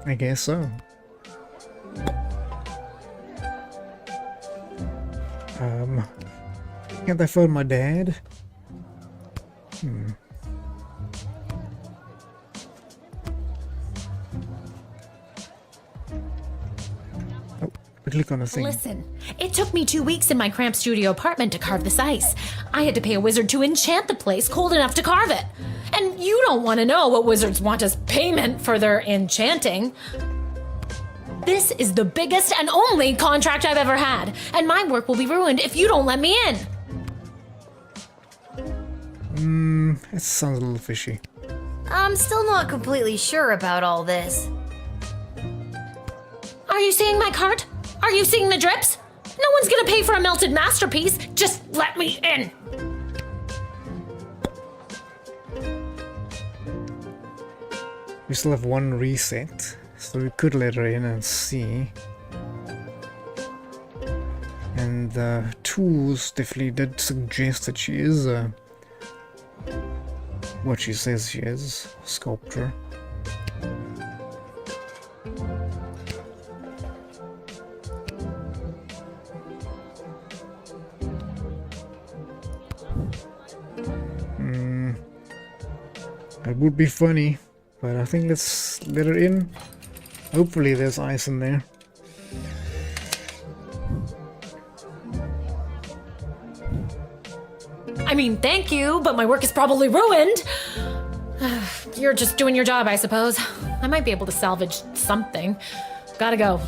I guess so. Can't I phone my dad? Oh, click on the thing. Listen, it took me 2 weeks in my cramped studio apartment to carve this ice. I had to pay a wizard to enchant the place cold enough to carve it. And you don't want to know what wizards want as payment for their enchanting. This is the biggest and only contract I've ever had, and my work will be ruined if you don't let me in. That sounds a little fishy. I'm still not completely sure about all this. Are you seeing my cart? Are you seeing the drips? No one's gonna pay for a melted masterpiece. Just let me in. We still have one reset, so we could let her in and see. And the tools definitely did suggest that she is what she says she is, sculptor. It would be funny, but I think let's let her in. Hopefully there's ice in there. I mean, thank you, but my work is probably ruined. You're just doing your job, I suppose. I might be able to salvage something. Gotta go.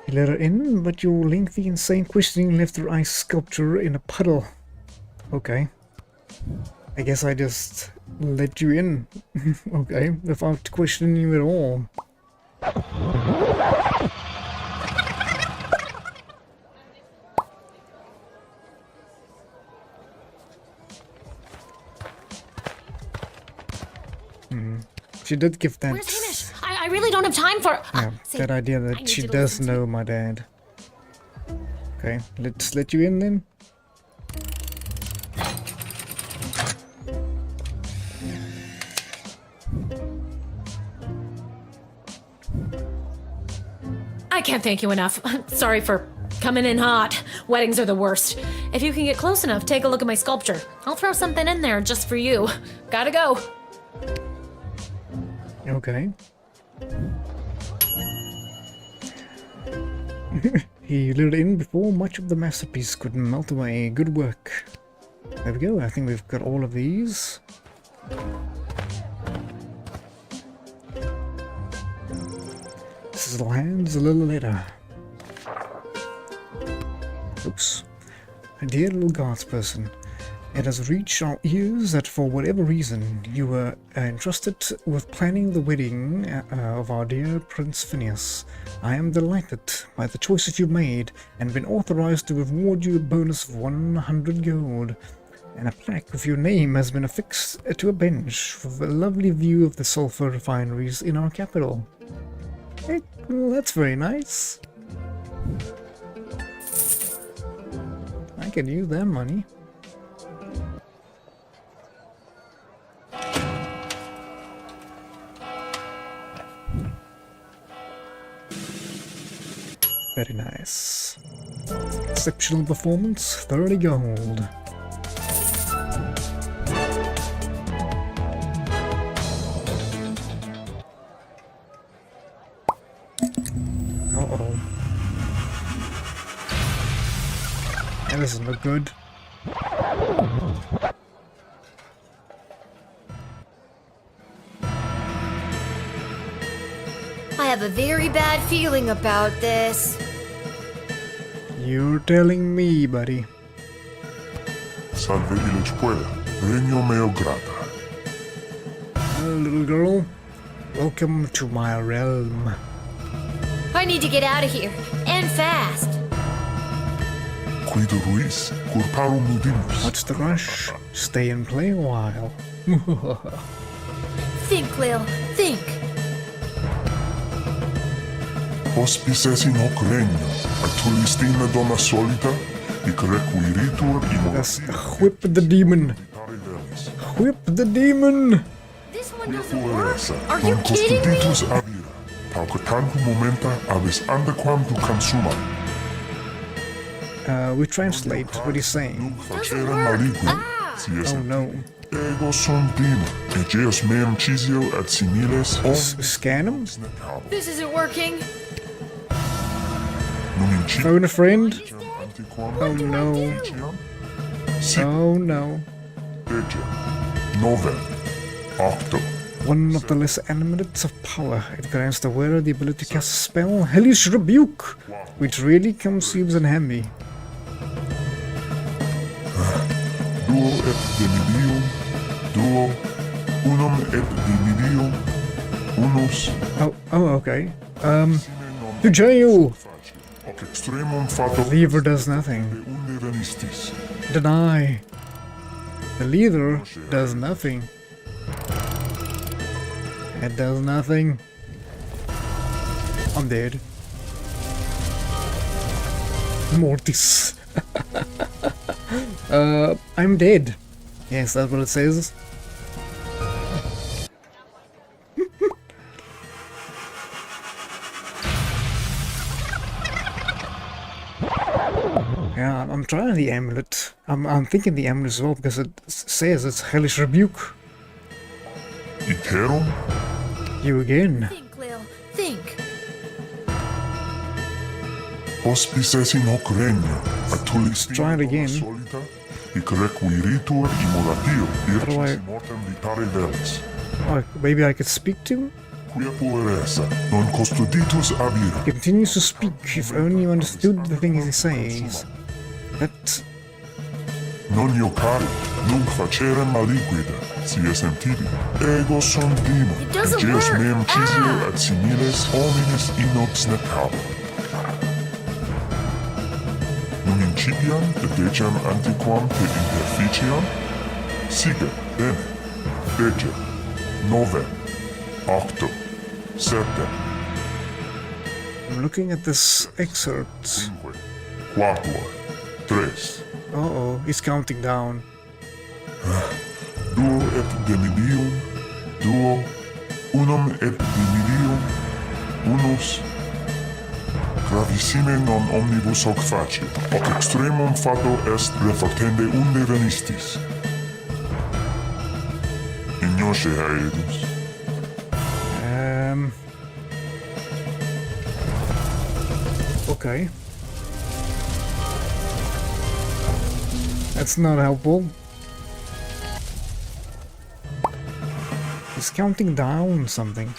You let her in, but your lengthy, insane questioning left her ice sculpture in a puddle. Okay. I guess I just let you in. Okay, without questioning you at all. She did give that. Where's Hamish? I really don't have time for. Yeah, that idea that she does know my dad. Okay, let's let you in then. I can't thank you enough. Sorry for coming in hot. Weddings are the worst. If you can get close enough, take a look at my sculpture. I'll throw something in there just for you. Gotta go. Okay. He lured in before much of the masterpiece could melt away. Good work. There we go. I think we've got all of these. Sizzle hands a little later. Oops. Dear little guardsperson, it has reached our ears that for whatever reason you were entrusted with planning the wedding of our dear Prince Phineas. I am delighted by the choices you made and been authorized to reward you a bonus of 100 gold. And a plaque with your name has been affixed to a bench with a lovely view of the sulfur refineries in our capital. Hey, well, that's very nice. I can use that money. Very nice. Exceptional performance, 30 gold. Uh-oh. That doesn't look good. I have a very bad feeling about this. You're telling me, buddy. Salve village puebla, regno meo grata. Hello, little girl. Welcome to my realm. I need to get out of here, and fast. Cuido Ruiz, curparum nudimus. What's the rush? Stay and play a while. Think, Lil, think. Hospices in hoc regno, actualistina donna solita, hic requiritur in Let's whip the demon. Whip the demon. This one doesn't work. Are you kidding me? Avira, paucatantu momenta aves andaquam tu consumat. We translate what he's saying. Facere maligno, Oh no. Ego sum dima, egeus meum cisio ad similes Scan him? This isn't working. Phone a friend? Oh no. Oh no. Novel. Octo. One of the less animates of power. It grants the wearer the ability to cast a spell, Hellish Rebuke, which really comes in handy. Duo et dimidium. Duo. Unum et dimidium. Unus. Oh, okay. To jail! Hoc extremum fato The lever does nothing. unde venistis. Deny. The lever does nothing. It does nothing. I'm dead. Mortis. I'm dead. Yes, that's what it says. Yeah, I'm trying the amulet. I'm thinking the amulet as well because it says it's hellish rebuke. Iterum? You again. Think, Lil. Think. Hospices in hoc regno, atulis Try it again. solita, hic requiritur immolatio, do I- virtus mortem vitare velis. Oh, maybe I could speak to him? Quia puer essa, non custoditus avira. He continues to speak, if only you understood the things he says. That... Non iocari, nunc facerem maliquida, si esem tibi. Ego sum dimo, doesn't egeus work. meum cisio et similes homines inox necabo. Nun incipiam decem antiquam te interficiam? Sige, bene. Dece, nove, octo, septem, I'm looking at this excerpt. quatuor, tres, Uh-oh, he's counting down. duo et demidium, duo, unum et dimidium, unus, gravissime non omnibus hoc facie, hoc extremum fato est refactende unde venistis. Ignoce haedus. Okay. That's not helpful. He's counting down something.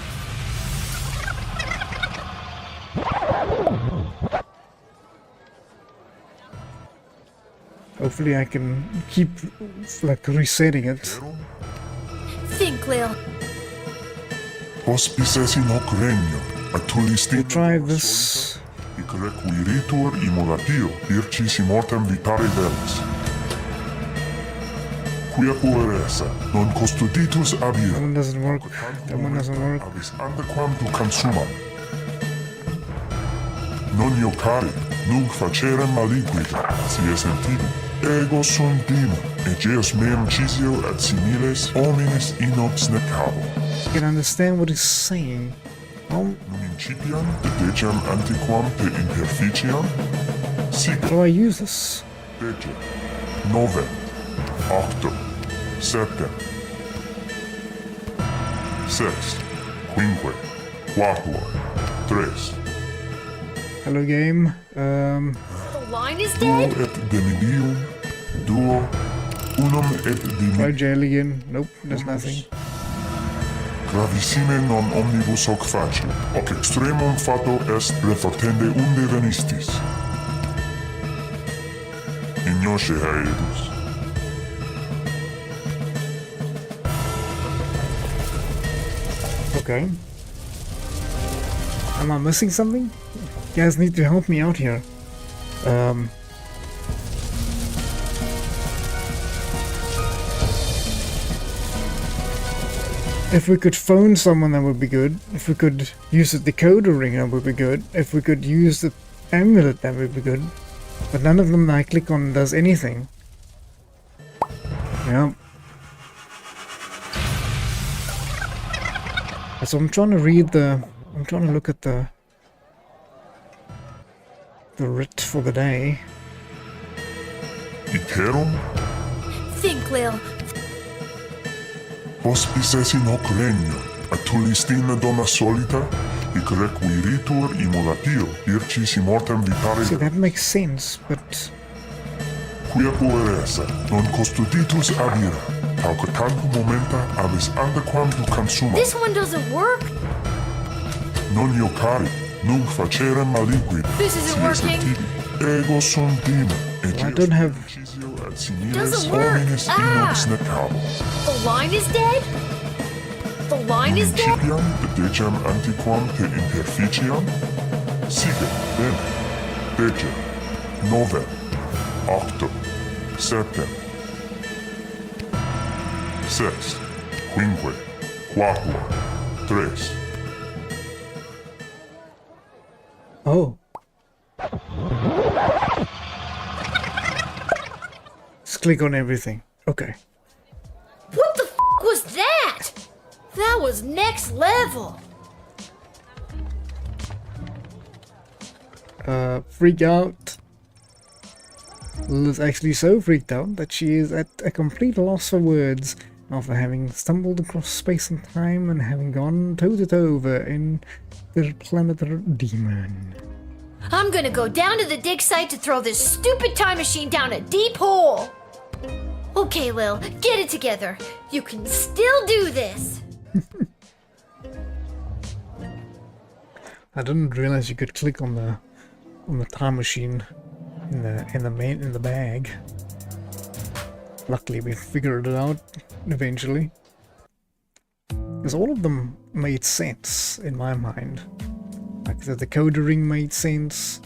Hopefully I can keep like resetting it. Think, Lil. Hospices in hoc regno, atulisti Try this. hic requiritur immolatio, vircis immortem vitare velis. Quia puer essa, non custoditus That avira. one doesn't work. That one doesn't work. Avis antequam tu consumam. Non iocari, nunc facerem maliquida, si esem tibi. Ego sum dimo, egeus meum cisio et similes homines inox necabo. I can understand what he's saying. Oh, Nun incipiam decem antiquam te interficiam? Sic, how do I use this? dece, nove, octo, septem, sex, quinque, quatuor, tres, Hello game. The line is duo dead? et demidium, duo, unum et Try dimidium, jail again. Nope, there's nothing. gravissime non omnibus hoc facie, hoc extremum fato est refactende unde venistis. Ignoce haedus. Okay. Am I missing something? You guys need to help me out here. If we could phone someone, that would be good. If we could use the decoder ring, that would be good. If we could use the amulet, that would be good. But none of them I click on does anything. Yeah. So I'm trying to read the... I'm trying to look at the writ for the day. Iterum? Think, Lil. Hospices in hoc regno, atulistina dona solita, hic requiritur immolatio, vircis immortem vitare See, that makes sense, but... Quia puer essa, non custoditus avira, pauca tantum momenta avis antequam tu consuma. This one doesn't work. Non iocari, nunc facerem maliquid. This isn't si esem working. tibi. Ego sum dima, I don't have... cisio et similes Doesn't work. homines inox necabo. The line is dead? The line is dead? Incipiam decem antiquam te interficiam? Sige, bene. 10, 9, 8, 7, 6, 5, 4, 3. Oh. Just click on everything. Okay. What the f was that? That was next level. Freak out. Lil's actually so freaked out that she is at a complete loss for words after having stumbled across space and time and having gone toe-to-toe over in the Interplanetary Demon. I'm gonna go down to the dig site to throw this stupid time machine down a deep hole. Okay, Lil, get it together. You can still do this. I didn't realize you could click on the time machine in the bag. Luckily, we figured it out eventually. Because all of them made sense in my mind. Like the decoder ring made sense.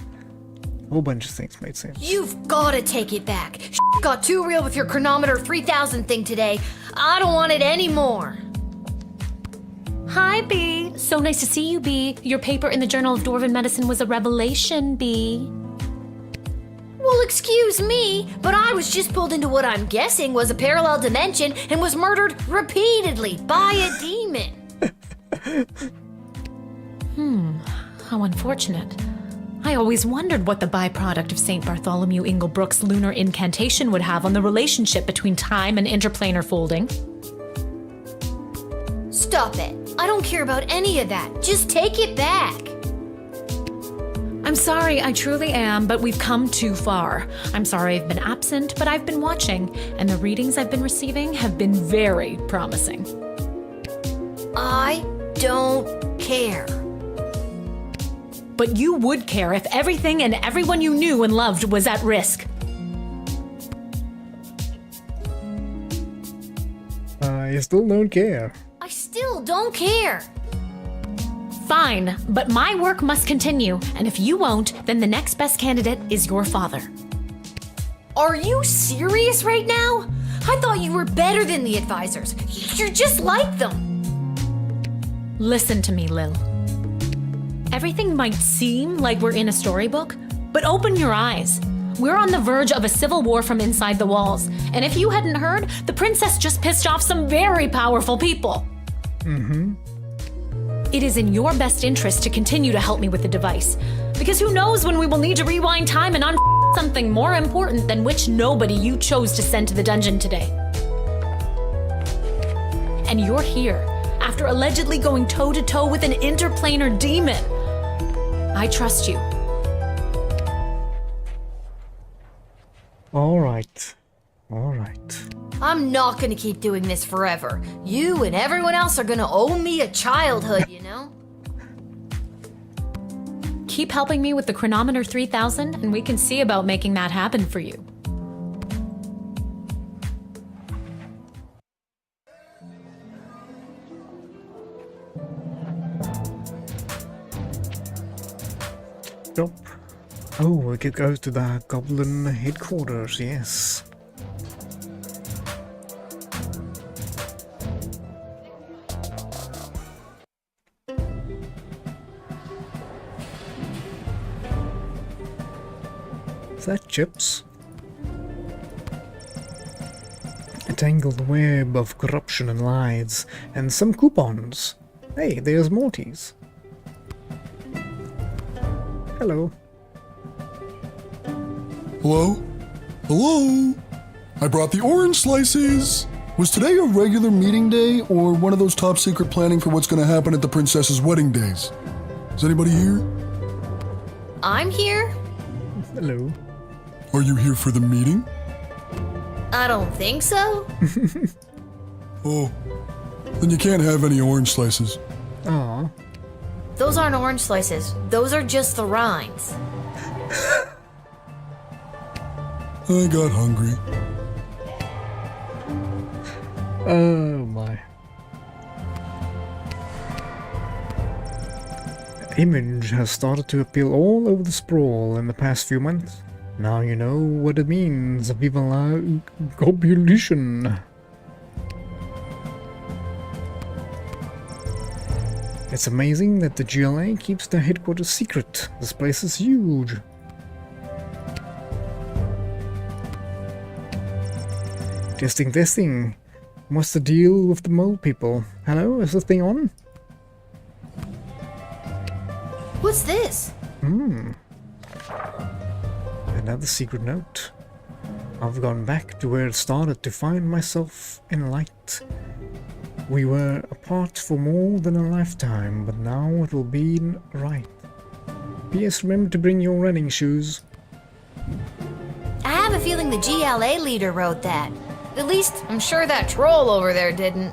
A whole bunch of things made sense. You've gotta take it back. Got too real with your chronometer 3000 thing today. I don't want it anymore. Hi, B. So nice to see you, B. Your paper in the Journal of Dwarven Medicine was a revelation, B. Well, excuse me, but I was just pulled into what I'm guessing was a parallel dimension and was murdered repeatedly by a demon. How unfortunate. I always wondered what the byproduct of St. Bartholomew Inglebrook's lunar incantation would have on the relationship between time and interplanar folding. Stop it. I don't care about any of that. Just take it back. I'm sorry, I truly am, but we've come too far. I'm sorry I've been absent, but I've been watching, and the readings I've been receiving have been very promising. I don't care. But you would care if everything and everyone you knew and loved was at risk. I still don't care. I still don't care. Fine, but my work must continue, and if you won't, then the next best candidate is your father. Are you serious right now? I thought you were better than the advisors. You're just like them. Listen to me, Lil. Everything might seem like we're in a storybook, but open your eyes. We're on the verge of a civil war from inside the walls, and if you hadn't heard, the princess just pissed off some very powerful people. It is in your best interest to continue to help me with the device, because who knows when we will need to rewind time and something more important than which nobody you chose to send to the dungeon today. And you're here, after allegedly going toe-to-toe with an interplanar demon. I trust you. Alright. I'm not gonna keep doing this forever. You and everyone else are gonna owe me a childhood, you know? Keep helping me with the chronometer 3000, and we can see about making that happen for you. Nope. Oh, we could go to the goblin headquarters, yes. Is that chips? A tangled web of corruption and lies, and some coupons. Hey, there's Morty's. Hello. Hello? Hello? I brought the orange slices! Was today a regular meeting day, or one of those top secret planning for what's gonna happen at the princess's wedding days? Is anybody here? I'm here? Hello. Are you here for the meeting? I don't think so. Oh, then you can't have any orange slices. Aw. Those aren't orange slices. Those are just the rinds. I got hungry. Oh my. image has started to appeal all over the sprawl in the past few months. Now you know what it means. People like gobulation. It's amazing that the GLA keeps their headquarters secret. This place is huge. Testing. What's the deal with the mole people? Hello, is this thing on? What's this? Another secret note. I've gone back to where it started to find myself in light. We were apart for more than a lifetime, but now it will be right. P.S. Remember to bring your running shoes. I have a feeling the GLA leader wrote that. At least, I'm sure that troll over there didn't.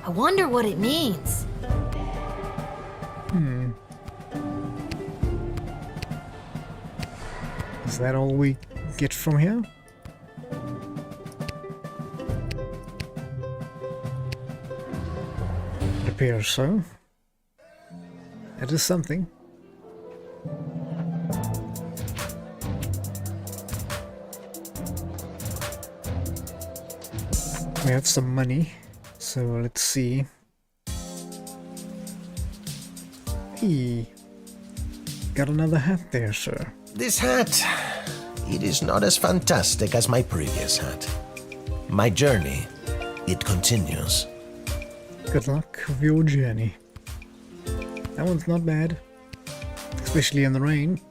I wonder what it means. Is that all we get from here? It appears so. That is something. We have some money, so let's see. Hey, got another hat there, sir. This hat, it is not as fantastic as my previous hat. My journey, it continues. Good luck with your journey. That one's not bad, especially in the rain.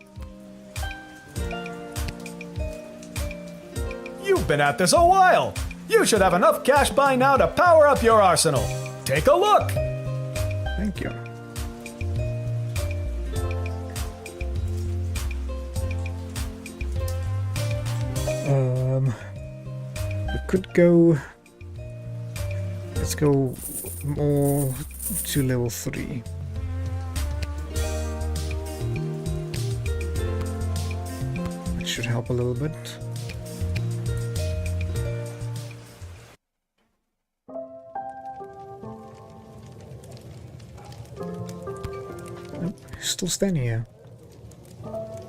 You've been at this a while. You should have enough cash by now to power up your arsenal. Take a look. Thank you. We could go. Let's go more to level 3. That should help a little bit. Nope, still standing here.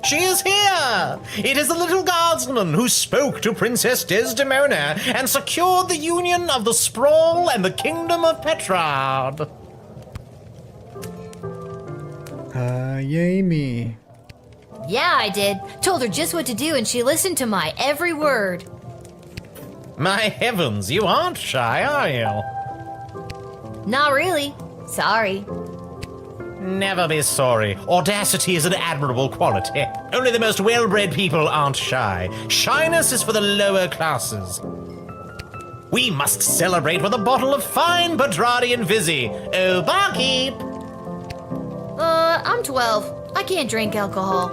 She is here! It is the Little Guardsman who spoke to Princess Desdemona and secured the union of the Sprawl and the Kingdom of Petrard. Yay me. Yeah, I did. Told her just what to do and she listened to my every word. My heavens, you aren't shy, are you? Not really. Sorry. Never be sorry. Audacity is an admirable quality. Only the most well-bred people aren't shy. Shyness is for the lower classes. We must celebrate with a bottle of fine Petrardian Vizzy. Oh, barkeep! I'm 12. I can't drink alcohol.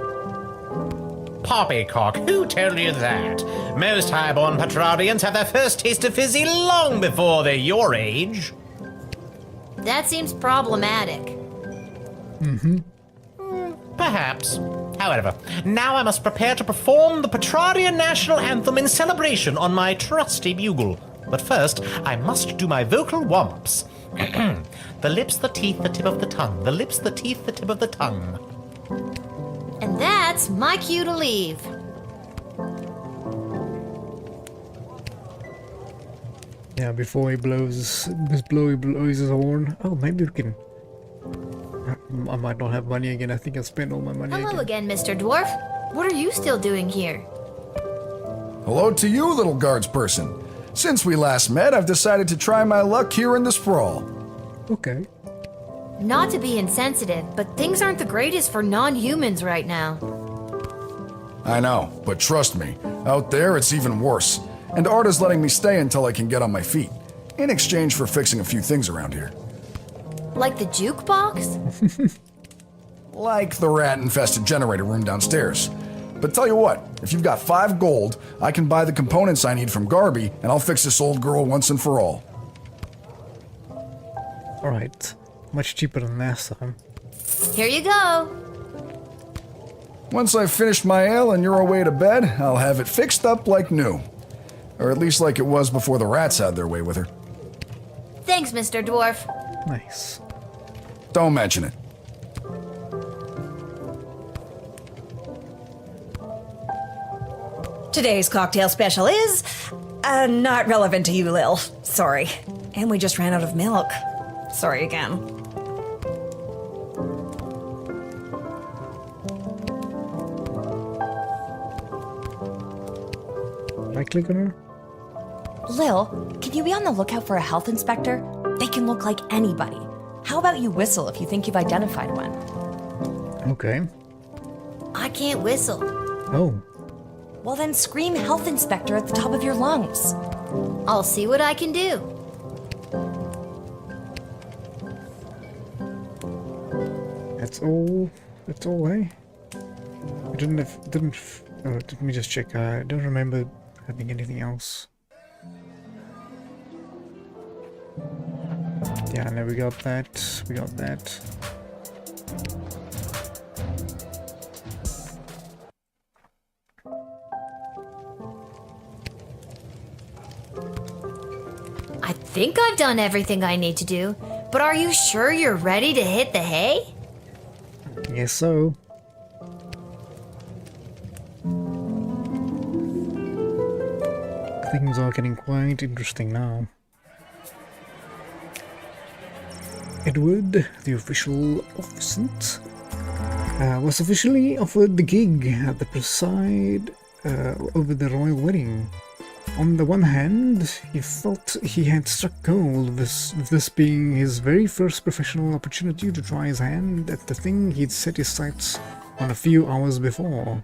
Poppycock, who told you that? Most highborn Petrardians have their first taste of Fizzy long before they're your age. That seems problematic. Perhaps. However, now I must prepare to perform the Petrardian national anthem in celebration on my trusty bugle. But first, I must do my vocal warm-ups. The lips, the teeth, the tip of the tongue. The lips, the teeth, the tip of the tongue. And that's my cue to leave. Yeah, before he blows his horn. Oh, maybe we can. I might not have money again. I think I spent all my money Hello again, Mr. Dwarf. What are you still doing here? Hello to you, little guards person. Since we last met, I've decided to try my luck here in the sprawl. Okay. Not to be insensitive, but things aren't the greatest for non-humans right now. I know, but trust me, out there it's even worse. And Arda's letting me stay until I can get on my feet, in exchange for fixing a few things around here. Like the jukebox? Like the rat-infested generator room downstairs. But tell you what, if you've got 5 gold, I can buy the components I need from Garby, and I'll fix this old girl once and for all. Alright. Much cheaper than last time. Here you go. Once I've finished my ale and you're away to bed, I'll have it fixed up like new. Or at least like it was before the rats had their way with her. Thanks, Mr. Dwarf. Nice. Don't mention it. Today's cocktail special is not relevant to you, Lil. Sorry. And we just ran out of milk. Sorry again. Right click on her? Lil, can you be on the lookout for a health inspector? They can look like anybody. How about you whistle if you think you've identified one? Okay. I can't whistle. Oh. Well then scream health inspector at the top of your lungs. I'll see what I can do. That's all, eh? I didn't, let me just check. I don't remember having anything else. Yeah, no, we got that. We got that. I think I've done everything I need to do, but are you sure you're ready to hit the hay? Yes, so. Things are getting quite interesting now. Edward, the official officant, was officially offered the gig at the preside over the royal wedding. On the one hand, he felt he had struck gold, this being his very first professional opportunity to try his hand at the thing he'd set his sights on a few hours before.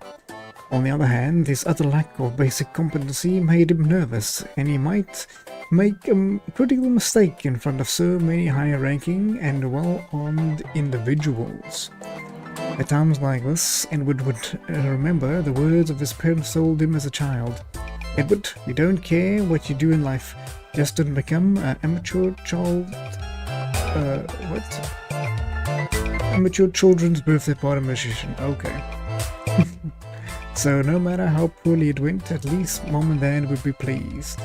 On the other hand, his utter lack of basic competency made him nervous, and he might make a critical mistake in front of so many high-ranking and well-armed individuals. At times like this, Edward would remember the words of his parents told him as a child. Edward, we don't care what you do in life, just don't become an amateur amateur children's birthday party musician. Okay. So no matter how poorly it went, at least Mom and Dad would be pleased.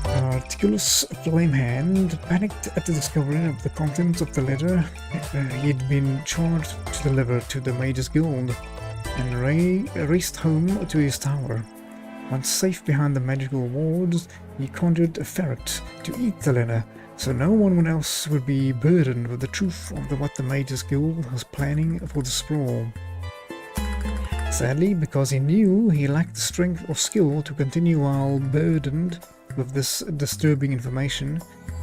Articulous Flamehand panicked at the discovery of the contents of the letter he'd been charged to deliver to the Mages Guild, and raced home to his tower. Once safe behind the magical wards, he conjured a ferret to eat the letter, so no one else would be burdened with the truth of what the Mages Guild was planning for the sprawl. Sadly, because he knew he lacked the strength or skill to continue while burdened with this disturbing information,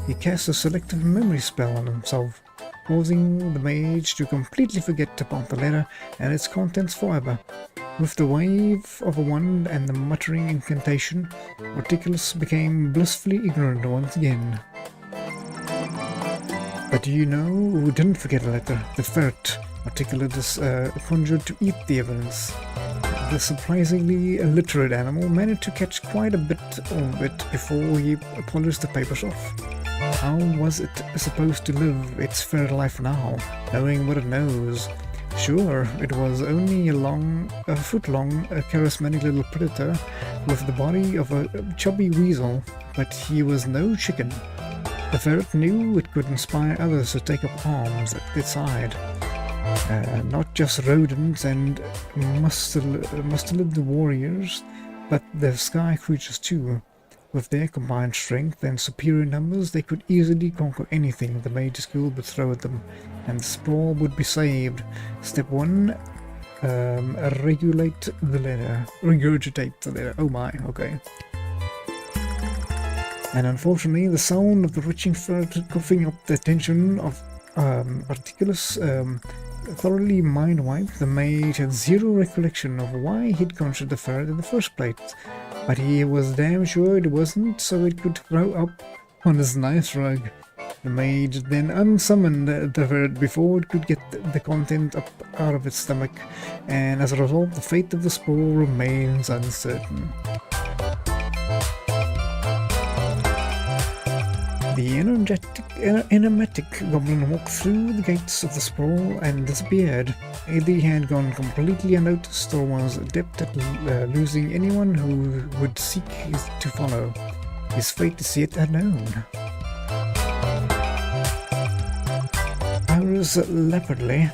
he cast a selective memory spell on himself, causing the mage to completely forget about the letter and its contents forever. With the wave of a wand and the muttering incantation, Articulus became blissfully ignorant once again. But do you know who didn't forget a letter? The ferret Articulus conjured to eat the evidence. The surprisingly illiterate animal managed to catch quite a bit of it before he polished the papers off. How was it supposed to live its fair life now, knowing what it knows? Sure, it was only a foot-long, charismatic little predator with the body of a chubby weasel, but he was no chicken. The ferret knew it could inspire others to take up arms at its side. Not just rodents and musculed warriors, but the sky creatures too. With their combined strength and superior numbers, they could easily conquer anything the Mages Guild would throw at them, and the sprawl would be saved. Step 1, regurgitate the letter. Oh my, okay. And unfortunately, the sound of the retching ferret coughing up the attention of Articulus thoroughly mind-wiped. The mage had zero recollection of why he'd conjured the ferret in the first place, but he was damn sure it wasn't so it could throw up on his nice rug. The mage then unsummoned the ferret before it could get the content up out of its stomach, and as a result, the fate of the sprawl remains uncertain. The enigmatic goblin walked through the gates of the sprawl and disappeared. Either he had gone completely unnoticed or was adept at losing anyone who would seek to follow. His fate is yet unknown. Iris Leopardly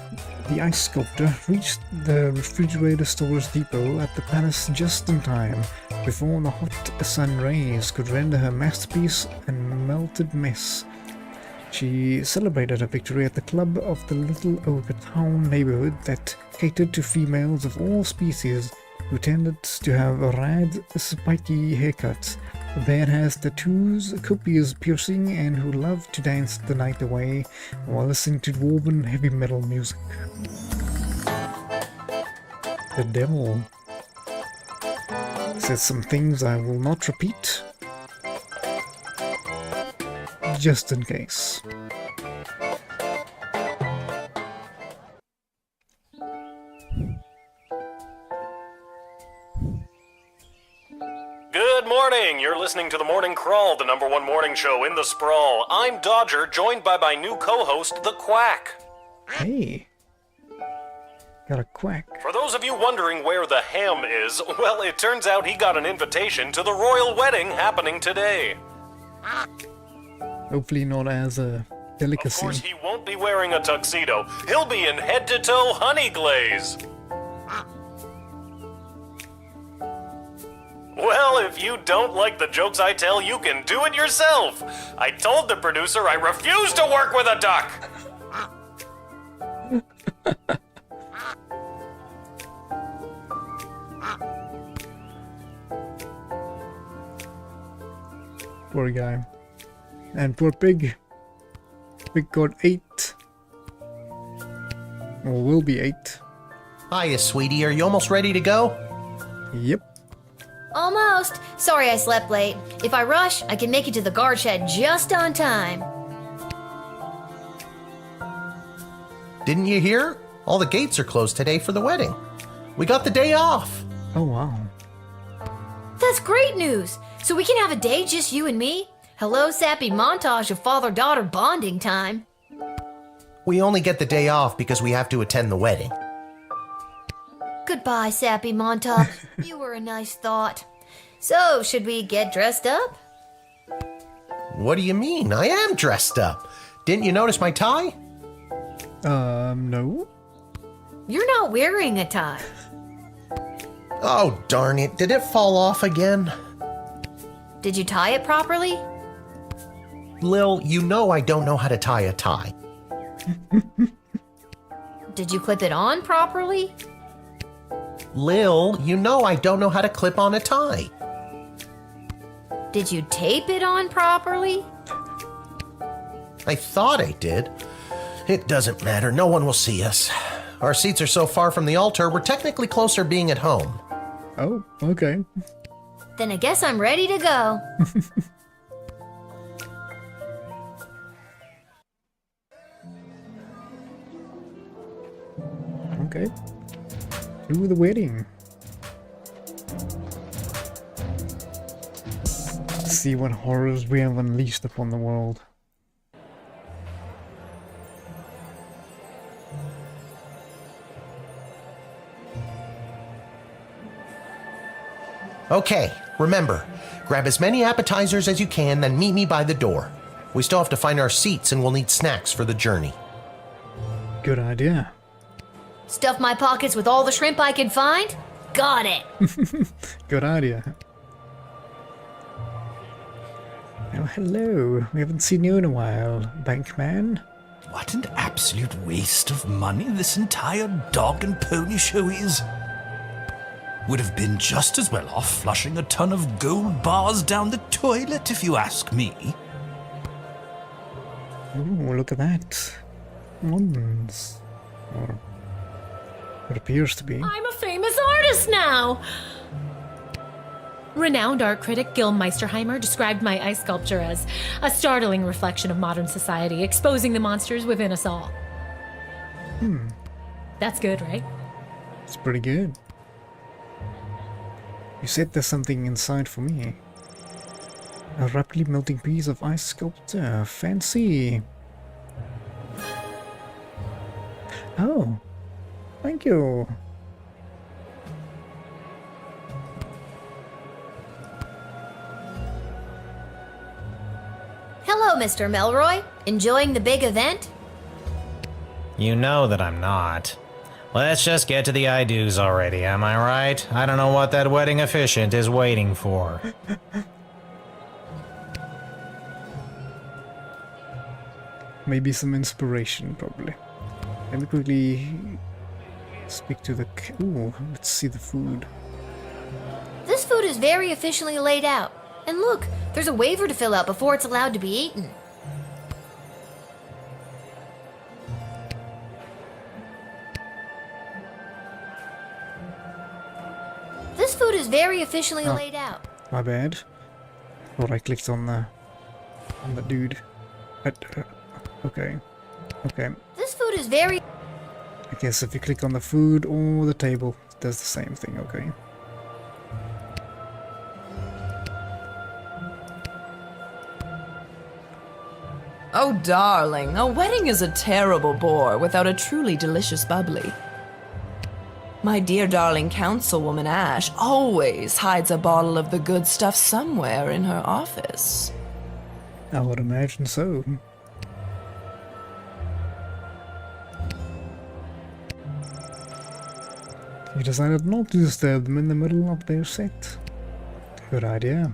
the ice sculptor reached the refrigerator storage depot at the palace just in time, before the hot sun rays could render her masterpiece a melted mess. She celebrated her victory at the club of the Little Ogre Town neighborhood that catered to females of all species who tended to have rad, spiky haircuts, bad has tattoos, copious piercing, and who loved to dance the night away while listening to dwarven heavy metal music. The devil said some things I will not repeat, just in case. Good morning! You're listening to The Morning Crawl, the #1 morning show in the sprawl. I'm Dodger, joined by my new co-host, The Quack. Hey, got a quack. For those of you wondering where the ham is, well, it turns out he got an invitation to the royal wedding happening today. Hopefully not as a delicacy. Of course, he won't be wearing a tuxedo. He'll be in head-to-toe honey glaze. Well, if you don't like the jokes I tell, you can do it yourself. I told the producer I refuse to work with a duck. Poor guy. And poor pig. Pig got 8. Or will be 8. Hiya, sweetie. Are you almost ready to go? Yep. Almost. Sorry I slept late. If I rush, I can make it to the guard shed just on time. Didn't you hear? All the gates are closed today for the wedding. We got the day off. Oh, wow. That's great news. So we can have a day just you and me? Hello, sappy montage of father-daughter bonding time. We only get the day off because we have to attend the wedding. Goodbye, sappy montage. You were a nice thought. So, should we get dressed up? What do you mean? I am dressed up. Didn't you notice my tie? No. You're not wearing a tie. Oh, darn it. Did it fall off again? Did you tie it properly? Lil, you know I don't know how to tie a tie. Did you clip it on properly? Lil, you know I don't know how to clip on a tie. Did you tape it on properly? I thought I did. It doesn't matter. No one will see us. Our seats are so far from the altar, we're technically closer being at home. Oh, okay. Then I guess I'm ready to go. Okay. Do the wedding. Let's see what horrors we have unleashed upon the world. Okay, remember, grab as many appetizers as you can, then meet me by the door. We still have to find our seats and we'll need snacks for the journey. Good idea. Stuff my pockets with all the shrimp I can find? Got it. Good idea. Oh, hello. We haven't seen you in a while, Bankman. What an absolute waste of money this entire dog and pony show is. Would have been just as well off flushing a ton of gold bars down the toilet, if you ask me. Ooh, look at that. Ones. Or what appears to be. I'm a famous artist now! Renowned art critic Gil Meisterheimer described my ice sculpture as a startling reflection of modern society, exposing the monsters within us all. That's good, right? It's pretty good. You said there's something inside for me. A rapidly melting piece of ice sculpture. Fancy. Oh. Thank you. Hello, Mr. Melroy. Enjoying the big event? You know that I'm not. Let's just get to the I-dos already, am I right? I don't know what that wedding officiant is waiting for. Maybe some inspiration, probably. Let me quickly speak to the... Ooh, let's see the food. This food is very efficiently laid out. And look, there's a waiver to fill out before it's allowed to be eaten. This food is very efficiently laid out. My bad. Thought I clicked on the dude. Okay. Okay. This food is very... I guess if you click on the food or the table, it does the same thing, okay. Oh, darling, a wedding is a terrible bore without a truly delicious bubbly. My dear darling councilwoman Ash always hides a bottle of the good stuff somewhere in her office. I would imagine so. You decided not to disturb them in the middle of their set. Good idea.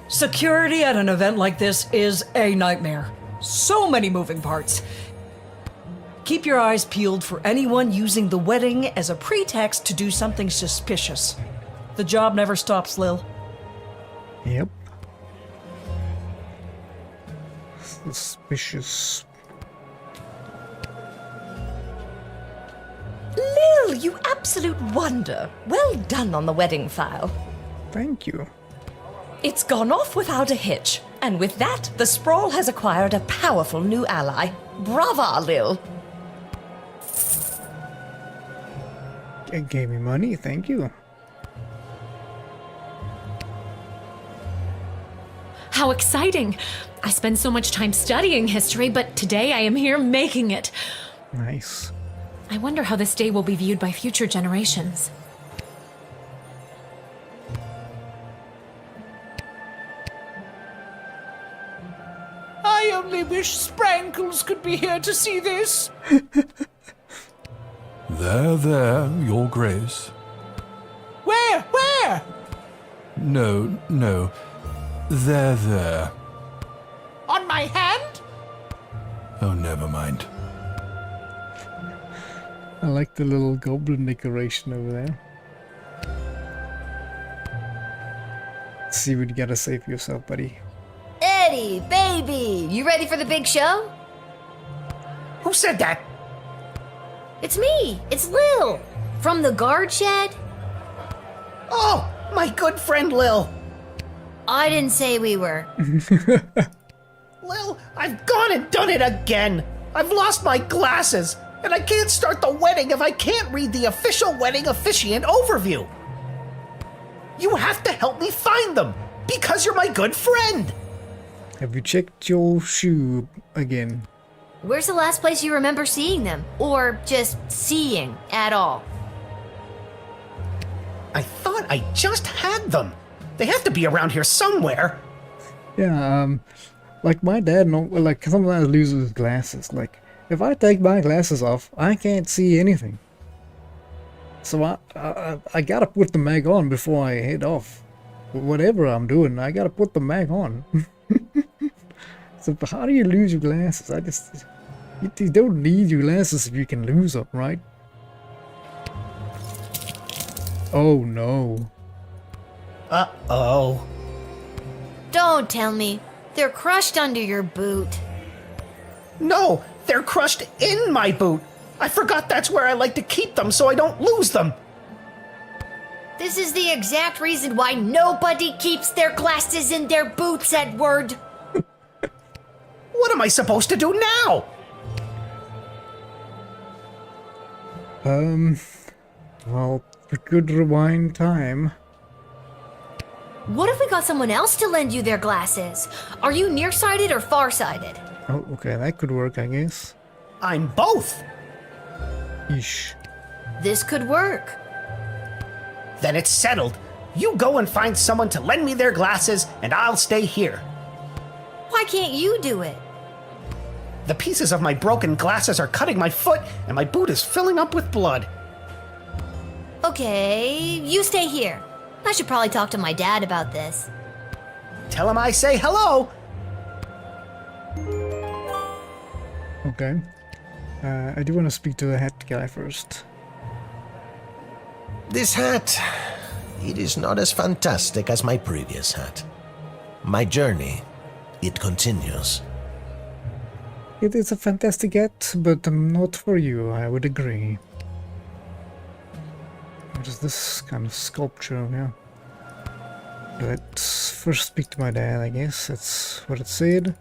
Security at an event like this is a nightmare. So many moving parts. Keep your eyes peeled for anyone using the wedding as a pretext to do something suspicious. The job never stops, Lil. Yep. Suspicious. Lil, you absolute wonder. Well done on the wedding file. Thank you. It's gone off without a hitch. And with that, the Sprawl has acquired a powerful new ally. Brava, Lil. It gave me money, thank you. How exciting! I spend so much time studying history, but today I am here making it. Nice. I wonder how this day will be viewed by future generations. I only wish Sprankles could be here to see this. There, Your Grace. Where? No. There. On my hand? Oh, never mind. I like the little goblin decoration over there. Let's see what you gotta say for yourself, buddy. Eddie, baby, you ready for the big show? Who said that? It's me. It's Lil. From the guard shed. Oh, my good friend Lil. I didn't say we were. Lil, I've gone and done it again. I've lost my glasses, and I can't start the wedding if I can't read the official wedding officiant overview. You have to help me find them, because you're my good friend. Have you checked your shoe again? Where's the last place you remember seeing them? Or just seeing at all? I thought I just had them. They have to be around here somewhere. Yeah, like my dad, like sometimes loses his glasses. Like, if I take my glasses off, I can't see anything. So I gotta put the mag on before I head off. Whatever I'm doing, I gotta put the mag on. So how do you lose your glasses? You don't need your glasses if you can lose them, right? Oh no. Uh-oh. Don't tell me. They're crushed under your boot. No, they're crushed in my boot. I forgot that's where I like to keep them so I don't lose them. This is the exact reason why nobody keeps their glasses in their boots, Edward. What am I supposed to do now? Well, we could rewind time. What if we got someone else to lend you their glasses? Are you nearsighted or farsighted? Oh, okay, that could work, I guess. I'm both. Yeesh. This could work. Then it's settled. You go and find someone to lend me their glasses, and I'll stay here. Why can't you do it? The pieces of my broken glasses are cutting my foot, and my boot is filling up with blood. Okay, you stay here. I should probably talk to my dad about this. Tell him I say hello. Okay. I do want to speak to the hat guy first. This hat, it is not as fantastic as my previous hat. My journey, it continues. It is a fantastic hat, but not for you, I would agree. What is this kind of sculpture? Yeah. Let's first speak to my dad, I guess. That's what it said.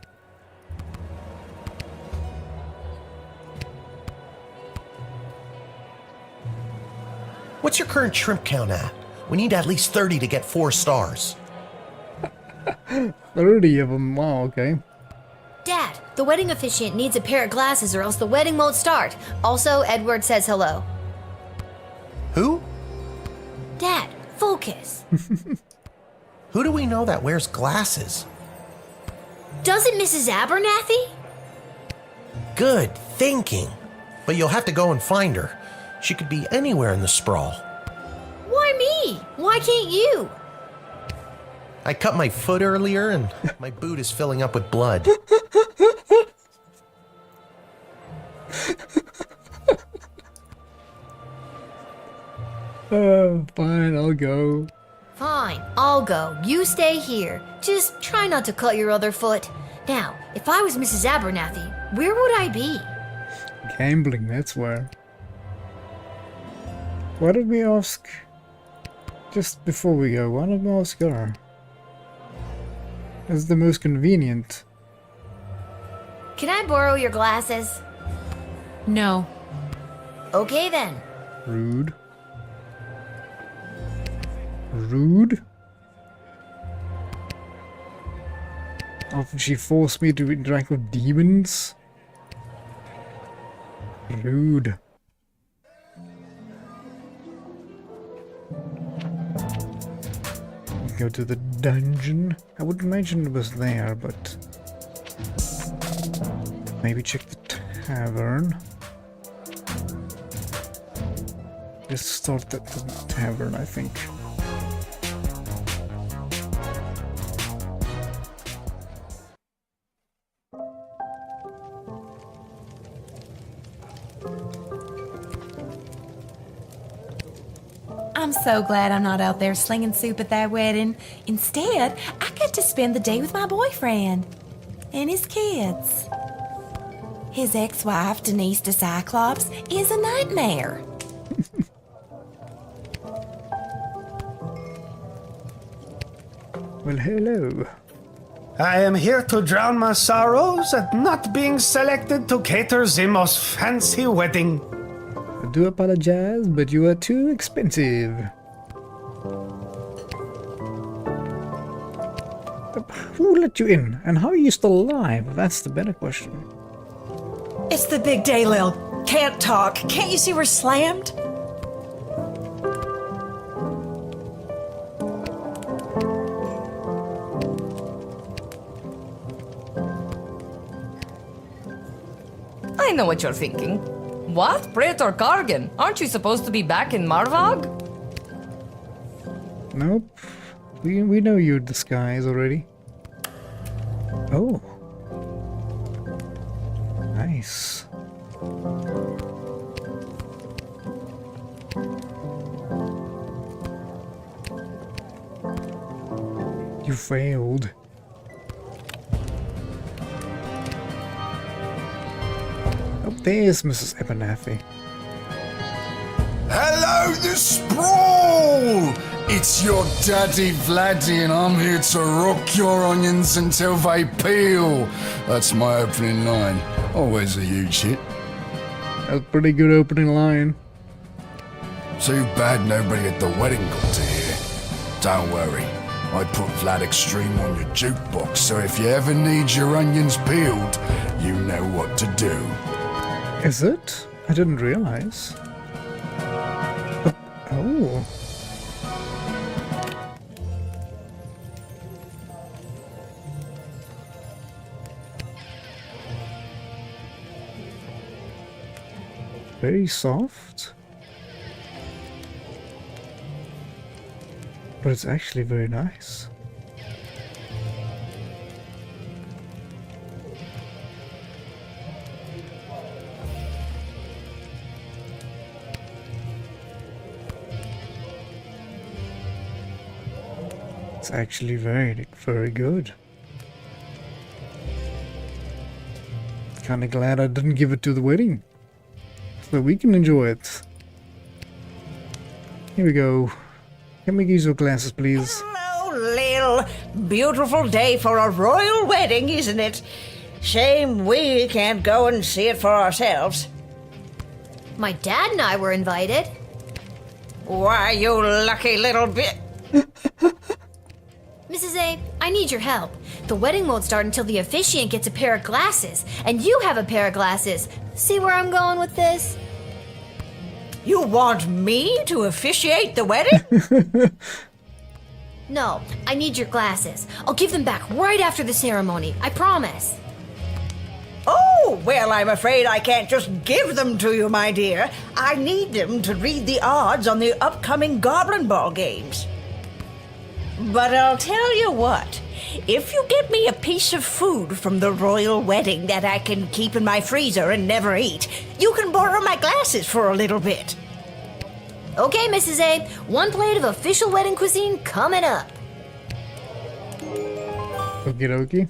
What's your current shrimp count at? We need at least 30 to get 4 stars. 30 of them, wow, okay. Dad, the wedding officiant needs a pair of glasses or else the wedding won't start. Also, Edward says hello. Who? Dad, focus. Who do we know that wears glasses? Doesn't Mrs. Abernathy? Good thinking. But you'll have to go and find her. She could be anywhere in the sprawl. Why me? Why can't you? I cut my foot earlier and my boot is filling up with blood. Fine, I'll go. Fine, I'll go. You stay here. Just try not to cut your other foot. Now, if I was Mrs. Abernathy, where would I be? Gambling, that's where. Why don't we ask... Just before we go, why don't we ask her? It's the most convenient. Can I borrow your glasses? No. Okay then. Rude. Rude? Often she forced me to interact with demons? Rude. Go to the dungeon. I would imagine it was there, but maybe check the tavern. Just start at the tavern, I think. I'm so glad I'm not out there slinging soup at that wedding. Instead, I get to spend the day with my boyfriend and his kids. His ex-wife, Denise the Cyclops, is a nightmare. Well, hello. I am here to drown my sorrows at not being selected to cater the most fancy wedding. I do apologize, but you are too expensive. Who let you in? And how are you still alive? That's the better question. It's the big day, Lil. Can't talk. Can't you see we're slammed? I know what you're thinking. What? Praetor Kargan? Aren't you supposed to be back in Marvag? Nope. We know your disguise already. Oh. Nice. You failed. Oh, there's Mrs. Abernathy. Hello, the Sprawl! It's your daddy Vladdy, and I'm here to rock your onions until they peel. That's my opening line. Always a huge hit. That's a pretty good opening line. Too bad nobody at the wedding got to hear. Don't worry, I put Vlad Extreme on your jukebox, so if you ever need your onions peeled, you know what to do. Is it? I didn't realize. Oh. very soft. But it's actually very nice. It's actually very, very good. Kinda glad I didn't give it to the wedding, so we can enjoy it. Here we go. Can we use your glasses, please? Hello, Lil. Beautiful day for a royal wedding, isn't it? Shame we can't go and see it for ourselves. My dad and I were invited. Why, you lucky little bit. Mrs. A, I need your help. The wedding won't start until the officiant gets a pair of glasses, and you have a pair of glasses. See where I'm going with this? You want me to officiate the wedding? No, I need your glasses. I'll give them back right after the ceremony, I promise. Oh, well, I'm afraid I can't just give them to you, my dear. I need them to read the odds on the upcoming Goblin Ball games. But I'll tell you what, if you get me a piece of food from the royal wedding that I can keep in my freezer and never eat, you can borrow my glasses for a little bit. Okay, Mrs. A, 1 plate of official wedding cuisine coming up. Okie dokie.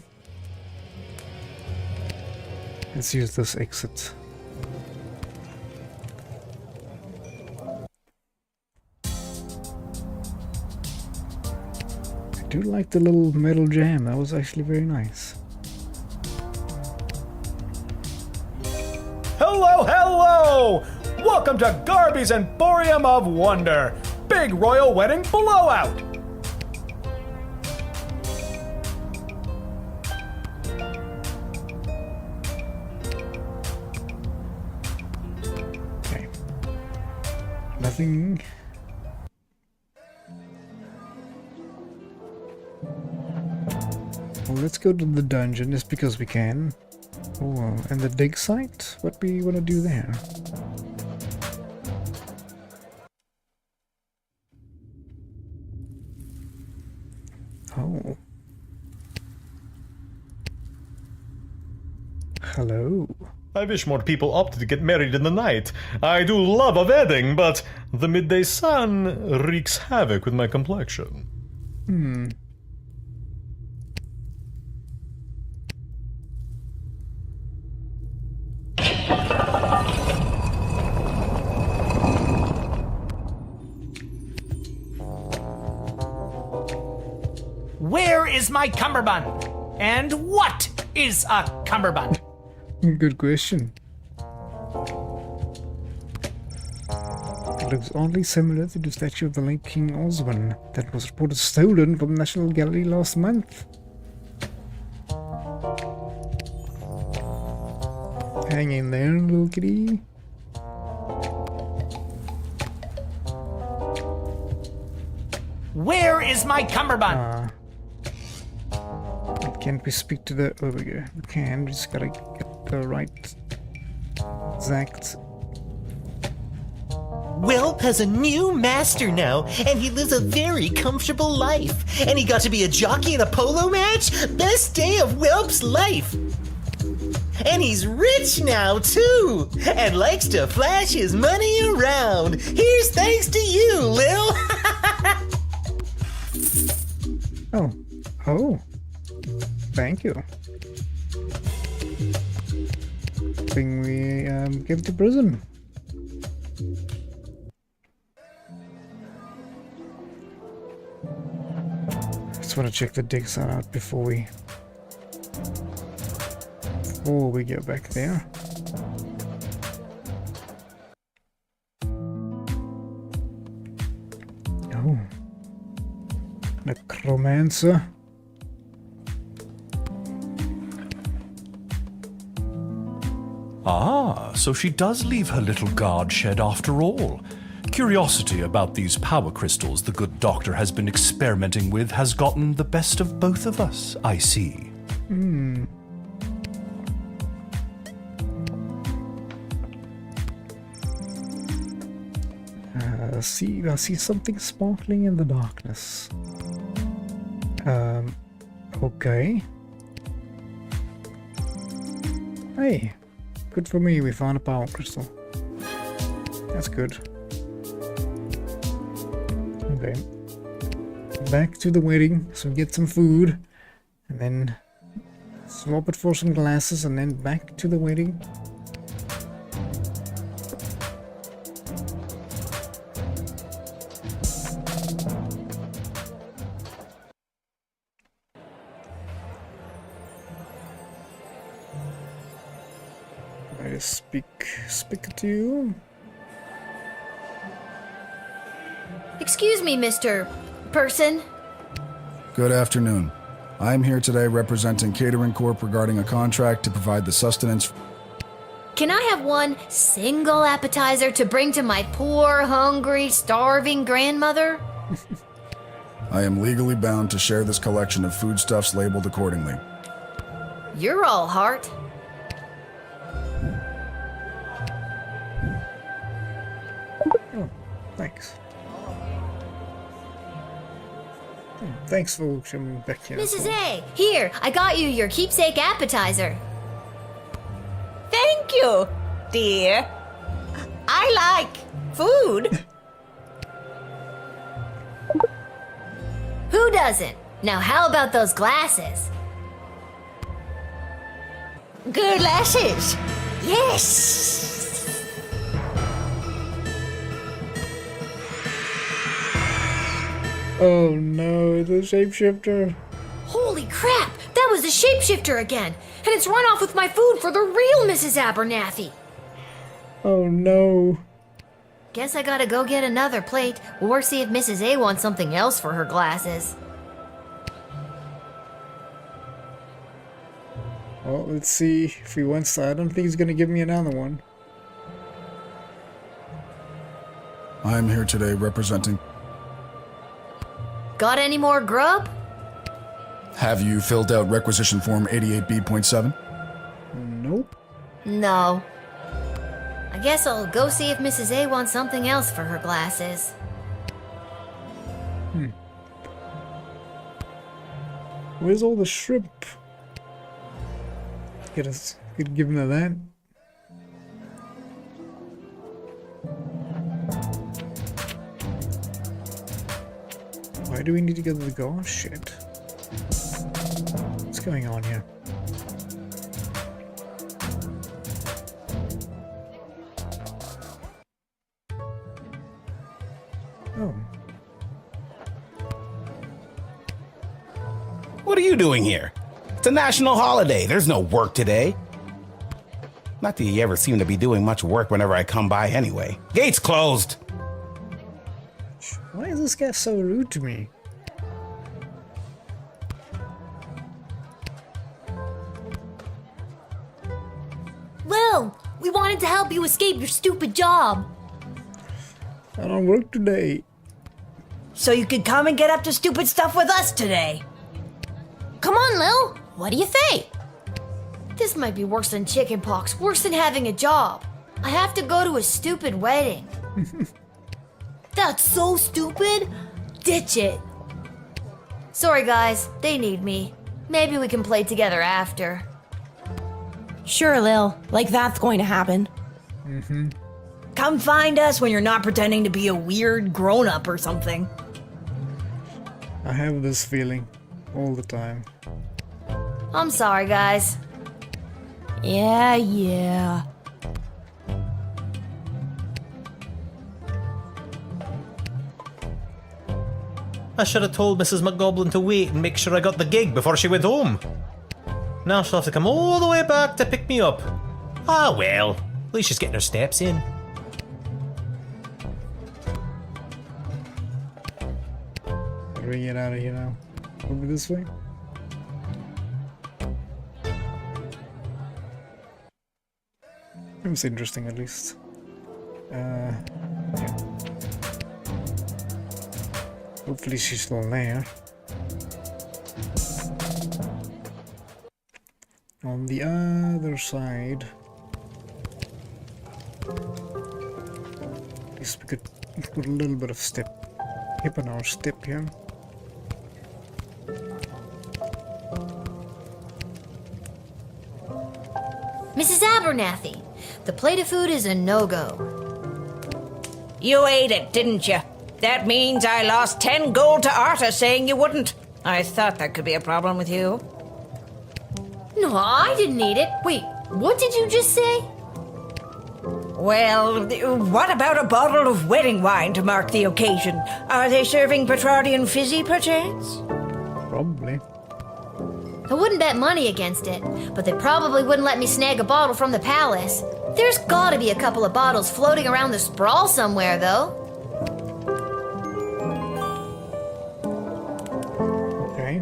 Let's use this exit. I do like the little metal jam, that was actually very nice. Hello, hello! Welcome to Garby's Emporium of Wonder! Big royal wedding blowout! Okay. Nothing. Well, let's go to the dungeon just because we can. Oh, and the dig site? What we want to do there? Oh. Hello. I wish more people opted to get married in the night. I do love a wedding, but the midday sun wreaks havoc with my complexion. Hmm. Where is my cummerbund? And what is a cummerbund? Good question. It looks oddly similar to the statue of the late King Oswin that was reported stolen from the National Gallery last month. Hang in there, little kitty. Where is my cummerbund? Can't we speak to the... Oh, we go. We can, we just gotta get the right... exact... Welp has a new master now, and he lives a very comfortable life. And he got to be a jockey in a polo match? Best day of Welp's life! And he's rich now, too! And likes to flash his money around! Here's thanks to you, Lil! Oh. Oh. Thank you. Think we give to prison. Just want to check the dig site out before we get back there. Oh, necromancer. Ah, so she does leave her little guard shed after all. Curiosity about these power crystals the good doctor has been experimenting with has gotten the best of both of us, I see. Hmm. I see something sparkling in the darkness. Okay. Hey, good for me, we found a power crystal. That's good. Okay. Back to the wedding, so get some food, and then swap it for some glasses, and then back to the wedding. I speak to you. Excuse me, Mr. Person. Good afternoon. I'm here today representing Catering Corp regarding a contract to provide the sustenance. Can I have one single appetizer to bring to my poor, hungry, starving grandmother? I am legally bound to share this collection of foodstuffs labeled accordingly. You're all heart. Oh, thanks. Thanks for coming back here. Mrs. A, here, I got you your keepsake appetizer. Thank you, dear. I like food. Who doesn't? Now how about those glasses? Glasses. Yes. Oh no, it's a shapeshifter. Holy crap! That was the shapeshifter again! And it's run off with my food for the real Mrs. Abernathy! Oh no. Guess I gotta go get another plate, or see if Mrs. A wants something else for her glasses. Well, let's see if he wants that. I don't think he's gonna give me another one. I'm here today representing. Got any more grub? Have you filled out requisition form 88B.7? Nope. No. I guess I'll go see if Mrs. A wants something else for her glasses. Where's all the shrimp? Could give him that. Why do we need to go to the gosh shit? What's going on here? Oh. What are you doing here? It's a national holiday. There's no work today. Not that you ever seem to be doing much work whenever I come by anyway. Gates closed. Why is this guy so rude to me? Lil, we wanted to help you escape your stupid job. I don't work today. So you could come and get up to stupid stuff with us today. Come on, Lil. What do you think? This might be worse than chickenpox, worse than having a job. I have to go to a stupid wedding. That's so stupid. Ditch it. Sorry, guys. They need me. Maybe we can play together after. Sure, Lil. Like that's going to happen. Come find us when you're not pretending to be a weird grown-up or something. I have this feeling all the time. I'm sorry, guys. Yeah. I should have told Mrs. McGoblin to wait and make sure I got the gig before she went home. Now she'll have to come all the way back to pick me up. Ah well, at least she's getting her steps in. How do we get out of here now? Over this way? It was interesting at least. Yeah. Hopefully she's still there. On the other side. At least we could put a little bit of hip in our step here. Mrs. Abernathy, the plate of food is a no-go. You ate it, didn't you? That means I lost 10 gold to Arta saying you wouldn't. I thought that could be a problem with you. No, I didn't eat it. Wait, what did you just say? Well, what about a bottle of wedding wine to mark the occasion? Are they serving Petrardian fizzy, perchance? Probably. I wouldn't bet money against it, but they probably wouldn't let me snag a bottle from the palace. There's gotta be a couple of bottles floating around the sprawl somewhere, though. Okay,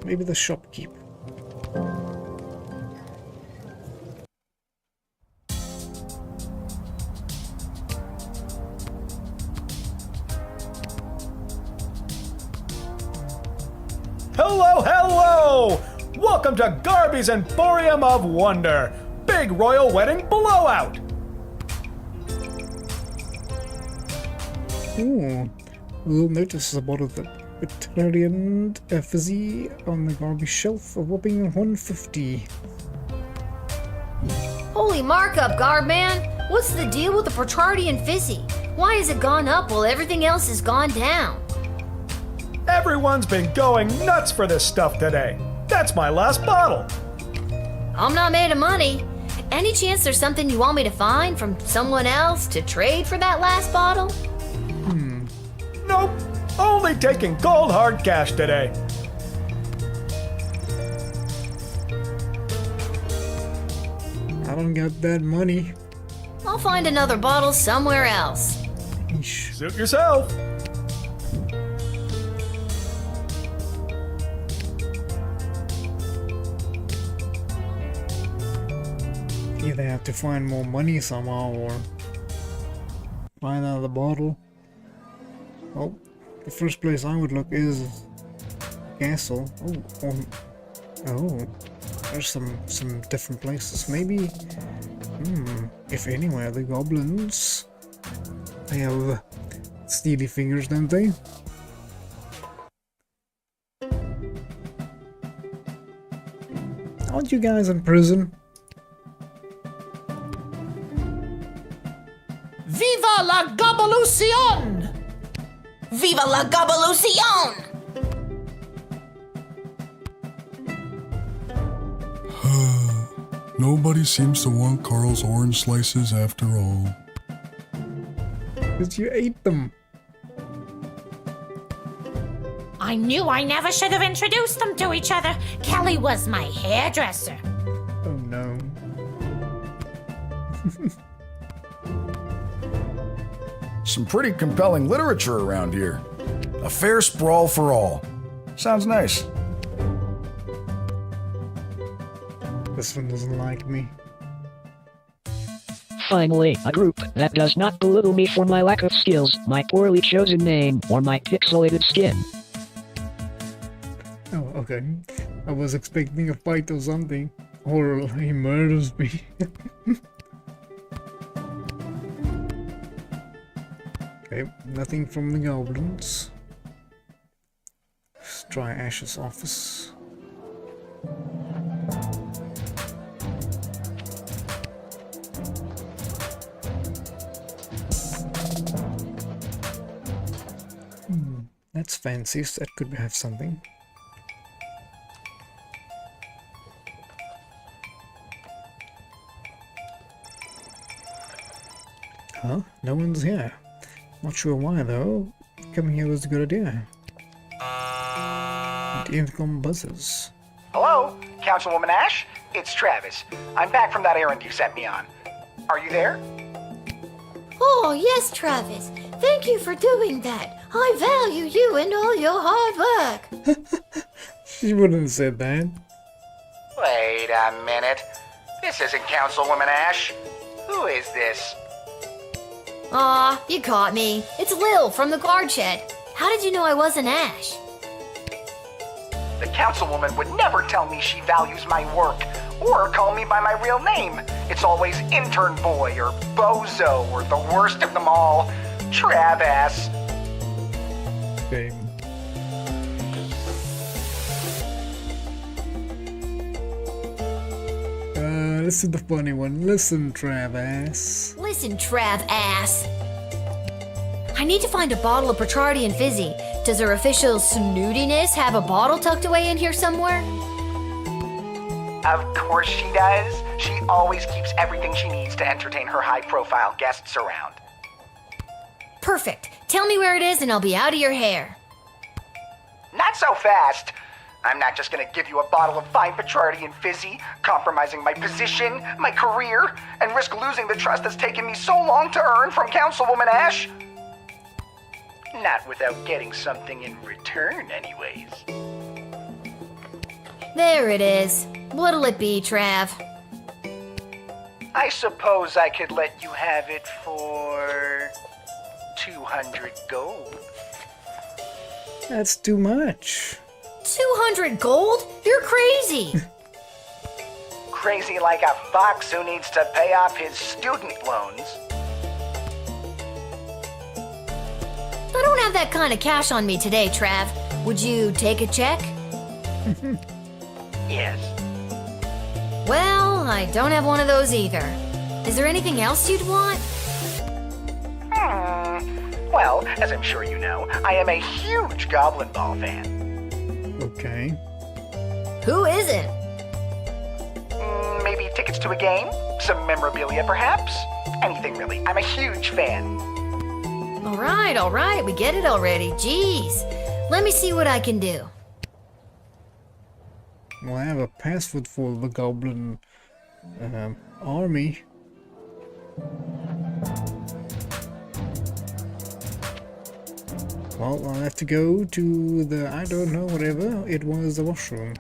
maybe the shopkeep. Hello, hello! Welcome to Garby's Emporium of Wonder. Big royal wedding blowout. Ooh, we'll notice a bottle of the Petrardian fizzy on the Garby shelf, a whopping 150. Holy markup, Guardman! What's the deal with the Petrardian fizzy? Why has it gone up while everything else has gone down? Everyone's been going nuts for this stuff today. That's my last bottle. I'm not made of money. Any chance there's something you want me to find from someone else to trade for that last bottle? Nope. Only taking cold hard cash today. I don't got that money. I'll find another bottle somewhere else. Eesh. Suit yourself. Either have to find more money somehow or find another bottle. Well, the first place I would look is castle. Oh, there's some different places. Maybe, if anywhere, the goblins. They have steely fingers, don't they? Aren't you guys in prison? Viva la Gobbolucion! Viva la Gobbolucion! Nobody seems to want Carl's orange slices after all. Because you ate them. I knew I never should have introduced them to each other. Kelly was my hairdresser. Oh no. Some pretty compelling literature around here. A fair sprawl for all. Sounds nice. This one doesn't like me. Finally, a group that does not belittle me for my lack of skills, my poorly chosen name, or my pixelated skin. Oh, okay. I was expecting a fight or something. Or he murders me. Okay, nothing from the goblins. Let's try Ash's office. That's fancy, so that could have something. Huh? No one's here. Not sure why though. Coming here was a good idea. The intercom buzzes. Hello, Councilwoman Ash? It's Travis. I'm back from that errand you sent me on. Are you there? Oh, yes, Travis. Thank you for doing that. I value you and all your hard work. She wouldn't have said that. Wait a minute. This isn't Councilwoman Ash. Who is this? Aw, you caught me. It's Lil from the guard shed. How did you know I wasn't Ash? The Councilwoman would never tell me she values my work, or call me by my real name. It's always Intern Boy, or Bozo, or the worst of them all, Trav-ass. Shame. This is the funny one. Listen, Trav-ass. Listen, Trav-ass. I need to find a bottle of Petrardian Fizzy. Does her official snootiness have a bottle tucked away in here somewhere? Of course she does. She always keeps everything she needs to entertain her high-profile guests around. Perfect. Tell me where it is and I'll be out of your hair. Not so fast. I'm not just gonna give you a bottle of fine Petrardian Fizzy, compromising my position, my career, and risk losing the trust that's taken me so long to earn from Councilwoman Ash. Not without getting something in return, anyways. There it is. What'll it be, Trav? I suppose I could let you have it for 200 gold. That's too much. 200 gold? You're crazy. Crazy like a fox who needs to pay off his student loans. I don't have that kind of cash on me today, Trav. Would you take a check? Yes. Well, I don't have one of those either. Is there anything else you'd want? Well, as I'm sure you know, I am a huge Goblin Ball fan. Okay. Who isn't? Maybe tickets to a game? Some memorabilia, perhaps? Anything, really. I'm a huge fan. All right, we get it already. Jeez. Let me see what I can do. Well, I have a password for the Goblin army. Well, I'll have to go to the, I don't know, whatever it was, the washroom.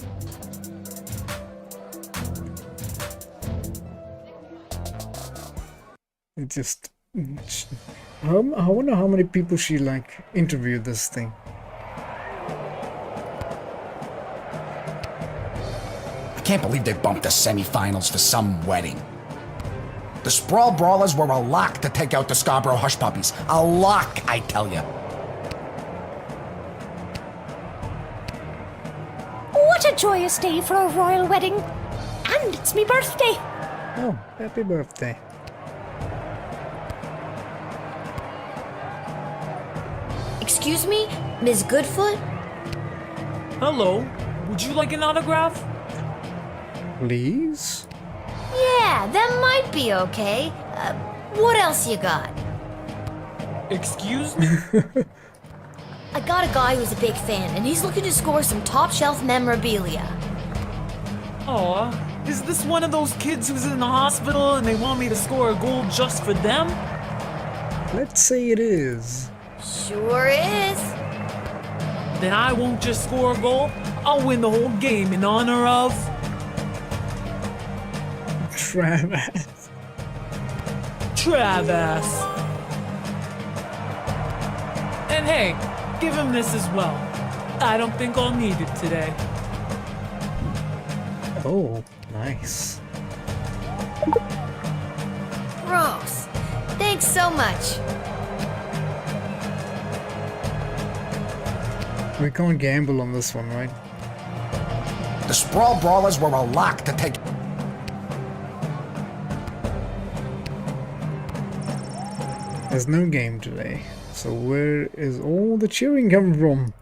It just... I wonder how many people she, like, interviewed this thing. I can't believe they bumped the semifinals for some wedding. The Sprawl Brawlers were a lock to take out the Scarborough Hush Puppies. A lock, I tell you. What a joyous day for a royal wedding. And it's me birthday. Oh, happy birthday. Excuse me, Ms. Goodfoot? Hello. Would you like an autograph? Please? Yeah, that might be okay. What else you got? Excuse me? I got a guy who's a big fan, and he's looking to score some top-shelf memorabilia. Aw, is this one of those kids who's in the hospital and they want me to score a goal just for them? Let's say it is. Sure is. Then I won't just score a goal, I'll win the whole game in honor of... Trav-ass. Trav-ass. And hey, give him this as well. I don't think I'll need it today. Oh, nice. Gross. Thanks so much. We can't gamble on this one, right? The Sprawl Brawlers were a lock to take... There's no game today. So where is all the cheering coming from?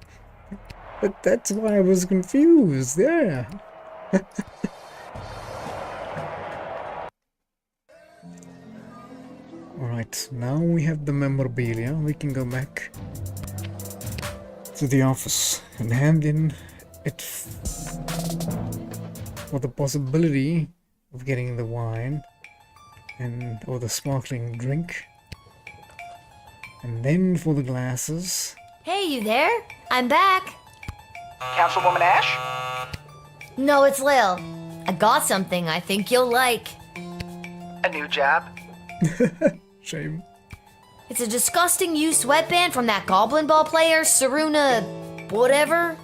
But that's why I was confused, yeah. Alright, now we have the memorabilia. We can go back to the office and hand in it for the possibility of getting the wine and or the sparkling drink. And then for the glasses. Hey, you there? I'm back. Councilwoman Ash? No, it's Lil. I got something I think you'll like. A new job? Shame. It's a disgusting used sweatband from that Goblin Ball player, Saruna... whatever.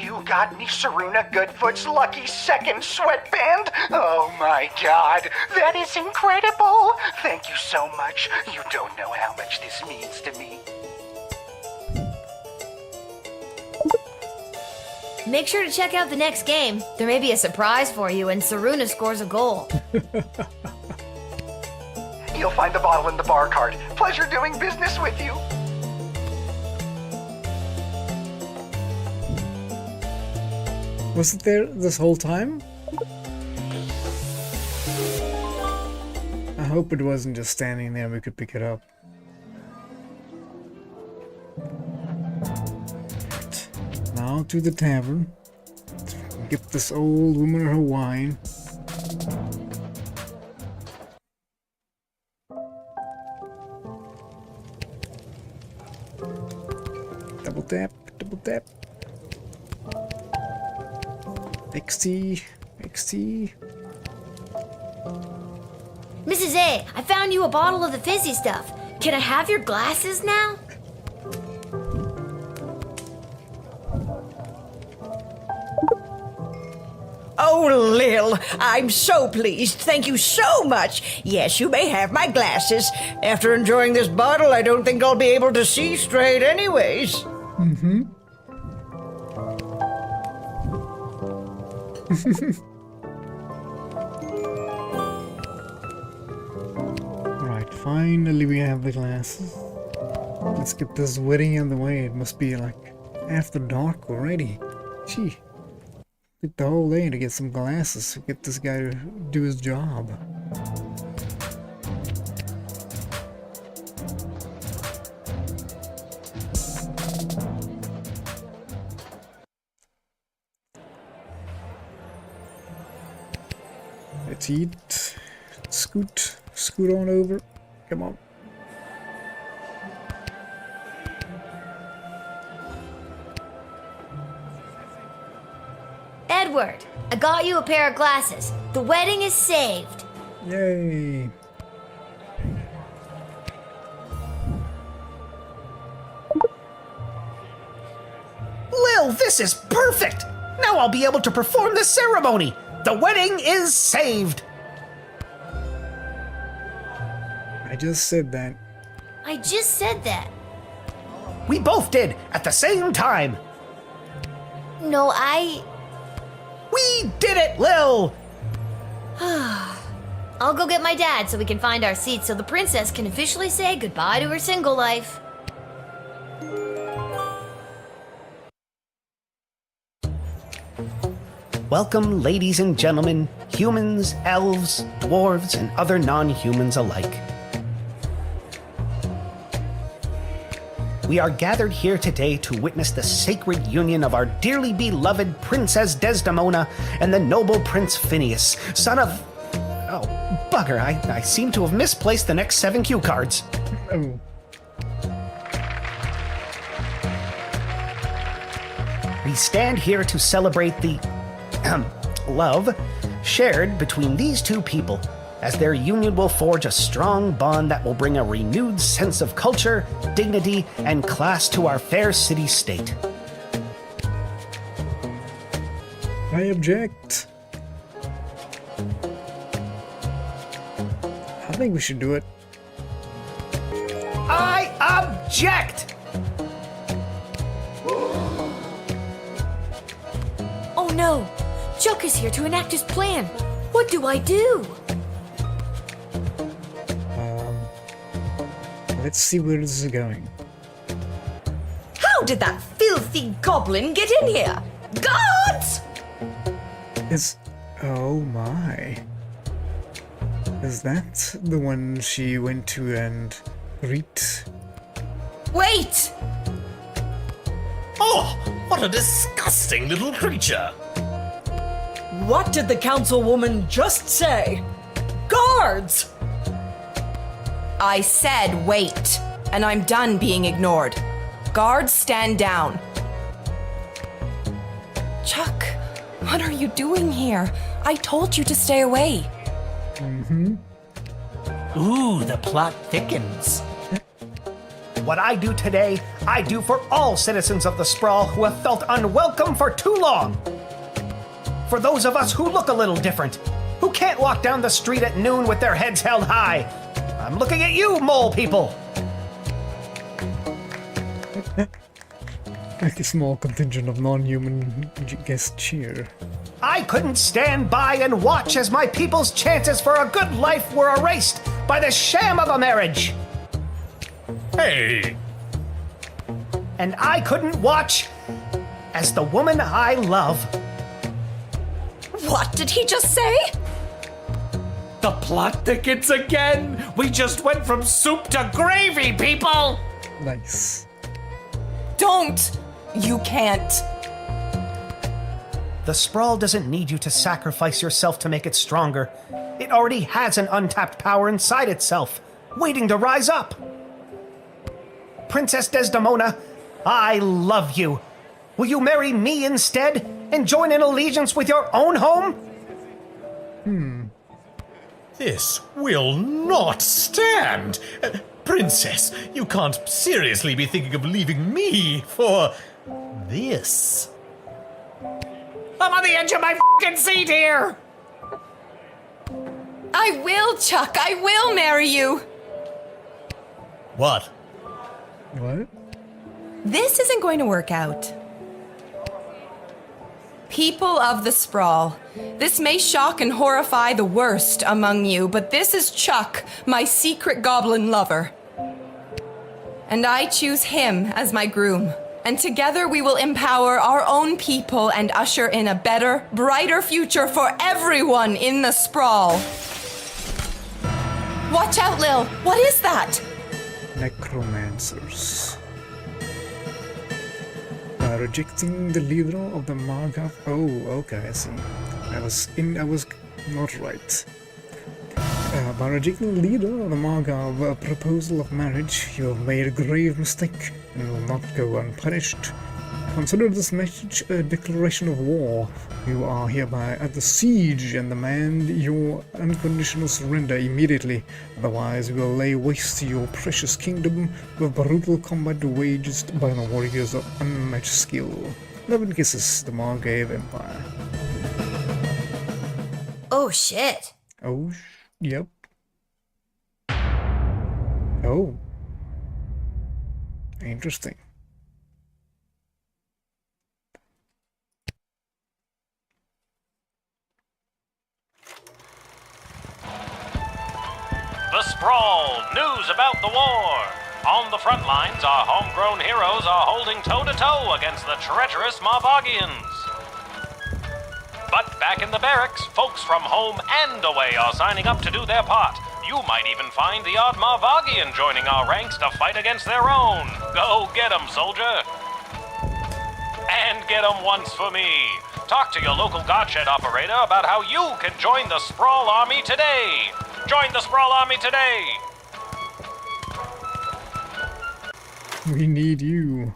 You got me Saruna Goodfoot's lucky second sweatband? Oh my god, that is incredible! Thank you so much. You don't know how much this means to me. Make sure to check out the next game. There may be a surprise for you and Saruna scores a goal. You'll find the bottle in the bar cart. Pleasure doing business with you. Was it there this whole time? I hope it wasn't just standing there and we could pick it up. Now to the tavern. Get this old woman her wine. Double tap, double tap. XT, XT. Mrs. A, I found you a bottle of the fizzy stuff. Can I have your glasses now? Oh, Lil, I'm so pleased. Thank you so much. Yes, you may have my glasses. After enjoying this bottle, I don't think I'll be able to see straight anyways. Mm-hmm. Right, finally we have the glasses. Let's get this wedding on the way. It must be like after dark already. Gee. Took the whole day to get some glasses to get this guy to do his job. Let's eat. Scoot on over. Come on. Edward, I got you a pair of glasses. The wedding is saved. Yay. Lil, this is perfect! Now I'll be able to perform the ceremony! The wedding is saved! I just said that. I just said that. We both did, at the same time! No, We did it, Lil! I'll go get my dad so we can find our seats so the princess can officially say goodbye to her single life. Welcome, ladies and gentlemen, humans, elves, dwarves, and other non-humans alike. We are gathered here today to witness the sacred union of our dearly beloved Princess Desdemona and the noble Prince Phineas, son of... Oh, bugger, I seem to have misplaced the next 7 cue cards. Oh. We stand here to celebrate the... love shared between these two people, as their union will forge a strong bond that will bring a renewed sense of culture, dignity, and class to our fair city-state. I object. I think we should do it. I object! Oh no! Chuck is here to enact his plan. What do I do? Let's see where this is going. How did that filthy goblin get in here? Guards! Oh my. Is that the one she went to and greet? Wait! Oh, what a disgusting little creature! What did the councilwoman just say? Guards! I said wait, and I'm done being ignored. Guards, stand down. Chuck, what are you doing here? I told you to stay away. Ooh, the plot thickens. What I do today, I do for all citizens of the Sprawl who have felt unwelcome for too long. For those of us who look a little different, who can't walk down the street at noon with their heads held high. I'm looking at you, mole people. A small contingent of non-human guests cheer. I couldn't stand by and watch as my people's chances for a good life were erased by the sham of a marriage. Hey! And I couldn't watch as the woman I love. What did he just say? The plot thickens again! We just went from soup to gravy, people! Nice. Don't! You can't. The Sprawl doesn't need you to sacrifice yourself to make it stronger. It already has an untapped power inside itself, waiting to rise up. Princess Desdemona, I love you. Will you marry me instead and join in allegiance with your own home? This will not stand! Princess, you can't seriously be thinking of leaving me for this. I'm on the edge of my f***ing seat here! I will, Chuck. I will marry you. What? What? This isn't going to work out. People of the Sprawl, this may shock and horrify the worst among you, but this is Chuck, my secret goblin lover. And I choose him as my groom. And together we will empower our own people and usher in a better, brighter future for everyone in the Sprawl. Watch out, Lil. What is that? Necromancers. Rejecting the leader of the Margav. Oh, okay, I see. I was not right. By rejecting the leader of the Margav proposal of marriage, you have made a grave mistake and will not go unpunished. Consider this message a declaration of war. You are hereby at the siege and demand your unconditional surrender immediately. Otherwise, we will lay waste to your precious kingdom with brutal combat waged by the warriors of unmatched skill. 11 kisses, the Margav Empire. Oh shit. Oh, yep. Oh. Interesting. The Sprawl, news about the war. On the front lines, our homegrown heroes are holding toe-to-toe against the treacherous Marvagians. But back in the barracks, folks from home and away are signing up to do their part. You might even find the odd Marvagian joining our ranks to fight against their own. Go get 'em, soldier. And get 'em once for me. Talk to your local Godshed operator about how you can join the Sprawl Army today. Join the Sprawl Army today. We need you.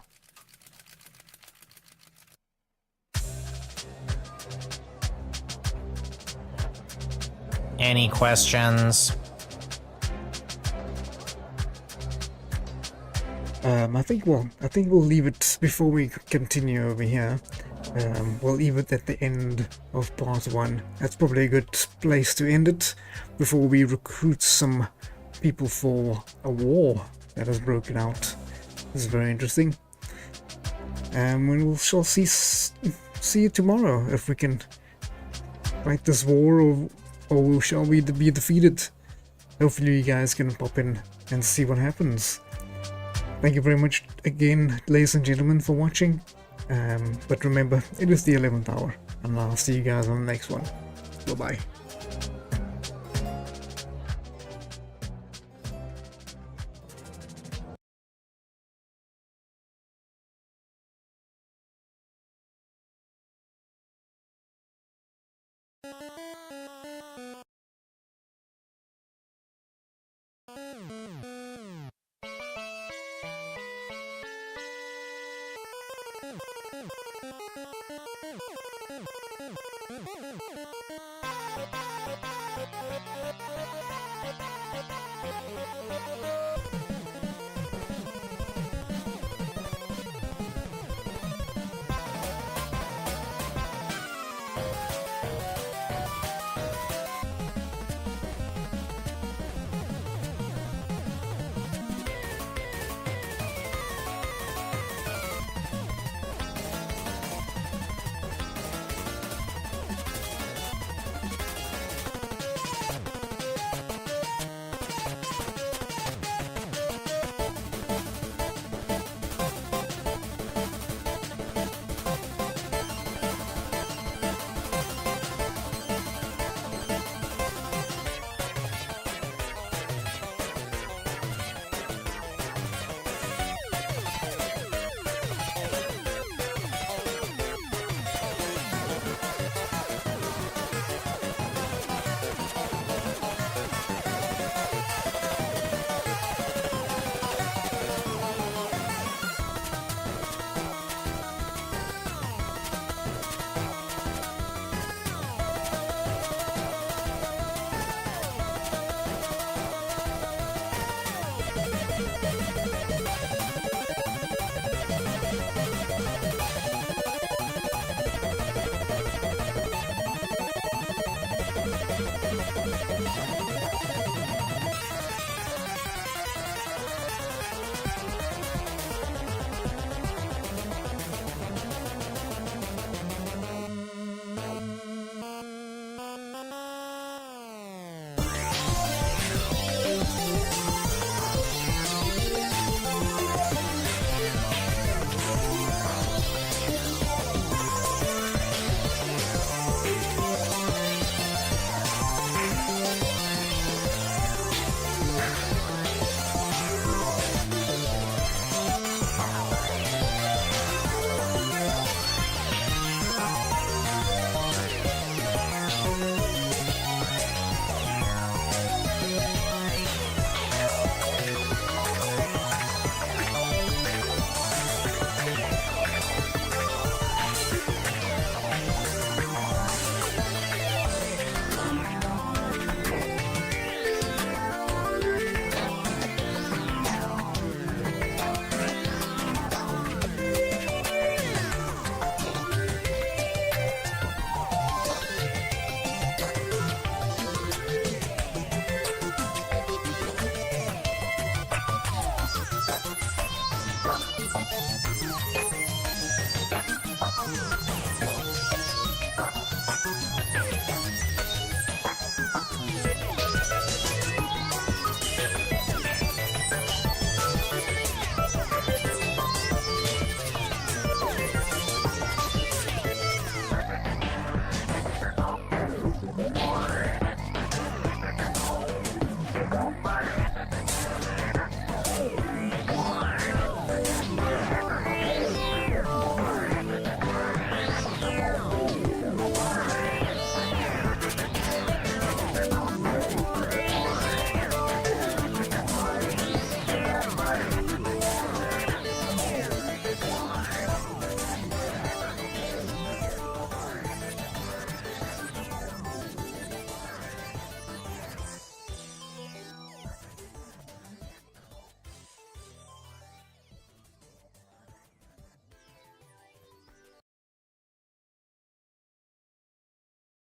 Any questions? I think we'll leave it before we continue over here. We'll leave it at the end of part 1. That's probably a good place to end it before we recruit some people for a war that has broken out. This is very interesting. And we shall see you tomorrow if we can fight this war, or shall we be defeated. Hopefully you guys can pop in and see what happens. Thank you very much again, ladies and gentlemen, for watching. But remember, it is the 11th hour, and I'll see you guys on the next one. Bye-bye.